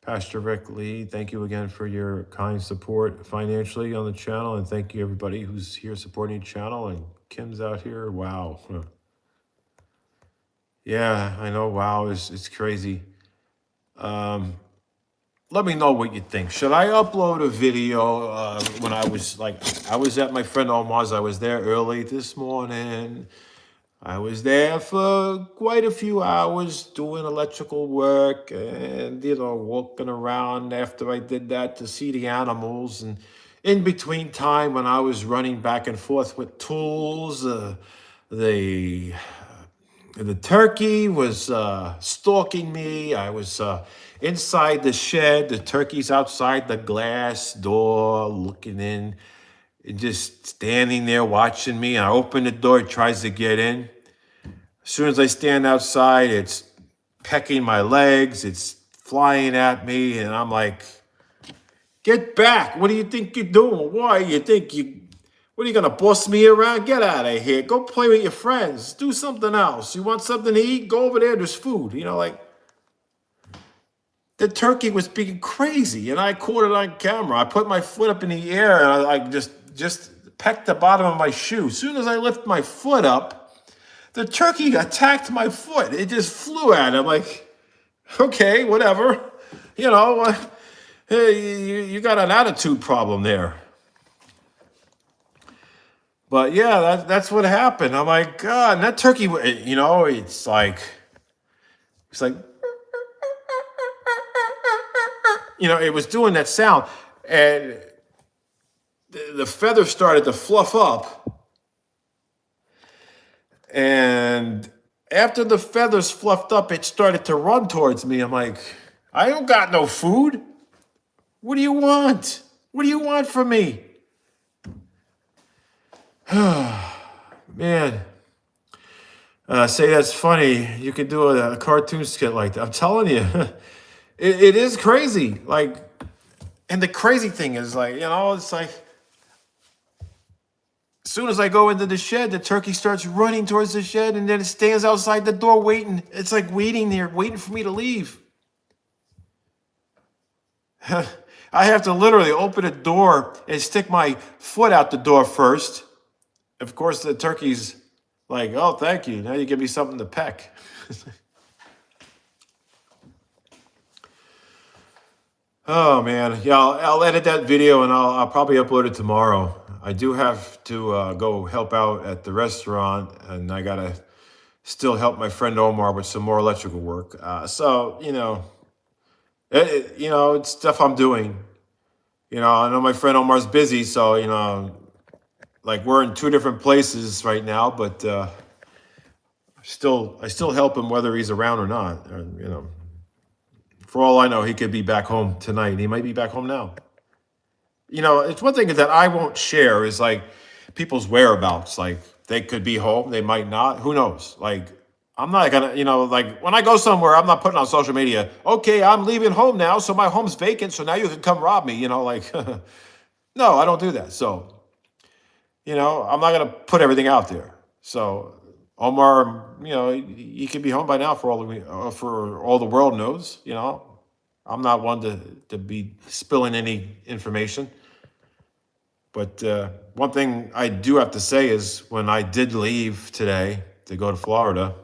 S2: Pastor Rick Lee, thank you again for your kind support financially on the channel. And thank you everybody who's here supporting the channel. And Kim's out here. Wow. Yeah, I know. Wow, it's crazy. Let me know what you think. Should I upload a video when I was at my friend Omar's. I was there early this morning. I was there for quite a few hours doing electrical work and, walking around after I did that to see the animals. And in between time when I was running back and forth with tools, the turkey was stalking me. I was inside the shed. The turkey's outside the glass door looking in, and just standing there watching me. I open the door, it tries to get in. As soon as I stand outside, it's pecking my legs, it's flying at me, and I'm like, get back. What do you think you're doing? Why what are you gonna boss me around? Get out of here. Go play with your friends. Do something else. You want something to eat? Go over there, there's food. The turkey was being crazy, and I caught it on camera. I put my foot up in the air, and I just pecked the bottom of my shoe. As soon as I lift my foot up, the turkey attacked my foot. It just flew at it. I'm like, okay, whatever. Hey, you got an attitude problem there. But yeah, that's what happened. I'm like, God, and that turkey, it's like, it was doing that sound. And the feathers started to fluff up. And after the feathers fluffed up, it started to run towards me. I'm like, I don't got no food. What do you want? What do you want from me? Man. Say that's funny. You could do a cartoon skit like that. I'm telling you, it is crazy. Like, and the crazy thing is, like, it's like, as soon as I go into the shed, the turkey starts running towards the shed, and then it stands outside the door waiting. It's like waiting there, waiting for me to leave. I have to literally open a door and stick my foot out the door first. Of course, the turkey's like, oh, thank you. Now you give me something to peck. Oh, man. Yeah, I'll edit that video and I'll probably upload it tomorrow. I do have to go help out at the restaurant, and I got to still help my friend Omar with some more electrical work. So, it's stuff I'm doing. I know my friend Omar's busy, so, like we're in two different places right now, but I still help him whether he's around or not. For all I know, he could be back home tonight. He might be back home now. It's one thing that I won't share is like people's whereabouts. Like they could be home, they might not. Who knows? Like I'm not gonna, like when I go somewhere, I'm not putting on social media, okay, I'm leaving home now, so my home's vacant, so now you can come rob me. Like no, I don't do that. So I'm not going to put everything out there. So Omar, he could be home by now for all the world knows. I'm not one to be spilling any information. But one thing I do have to say is when I did leave today to go to Florida,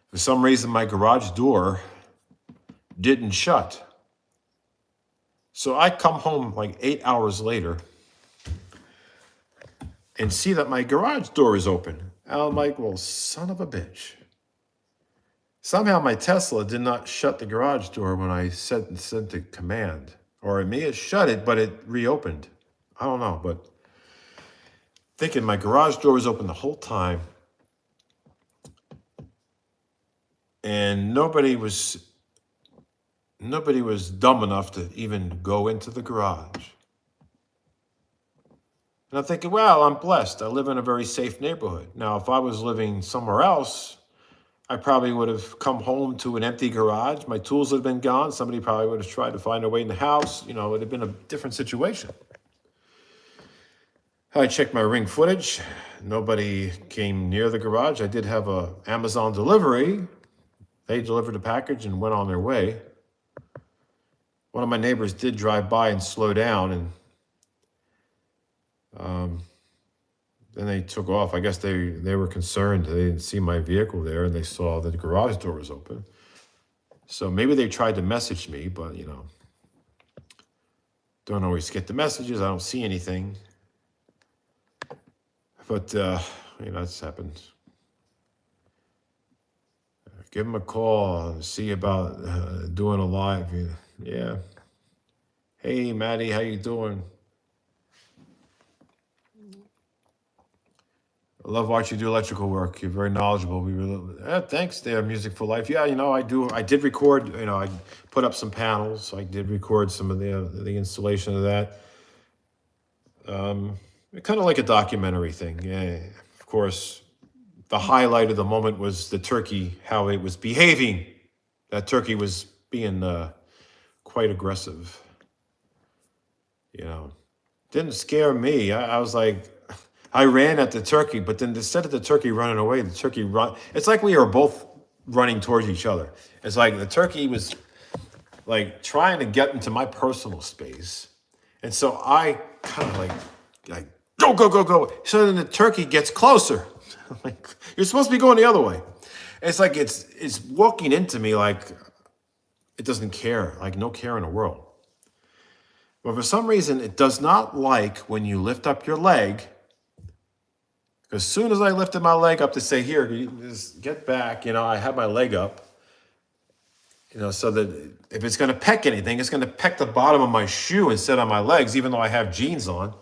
S2: for some reason my garage door didn't shut. So I come home like 8 hours later and see that my garage door is open. And I'm like, well, son of a bitch. Somehow my Tesla did not shut the garage door when I sent the command. Or it may have shut it, but it reopened. I don't know, but thinking my garage door was open the whole time. And nobody was dumb enough to even go into the garage. And I'm thinking, well, I'm blessed. I live in a very safe neighborhood. Now, if I was living somewhere else, I probably would have come home to an empty garage. My tools would have been gone. Somebody probably would have tried to find a way in the house. It would have been a different situation. I checked my Ring footage. Nobody came near the garage. I did have a Amazon delivery. They delivered the package and went on their way. One of my neighbors did drive by and slow down, and then they took off. I guess they were concerned. They didn't see my vehicle there, and they saw that the garage door was open. So maybe they tried to message me, but, don't always get the messages. I don't see anything. But, that's happened. Give them a call, see about doing a live. Yeah. Hey, Maddie, how you doing? I love watching you do electrical work. You're very knowledgeable. Thanks there, Music for Life. Yeah, I do. I did record, I put up some panels. So I did record some of the installation of that. Kind of like a documentary thing. Yeah, of course, the highlight of the moment was the turkey, how it was behaving. That turkey was being quite aggressive. Didn't scare me. I was like, I ran at the turkey, but then instead of the turkey running away, the turkey run. It's like we were both running towards each other. It's like the turkey was like trying to get into my personal space. And so I kind of like, go, go, go, go. So then the turkey gets closer. Like, you're supposed to be going the other way. It's like it's walking into me like it doesn't care, like no care in the world. But for some reason, it does not like when you lift up your leg. As soon as I lifted my leg up to say, here, just get back, I have my leg up, so that if it's going to peck anything, it's going to peck the bottom of my shoe instead of my legs, even though I have jeans on.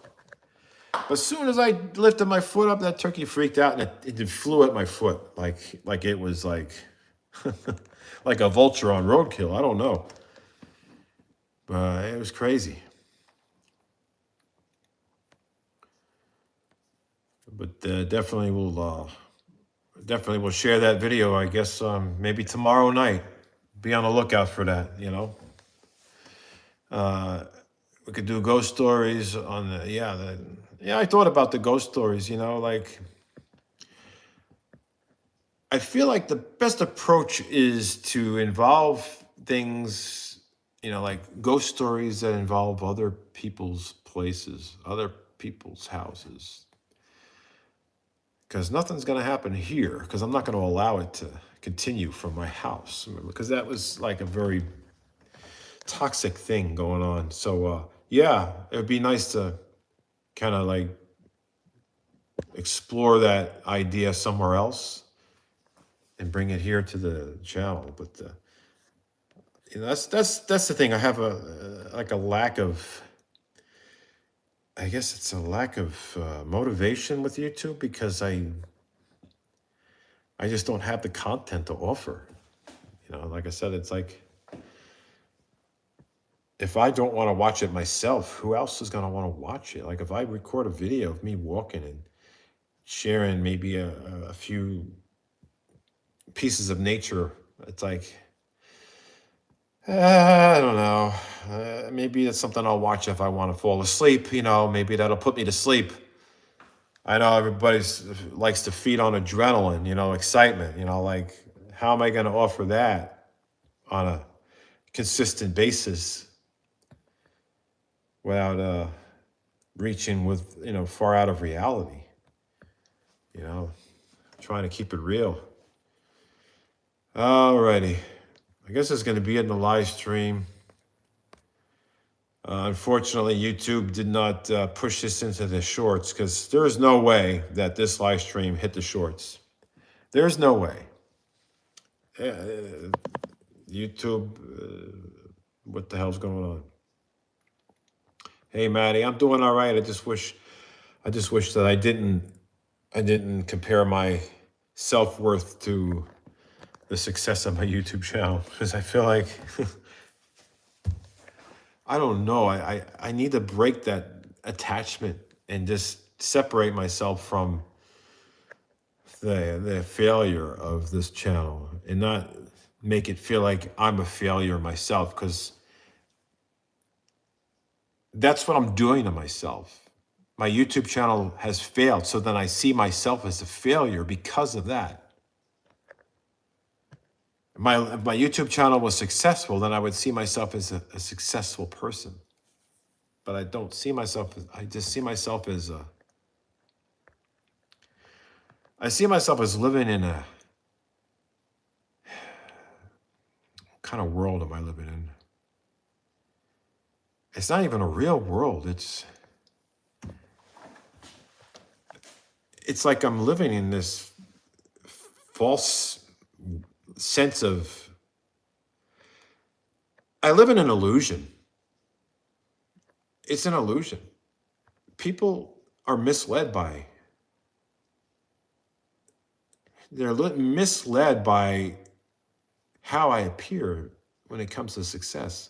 S2: But as soon as I lifted my foot up, that turkey freaked out and it flew at my foot like it was like like a vulture on roadkill. I don't know, but it was crazy. But definitely will share that video. I guess maybe tomorrow night. Be on the lookout for that. We could do ghost stories on yeah. I thought about the ghost stories. Like I feel like the best approach is to involve things, like ghost stories that involve other people's places, other people's houses. Because nothing's going to happen here, because I'm not going to allow it to continue from my house. Because that was like a very toxic thing going on. So, yeah, it would be nice to kind of like explore that idea somewhere else and bring it here to the channel. But that's the thing. I have a lack of. I guess it's a lack of motivation with YouTube because I just don't have the content to offer. Like I said, it's like if I don't want to watch it myself, who else is going to want to watch it? Like if I record a video of me walking and sharing maybe a few pieces of nature, it's like, I don't know. Maybe it's something I'll watch if I want to fall asleep. Maybe that'll put me to sleep. I know everybody likes to feed on adrenaline, excitement. Like how am I going to offer that on a consistent basis without reaching with far out of reality? Trying to keep it real. Alrighty. I guess it's going to be in the live stream. Unfortunately, YouTube did not push this into the shorts because there is no way that this live stream hit the shorts. There's no way. YouTube, what the hell's going on? Hey, Maddie, I'm doing all right. I just wish that I didn't compare my self-worth to the success of my YouTube channel because I feel like I don't know. I need to break that attachment and just separate myself from the failure of this channel and not make it feel like I'm a failure myself, because that's what I'm doing to myself. My YouTube channel has failed, so then I see myself as a failure because of that. If my YouTube channel was successful, then I would see myself as a successful person. But I don't see myself I just see myself as I see myself as living in a what kind of world am I living in? It's not even a real world. It's like I'm living in this false sense of, I live in an illusion. It's an illusion. People are misled by, misled by how I appear when it comes to success.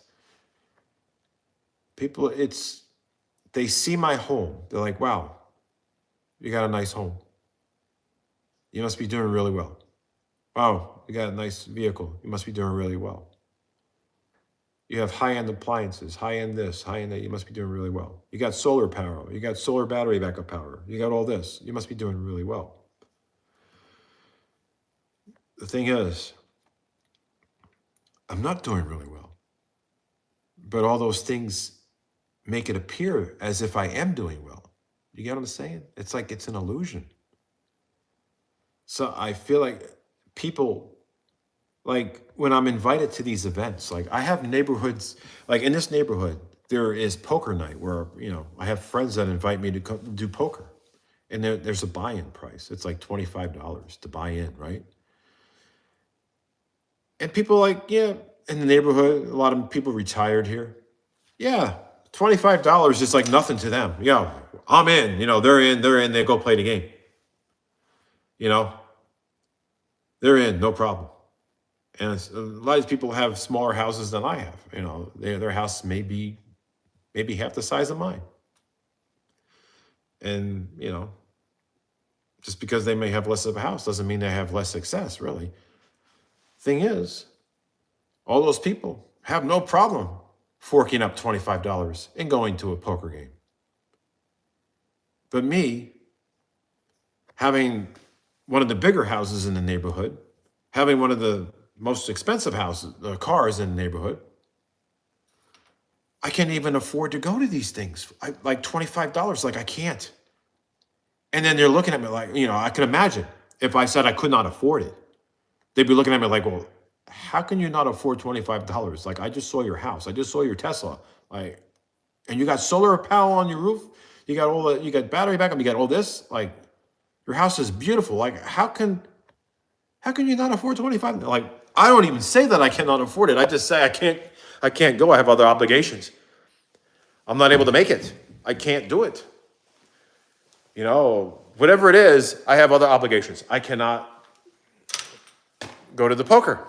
S2: People, they see my home. They're like, wow, you got a nice home. You must be doing really well. Wow, you got a nice vehicle. You must be doing really well. You have high-end appliances, high-end this, high-end that. You must be doing really well. You got solar power. You got solar battery backup power. You got all this. You must be doing really well. The thing is, I'm not doing really well. But all those things make it appear as if I am doing well. You get what I'm saying? It's like it's an illusion. So I feel like people, like when I'm invited to these events, like I have neighborhoods, like in this neighborhood, there is poker night where, I have friends that invite me to do poker. And there's a buy-in price. It's like $25 to buy in, right? And people like, yeah, in the neighborhood, a lot of people retired here. Yeah, $25 is like nothing to them. I'm in. They're in. They go play the game. They're in, no problem. And a lot of people have smaller houses than I have. Their house may be maybe half the size of mine. And, just because they may have less of a house doesn't mean they have less success, really. Thing is, all those people have no problem forking up $25 and going to a poker game. But me, having one of the bigger houses in the neighborhood, having one of the most expensive cars in the neighborhood, I can't even afford to go to these things. Like $25, like I can't. And then they're looking at me like, I can imagine if I said I could not afford it, they'd be looking at me like, well, how can you not afford $25? Like, I just saw your house. I just saw your Tesla. Like, and you got solar panel on your roof. You got you got battery backup. You got all this. Like, your house is beautiful. Like, how can you not afford $25? Like, I don't even say that I cannot afford it. I just say I can't go. I have other obligations. I'm not able to make it. I can't do it. Whatever it is, I have other obligations. I cannot go to the poker.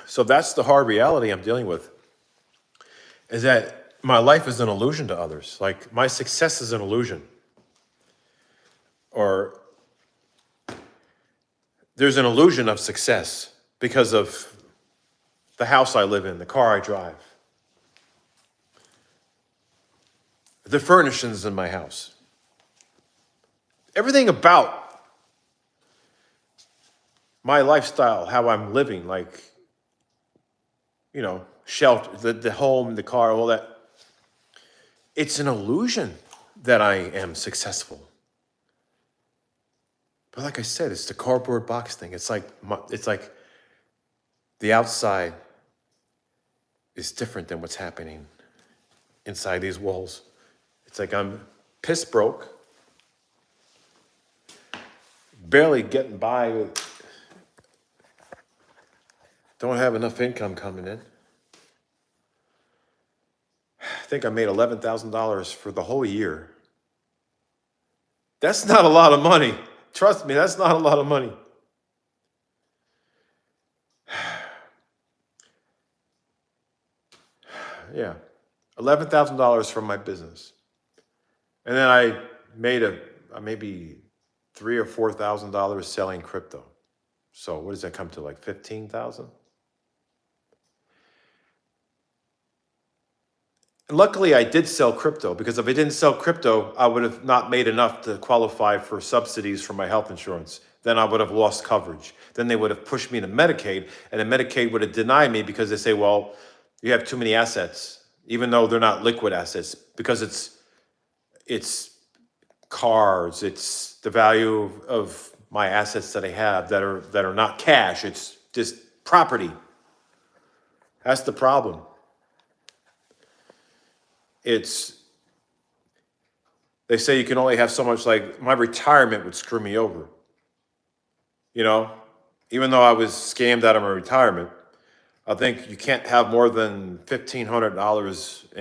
S2: So that's the hard reality I'm dealing with, is that my life is an illusion to others. Like, my success is an illusion. Or there's an illusion of success because of the house I live in, the car I drive, the furnishings in my house. Everything about my lifestyle, how I'm living, like, shelter, the home, the car, all that. It's an illusion that I am successful. But like I said, it's the cardboard box thing. It's like the outside is different than what's happening inside these walls. It's like I'm piss broke, barely getting by, don't have enough income coming in. I think I made $11,000 for the whole year. That's not a lot of money. Trust me, that's not a lot of money. Yeah, $11,000 from my business. And then I made maybe $3,000 or $4,000 selling crypto. So what does that come to, like 15,000? And luckily I did sell crypto, because if I didn't sell crypto, I would have not made enough to qualify for subsidies for my health insurance. Then I would have lost coverage. Then they would have pushed me to Medicaid, and then Medicaid would have denied me because they say, well, you have too many assets, even though they're not liquid assets, because it's cars, it's the value of my assets that I have that are not cash. It's just property. That's the problem. They say you can only have so much. Like, my retirement would screw me over. Even though I was scammed out of my retirement, I think you can't have more than $1,500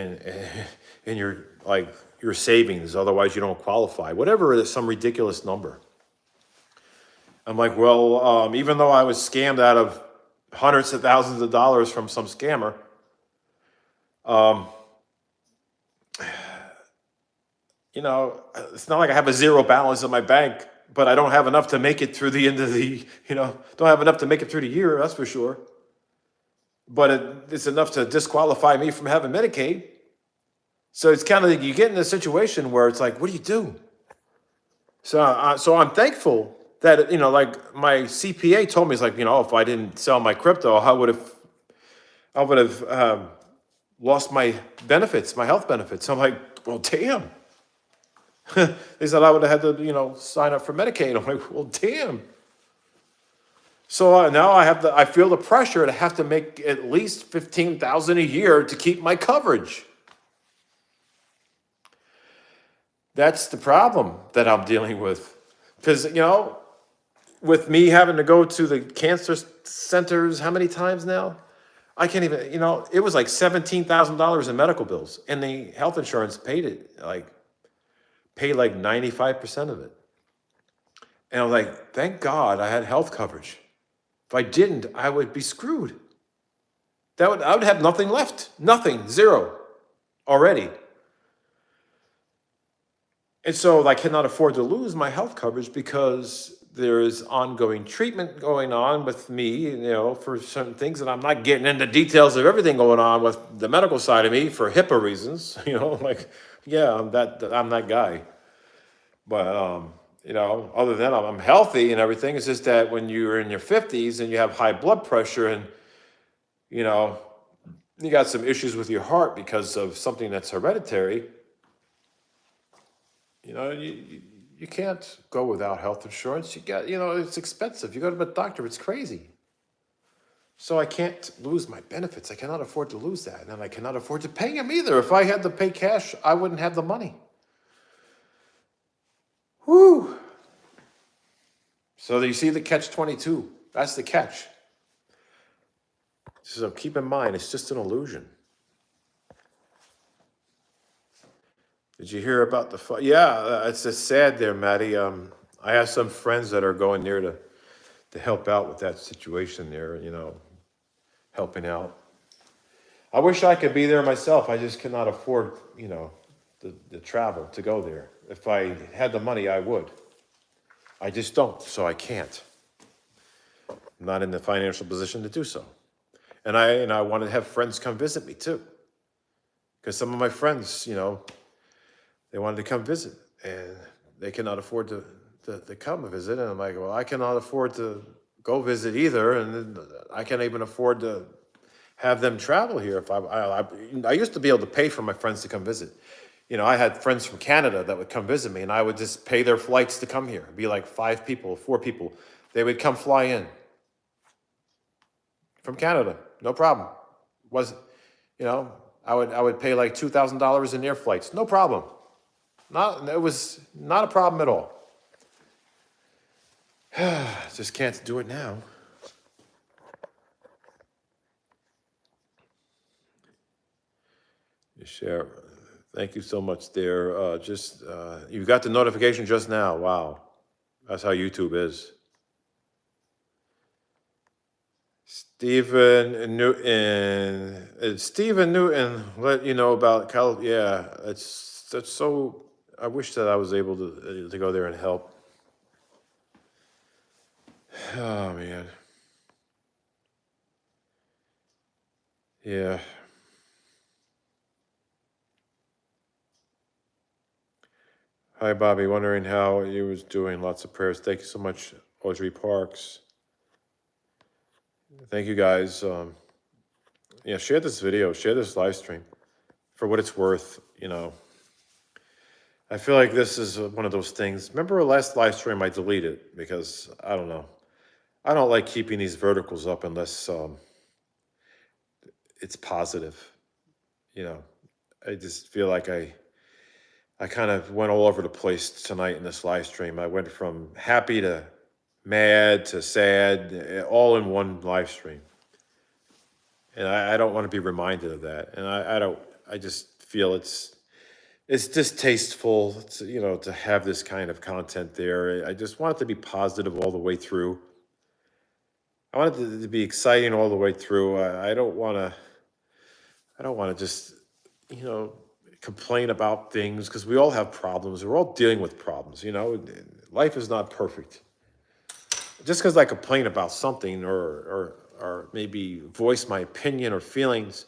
S2: in your savings, otherwise you don't qualify. Whatever it is, some ridiculous number. I'm like, well, even though I was scammed out of hundreds of thousands of dollars from some scammer, it's not like I have a zero balance in my bank, but I don't have enough to make it through the end of the, don't have enough to make it through the year, that's for sure. But it's enough to disqualify me from having Medicaid. So it's kind of like you get in a situation where it's like, what do you do? So I'm thankful that, like my CPA told me, it's like, if I didn't sell my crypto, I would have lost my benefits, my health benefits. I'm like, well, damn. They said I would have had to, sign up for Medicaid. I'm like, well, damn. So now I feel the pressure to have to make at least $15,000 a year to keep my coverage. That's the problem that I'm dealing with. Because, with me having to go to the cancer centers how many times now? I can't even, it was like $17,000 in medical bills, and the health insurance paid like 95% of it. And I was like, thank God I had health coverage. If I didn't, I would be screwed. I would have nothing left. Nothing. Zero. Already. And so I cannot afford to lose my health coverage because there is ongoing treatment going on with me, for certain things. And I'm not getting into details of everything going on with the medical side of me for HIPAA reasons, yeah, I'm that guy. But, other than I'm healthy and everything, it's just that when you're in your 50s and you have high blood pressure and, you got some issues with your heart because of something that's hereditary, you can't go without health insurance. You got, it's expensive. You go to the doctor, it's crazy. So I can't lose my benefits. I cannot afford to lose that. And I cannot afford to pay them either. If I had to pay cash, I wouldn't have the money. Whew. So you see the catch-22. That's the catch. So keep in mind, it's just an illusion. Did you hear about the fire? Yeah, it's just sad there, Maddie. I have some friends that are going there to help out with that situation there, helping out. I wish I could be there myself. I just cannot afford, the travel to go there. If I had the money, I would. I just don't, so I can't. I'm not in the financial position to do so. And I want to have friends come visit me too. Because some of my friends, they wanted to come visit and they cannot afford to come visit. And I'm like, well, I cannot afford to go visit either. And I can't even afford to have them travel here. If I used to be able to pay for my friends to come visit. I had friends from Canada that would come visit me and I would just pay their flights to come here. It'd be like 5 people, 4 people. They would come fly in from Canada. No problem. I would pay like $2,000 in their flights. No problem. It was not a problem at all. Just can't do it now. You share. Thank you so much there. You got the notification just now. Wow. That's how YouTube is. Stephen Newton let you know about Cal. Yeah, that's so. I wish that I was able to go there and help. Oh man. Yeah. Hi Bobby, wondering how you was doing. Lots of prayers. Thank you so much, Audrey Parks. Thank you guys. Share this video, share this live stream for what it's worth. I feel like this is one of those things. Remember our last live stream, I deleted because I don't know. I don't like keeping these verticals up unless it's positive. I just feel like I kind of went all over the place tonight in this live stream. I went from happy to mad to sad, all in one live stream. And I don't want to be reminded of that. And I just feel it's distasteful to have this kind of content there. I just want it to be positive all the way through. I want it to be exciting all the way through. I don't want to just, complain about things because we all have problems. We're all dealing with problems, Life is not perfect. Just because I complain about something or maybe voice my opinion or feelings,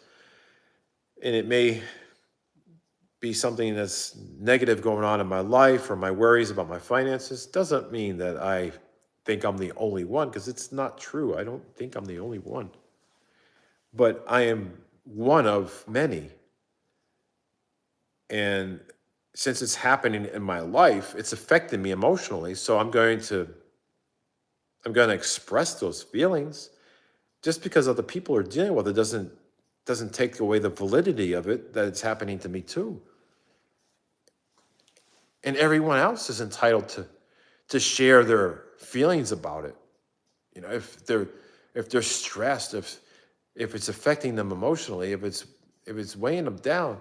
S2: and it may be something that's negative going on in my life or my worries about my finances, doesn't mean that I think I'm the only one, because it's not true. I don't think I'm the only one. But I am one of many. And since it's happening in my life, it's affecting me emotionally. So I'm going to express those feelings. Just because other people are dealing with it doesn't take away the validity of it, that it's happening to me too. And everyone else is entitled to share their
S1: feelings about it. You know, if they're stressed, if it's affecting them emotionally, if it's weighing them down,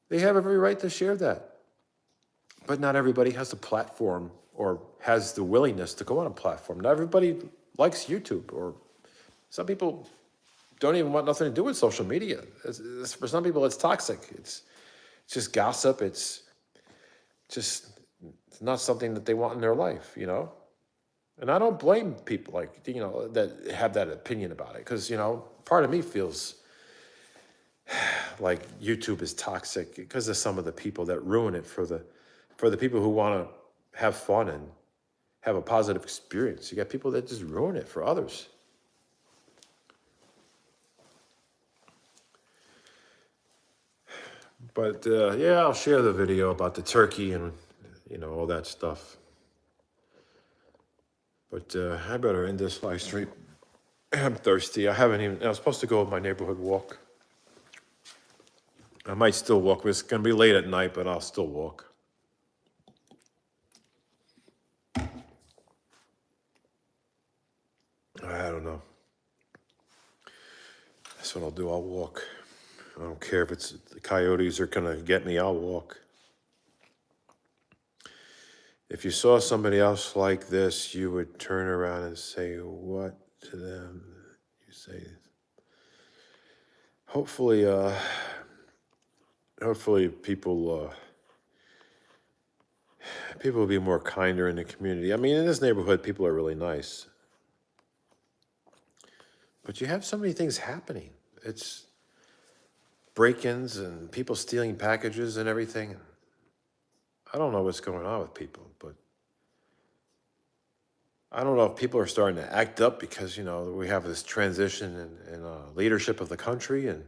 S1: they have every right to share that. But not everybody has a platform or has the willingness to go on a platform. Not everybody likes YouTube, or some people don't even want nothing to do with social media. For some people, it's toxic. It's just gossip. It's not something that they want in their life, you know? And I don't blame people that have that opinion about it, because, part of me feels like YouTube is toxic because of some of the people that ruin it for the people who want to have fun and have a positive experience. You got people that just ruin it for others. But yeah, I'll share the video about the turkey and all that stuff. But I better end this live stream. I'm thirsty. I was supposed to go on my neighborhood walk. I might still walk. It's going to be late at night, but I'll still walk. I don't know. That's what I'll do. I'll walk. I don't care if the coyotes are going to get me. I'll walk. If you saw somebody else like this, you would turn around and say what to them? You say, hopefully people will be more kinder in the community. I mean, in this neighborhood, people are really nice. But you have so many things happening. It's break-ins and people stealing packages and everything. I don't know what's going on with people, but I don't know if people are starting to act up because, we have this transition in leadership of the country, and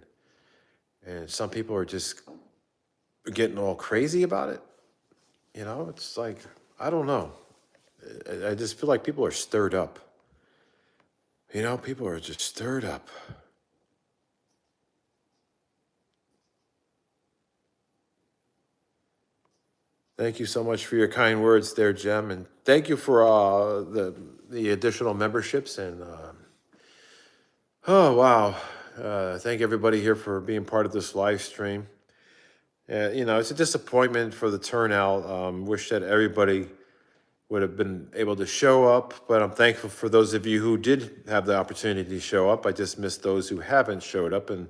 S1: some people are just getting all crazy about it. It's like, I don't know. I just feel like people are stirred up. People are just stirred up. Thank you so much for your kind words there, Jem, and thank you for the additional memberships. And oh wow, thank everybody here for being part of this live stream. It's a disappointment for the turnout. Wish that everybody would have been able to show up, but I'm thankful for those of you who did have the opportunity to show up. I just missed those who haven't showed up, and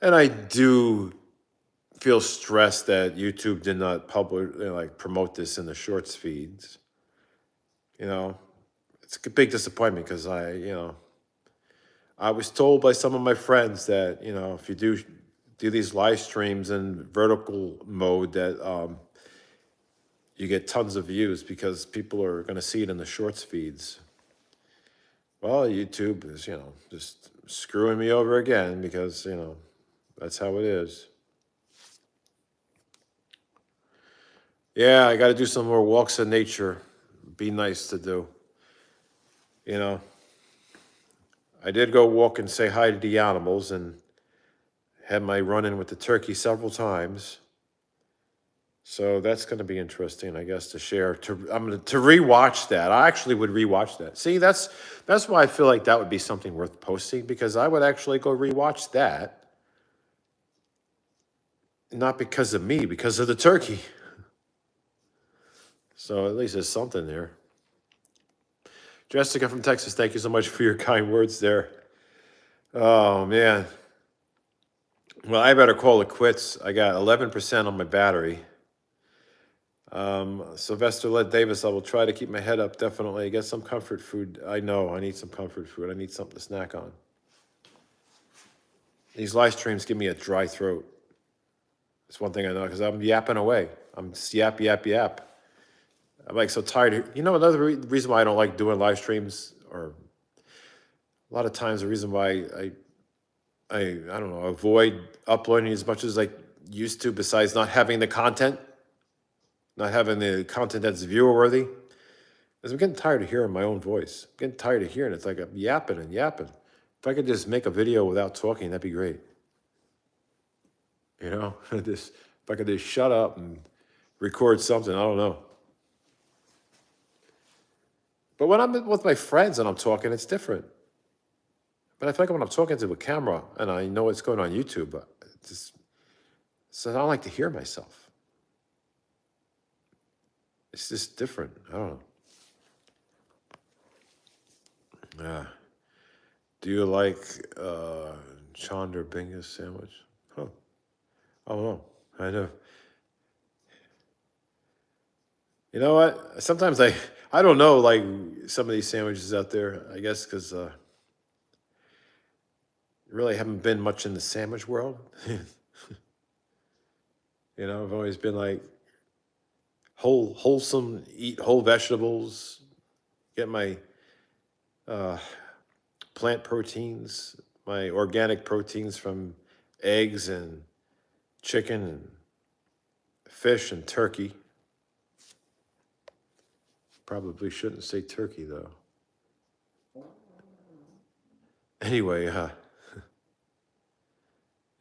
S1: I do feel stressed that YouTube did not promote this in the shorts feeds. It's a big disappointment because I was told by some of my friends that if you do these live streams in vertical mode, that you get tons of views because people are going to see it in the shorts feeds. Well, YouTube is just screwing me over again because that's how it is. Yeah, I got to do some more walks in nature. Be nice to do. I did go walk and say hi to the animals and had my run-in with the turkey several times. So that's going to be interesting, I guess, to share. I'm going to rewatch that. I actually would rewatch that. See, that's why I feel like that would be something worth posting, because I would actually go rewatch that. Not because of me, because of the turkey. So at least there's something there. Jessica from Texas, thank you so much for your kind words there. Oh, man. Well, I better call it quits. I got 11% on my battery. Sylvester Led Davis, I will try to keep my head up, definitely. Get some comfort food. I know, I need some comfort food. I need something to snack on. These live streams give me a dry throat. That's one thing I know, because I'm yapping away. I'm just yap. I'm like so tired. Another reason why I don't like doing live streams, or a lot of times the reason why I don't know, avoid uploading as much as I used to, besides not having the content, that's viewer worthy, is I'm getting tired of hearing my own voice. I'm getting tired of hearing it. It's like I'm yapping and yapping. If I could just make a video without talking, that'd be great. If I could just shut up and record something, I don't know.
S2: But when I'm with my friends and I'm talking, it's different. But I feel like when I'm talking to a camera and I know what's going on YouTube, so I don't like to hear myself. It's just different. I don't know. Yeah. Do you like Chandra Binga's sandwich? Huh. I don't know. I know. You know what? Sometimes I don't know, like some of these sandwiches out there, I guess because really haven't been much in the sandwich world. I've always been like wholesome, eat whole vegetables, get my plant proteins, my organic proteins from eggs and chicken and fish and turkey. Probably shouldn't say turkey though. Anyway,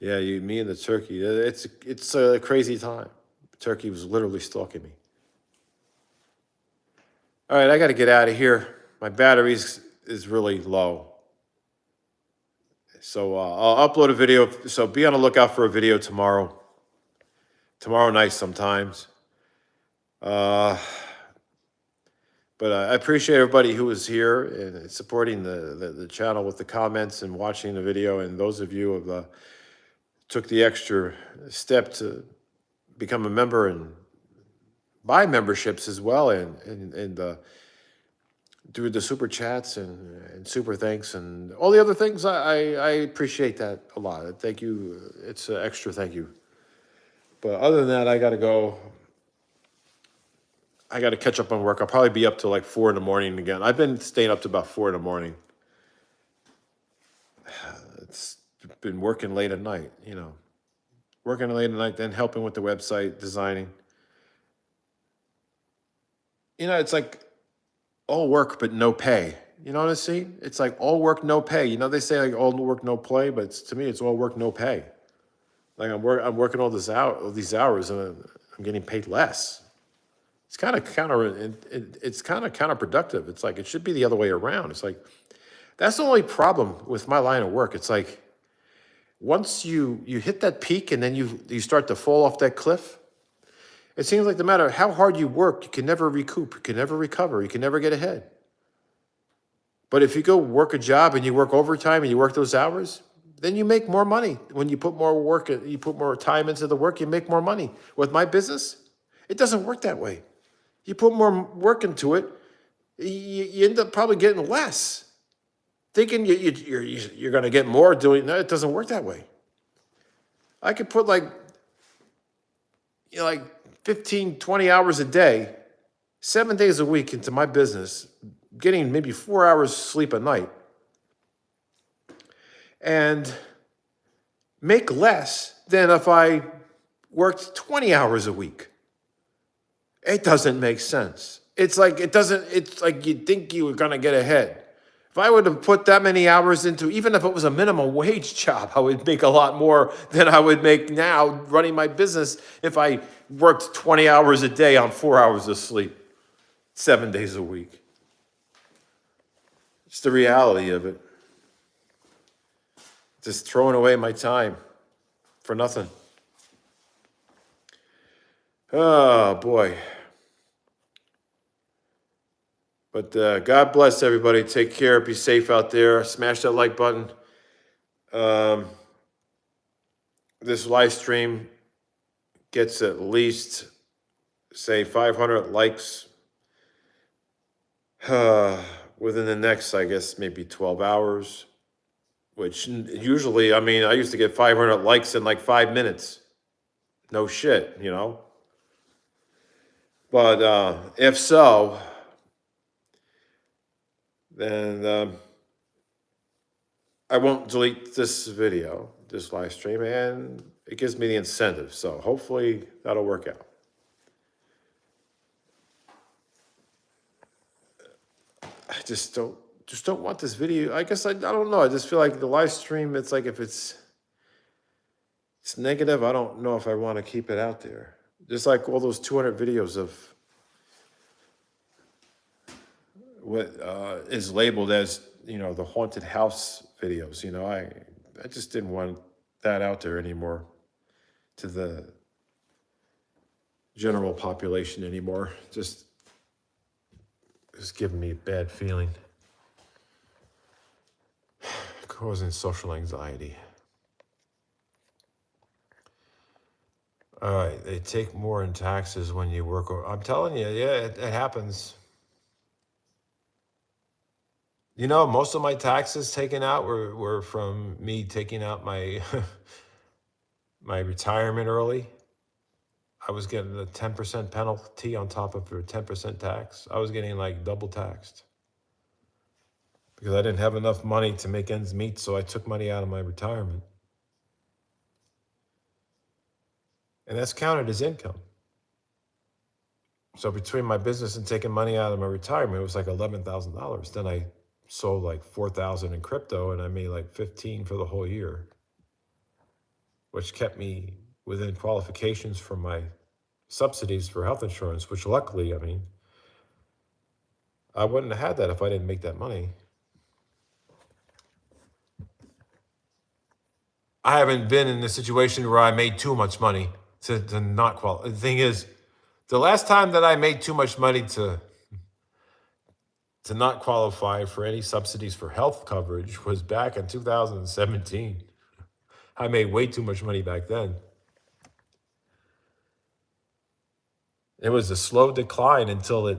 S2: yeah, me and the turkey. It's a crazy time. Turkey was literally stalking me. All right, I got to get out of here. My batteries is really low. So I'll upload a video. So be on the lookout for a video tomorrow. Tomorrow night sometimes. But I appreciate everybody who was here and supporting the channel with the comments and watching the video. And those of you who took the extra step to become a member and buy memberships as well, and do the super chats and super thanks and all the other things. I appreciate that a lot. Thank you. It's an extra thank you. But other than that, I got to go. I got to catch up on work. I'll probably be up till like 4 in the morning again. I've been staying up to about 4 in the morning. It's been working late at night, working late at night, then helping with the website designing. It's like all work but no pay. You know what I see? It's like all work, no pay. They say like all work, no play, but to me, it's all work, no pay. Like I'm working all these hours, and I'm getting paid less. It's kind of counterproductive. It's like it should be the other way around. It's like that's the only problem with my line of work. It's like once you hit that peak and then you start to fall off that cliff. It seems like no matter how hard you work, you can never recoup, you can never recover, you can never get ahead. But if you go work a job and you work overtime and you work those hours, then you make more money. When you put more work, you put more time into the work, you make more money. With my business, it doesn't work that way. You put more work into it, you end up probably getting less. Thinking you're going to get more doing that, it doesn't work that way. I could put like 15, 20 hours a day, 7 days a week into my business, getting maybe 4 hours sleep a night, and make less than if I worked 20 hours a week. It doesn't make sense. It's like you'd think you were gonna get ahead. If I would have put that many hours into, even if it was a minimum wage job, I would make a lot more than I would make now running my business if I worked 20 hours a day on 4 hours of sleep, 7 days a week. It's the reality of it. Just throwing away my time for nothing. Oh, boy. But God bless everybody. Take care. Be safe out there. Smash that like button. This live stream gets at least, say, 500 likes within the next, I guess, maybe 12 hours. Which usually, I used to get 500 likes in like 5 minutes. No shit, But if so, then I won't delete this video, this live stream, and it gives me the incentive. So hopefully that'll work out. I just don't want this video. I guess I don't know. I just feel like the live stream, it's like if it's negative, I don't know if I want to keep it out there. Just like all those 200 videos of what is labeled as, the haunted house videos. I just didn't want that out there anymore to the general population anymore. Just giving me a bad feeling, causing social anxiety. All right, they take more in taxes when you work. I'm telling you, yeah, it happens. Most of my taxes taken out were from me taking out my my retirement early. I was getting a 10% penalty on top of a 10% tax. I was getting like double taxed because I didn't have enough money to make ends meet, so I took money out of my retirement. And that's counted as income. So between my business and taking money out of my retirement, it was like $11,000. Then I sold like 4,000 in crypto, and I made like 15 for the whole year, which kept me within qualifications for my subsidies for health insurance, which luckily, I wouldn't have had that if I didn't make that money. I haven't been in a situation where I made too much money to not qualify. The thing is, the last time that I made too much money to not qualify for any subsidies for health coverage was back in 2017. I made way too much money back then. It was a slow decline until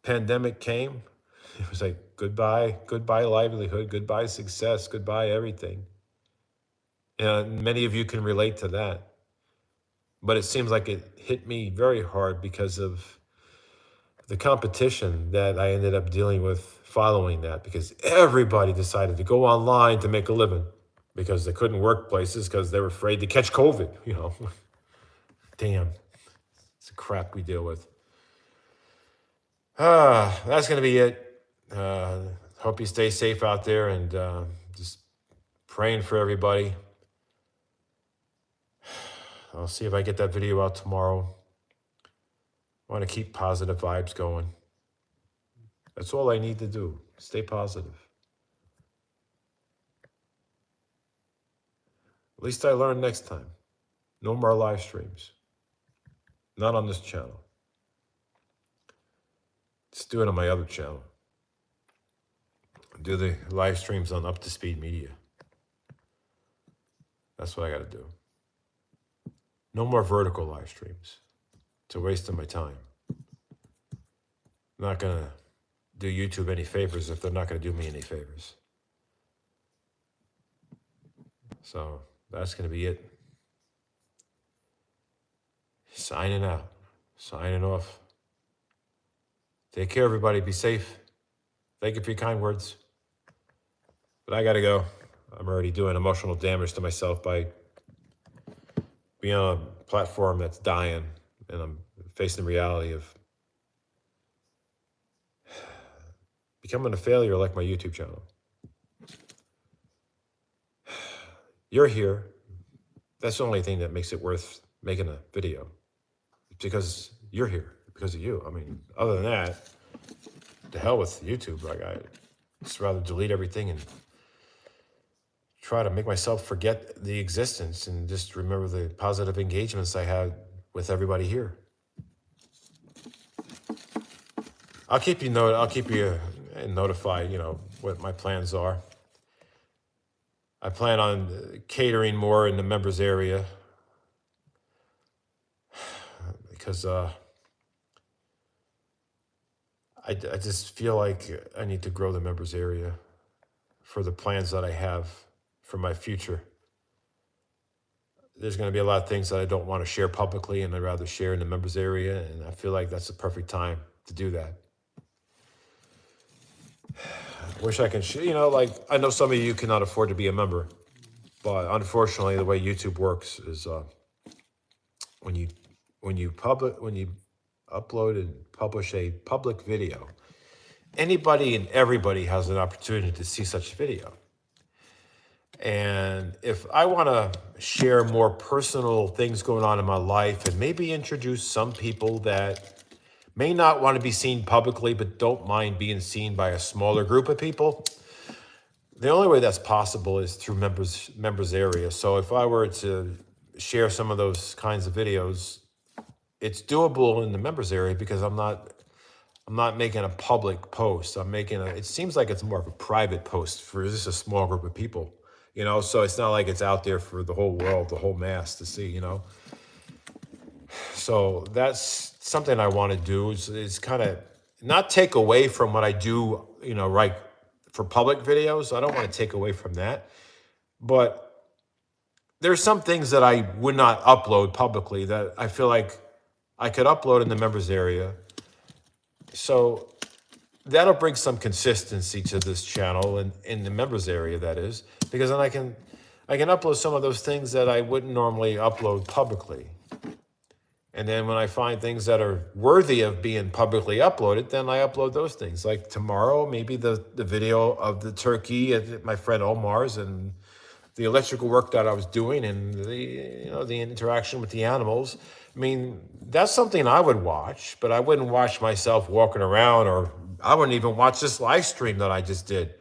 S2: pandemic came. It was like goodbye livelihood, goodbye success, goodbye everything. And many of you can relate to that. But it seems like it hit me very hard because of the competition that I ended up dealing with following that, because everybody decided to go online to make a living because they couldn't work places because they were afraid to catch COVID, Damn, it's the crap we deal with. That's going to be it. Hope you stay safe out there, and just praying for everybody. I'll see if I get that video out tomorrow. I want to keep positive vibes going. That's all I need to do. Stay positive. At least I learned next time. No more live streams. Not on this channel. Just do it on my other channel. Do the live streams on Up to Speed Media. That's what I got to do. No more vertical live streams. It's a waste of my time. I'm not going to do YouTube any favors if they're not going to do me any favors. So that's going to be it. Signing out. Signing off. Take care, everybody. Be safe. Thank you for your kind words. But I got to go. I'm already doing emotional damage to myself by being on a platform that's dying, and I'm facing the reality of becoming a failure like my YouTube channel. You're here. That's the only thing that makes it worth making a video. It's because you're here, because of you. Other than that, to hell with YouTube. I just rather delete everything and try to make myself forget the existence and just remember the positive engagements I had with everybody here. I'll keep you notified, what my plans are. I plan on catering more in the members area because I just feel like I need to grow the members area for the plans that I have for my future. There's going to be a lot of things that I don't want to share publicly, and I'd rather share in the members area, and I feel like that's the perfect time to do that. I wish I can I know some of you cannot afford to be a member, but unfortunately the way YouTube works is when you upload and publish a public video, anybody and everybody has an opportunity to see such video. And if I want to share more personal things going on in my life and maybe introduce some people that may not want to be seen publicly, but don't mind being seen by a smaller group of people. The only way that's possible is through members area. So if I were to share some of those kinds of videos, it's doable in the members area because I'm not making a public post. It seems like it's more of a private post for just a small group of people, so it's not like it's out there for the whole world, the whole mass to see, So that's something I want to do is kind of not take away from what I do, right, for public videos. I don't want to take away from that. But there's some things that I would not upload publicly that I feel like I could upload in the members area. So that'll bring some consistency to this channel and in the members area, that is, because then I can upload some of those things that I wouldn't normally upload publicly. And then when I find things that are worthy of being publicly uploaded, then I upload those things. Like tomorrow, maybe the video of the turkey at my friend Omar's and the electrical work that I was doing and the interaction with the animals. I mean, that's something I would watch, but I wouldn't watch myself walking around, or I wouldn't even watch this live stream that I just did.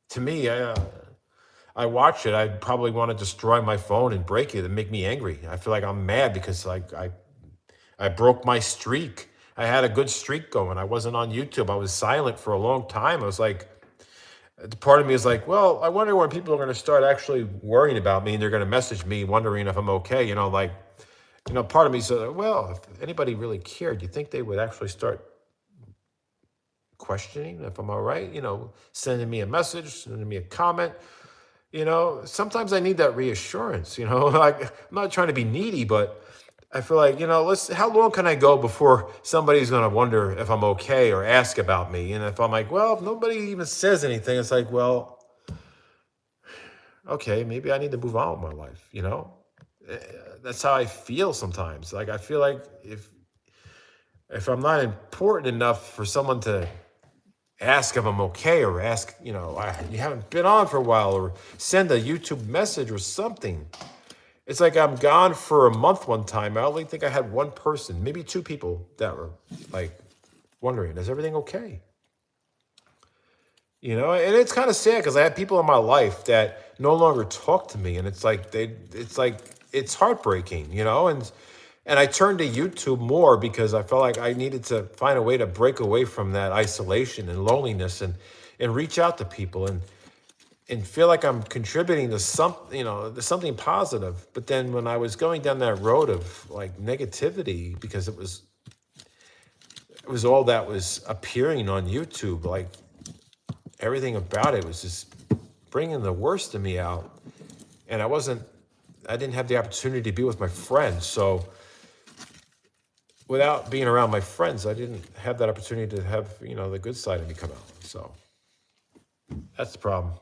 S2: To me, I watch it, I'd probably want to destroy my phone and break it and make me angry. I feel like I'm mad because I broke my streak. I had a good streak going. I wasn't on YouTube. I was silent for a long time. I was like, part of me is like, well, I wonder when people are going to start actually worrying about me and they're going to message me wondering if I'm okay. Part of me said, well, if anybody really cared, do you think they would actually start questioning if I'm all right? Sending me a message, sending me a comment. Sometimes I need that reassurance, like, I'm not trying to be needy, but I feel like, how long can I go before somebody's going to wonder if I'm okay or ask about me? And if I'm like, well, if nobody even says anything, it's like, well, okay, maybe I need to move on with my life, That's how I feel sometimes. Like, I feel like if I'm not important enough for someone to ask if I'm okay, or ask, you haven't been on for a while, or send a YouTube message or something. It's like I'm gone for a month one time. I only think I had one person, maybe two people, that were like wondering, is everything okay? And it's kind of sad because I have people in my life that no longer talk to me, and it's heartbreaking, and I turned to YouTube more because I felt like I needed to find a way to break away from that isolation and loneliness and reach out to people and feel like I'm contributing to something positive. But then when I was going down that road of like negativity, because it was all that was appearing on YouTube, like everything about it was just bringing the worst of me out. And I didn't have the opportunity to be with my friends. So without being around my friends, I didn't have that opportunity to have, the good side of me come out. So that's the problem.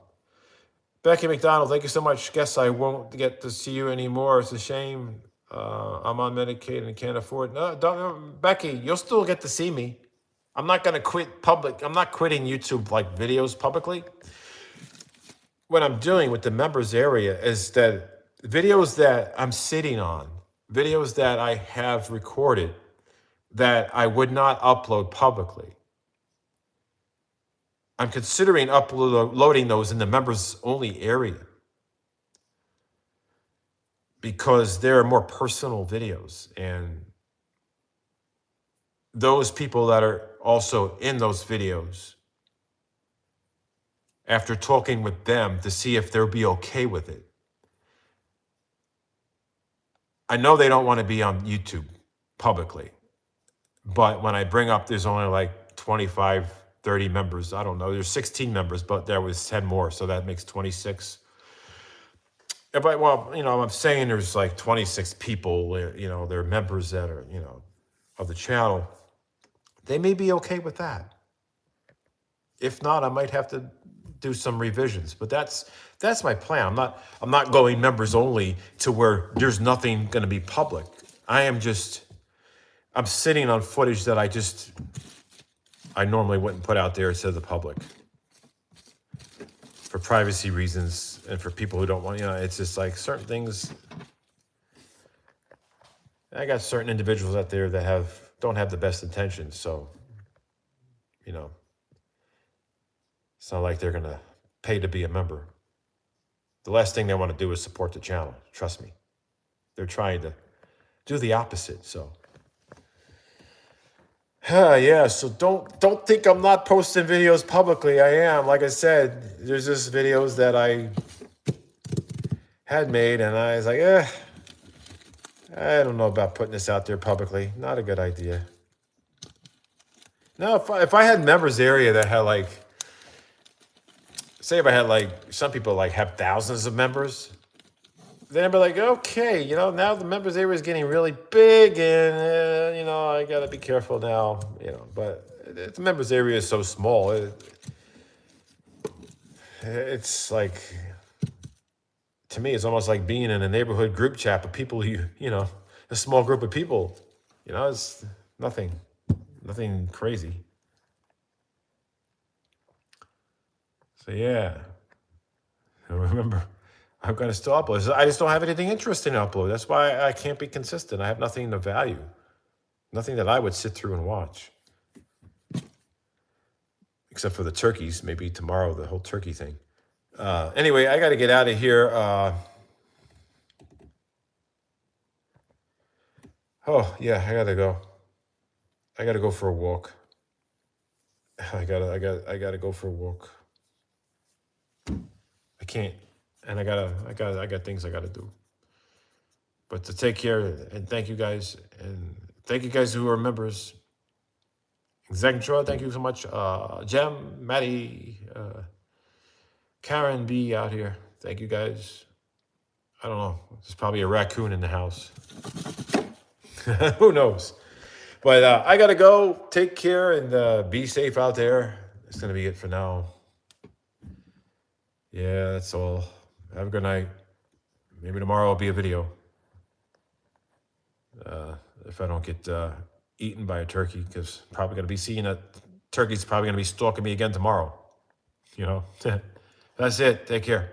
S2: Becky McDonald, thank you so much. Guess I won't get to see you anymore. It's a shame. I'm on Medicaid and can't afford. No, don't, Becky, you'll still get to see me. I'm not going to quit public. I'm not quitting YouTube like videos publicly. What I'm doing with the members area is that videos that I'm sitting on, videos that I have recorded that I would not upload publicly, I'm considering uploading those in the members only area because they're more personal videos, and those people that are also in those videos, after talking with them to see if they'll be okay with it. I know they don't want to be on YouTube publicly, but when I bring up there's only like 25, 30 members, I don't know, there's 16 members, but there was 10 more, so that makes 26. But, well, I'm saying there's like 26 people, they're members that are, of the channel. They may be okay with that. If not, I might have to do some revisions, but that's my plan. I'm not going members only to where there's nothing going to be public. I'm sitting on footage that I normally wouldn't put out there to the public for privacy reasons and for people who don't want, it's just like certain things. I got certain individuals out there that have don't have the best intentions. So, it's not like they're going to pay to be a member. The last thing they want to do is support the channel. Trust me. They're trying to do the opposite. So, yeah. So don't think I'm not posting videos publicly. I am. Like I said, there's just videos that I had made, and I was like, I don't know about putting this out there publicly. Not a good idea. No, if I had members area that had like, say if I had like, some people like have thousands of members, then I'd be like, okay, now the members area is getting really big, and I gotta be careful now, but the members area is so small. It's like, to me, it's almost like being in a neighborhood group chat of people a small group of people. It's nothing crazy. So yeah, remember, I'm gonna still upload. I just don't have anything interesting to upload. That's why I can't be consistent. I have nothing of value, nothing that I would sit through and watch, except for the turkeys. Maybe tomorrow, the whole turkey thing. Anyway, I got to get out of here. Oh yeah, I gotta go. I gotta go for a walk. I gotta go for a walk. I can't, and I got things I gotta do. But to take care, and thank you guys who are members. Zach Troy, thank you so much. Jem, Maddie, Karen B out here. Thank you guys. I don't know. There's probably a raccoon in the house. Who knows? But I gotta go. Take care and be safe out there. It's gonna be it for now. Yeah, that's all. Have a good night. Maybe tomorrow will be a video. If I don't get eaten by a turkey, because probably gonna be seeing a turkey's probably gonna be stalking me again tomorrow. That's it. Take care.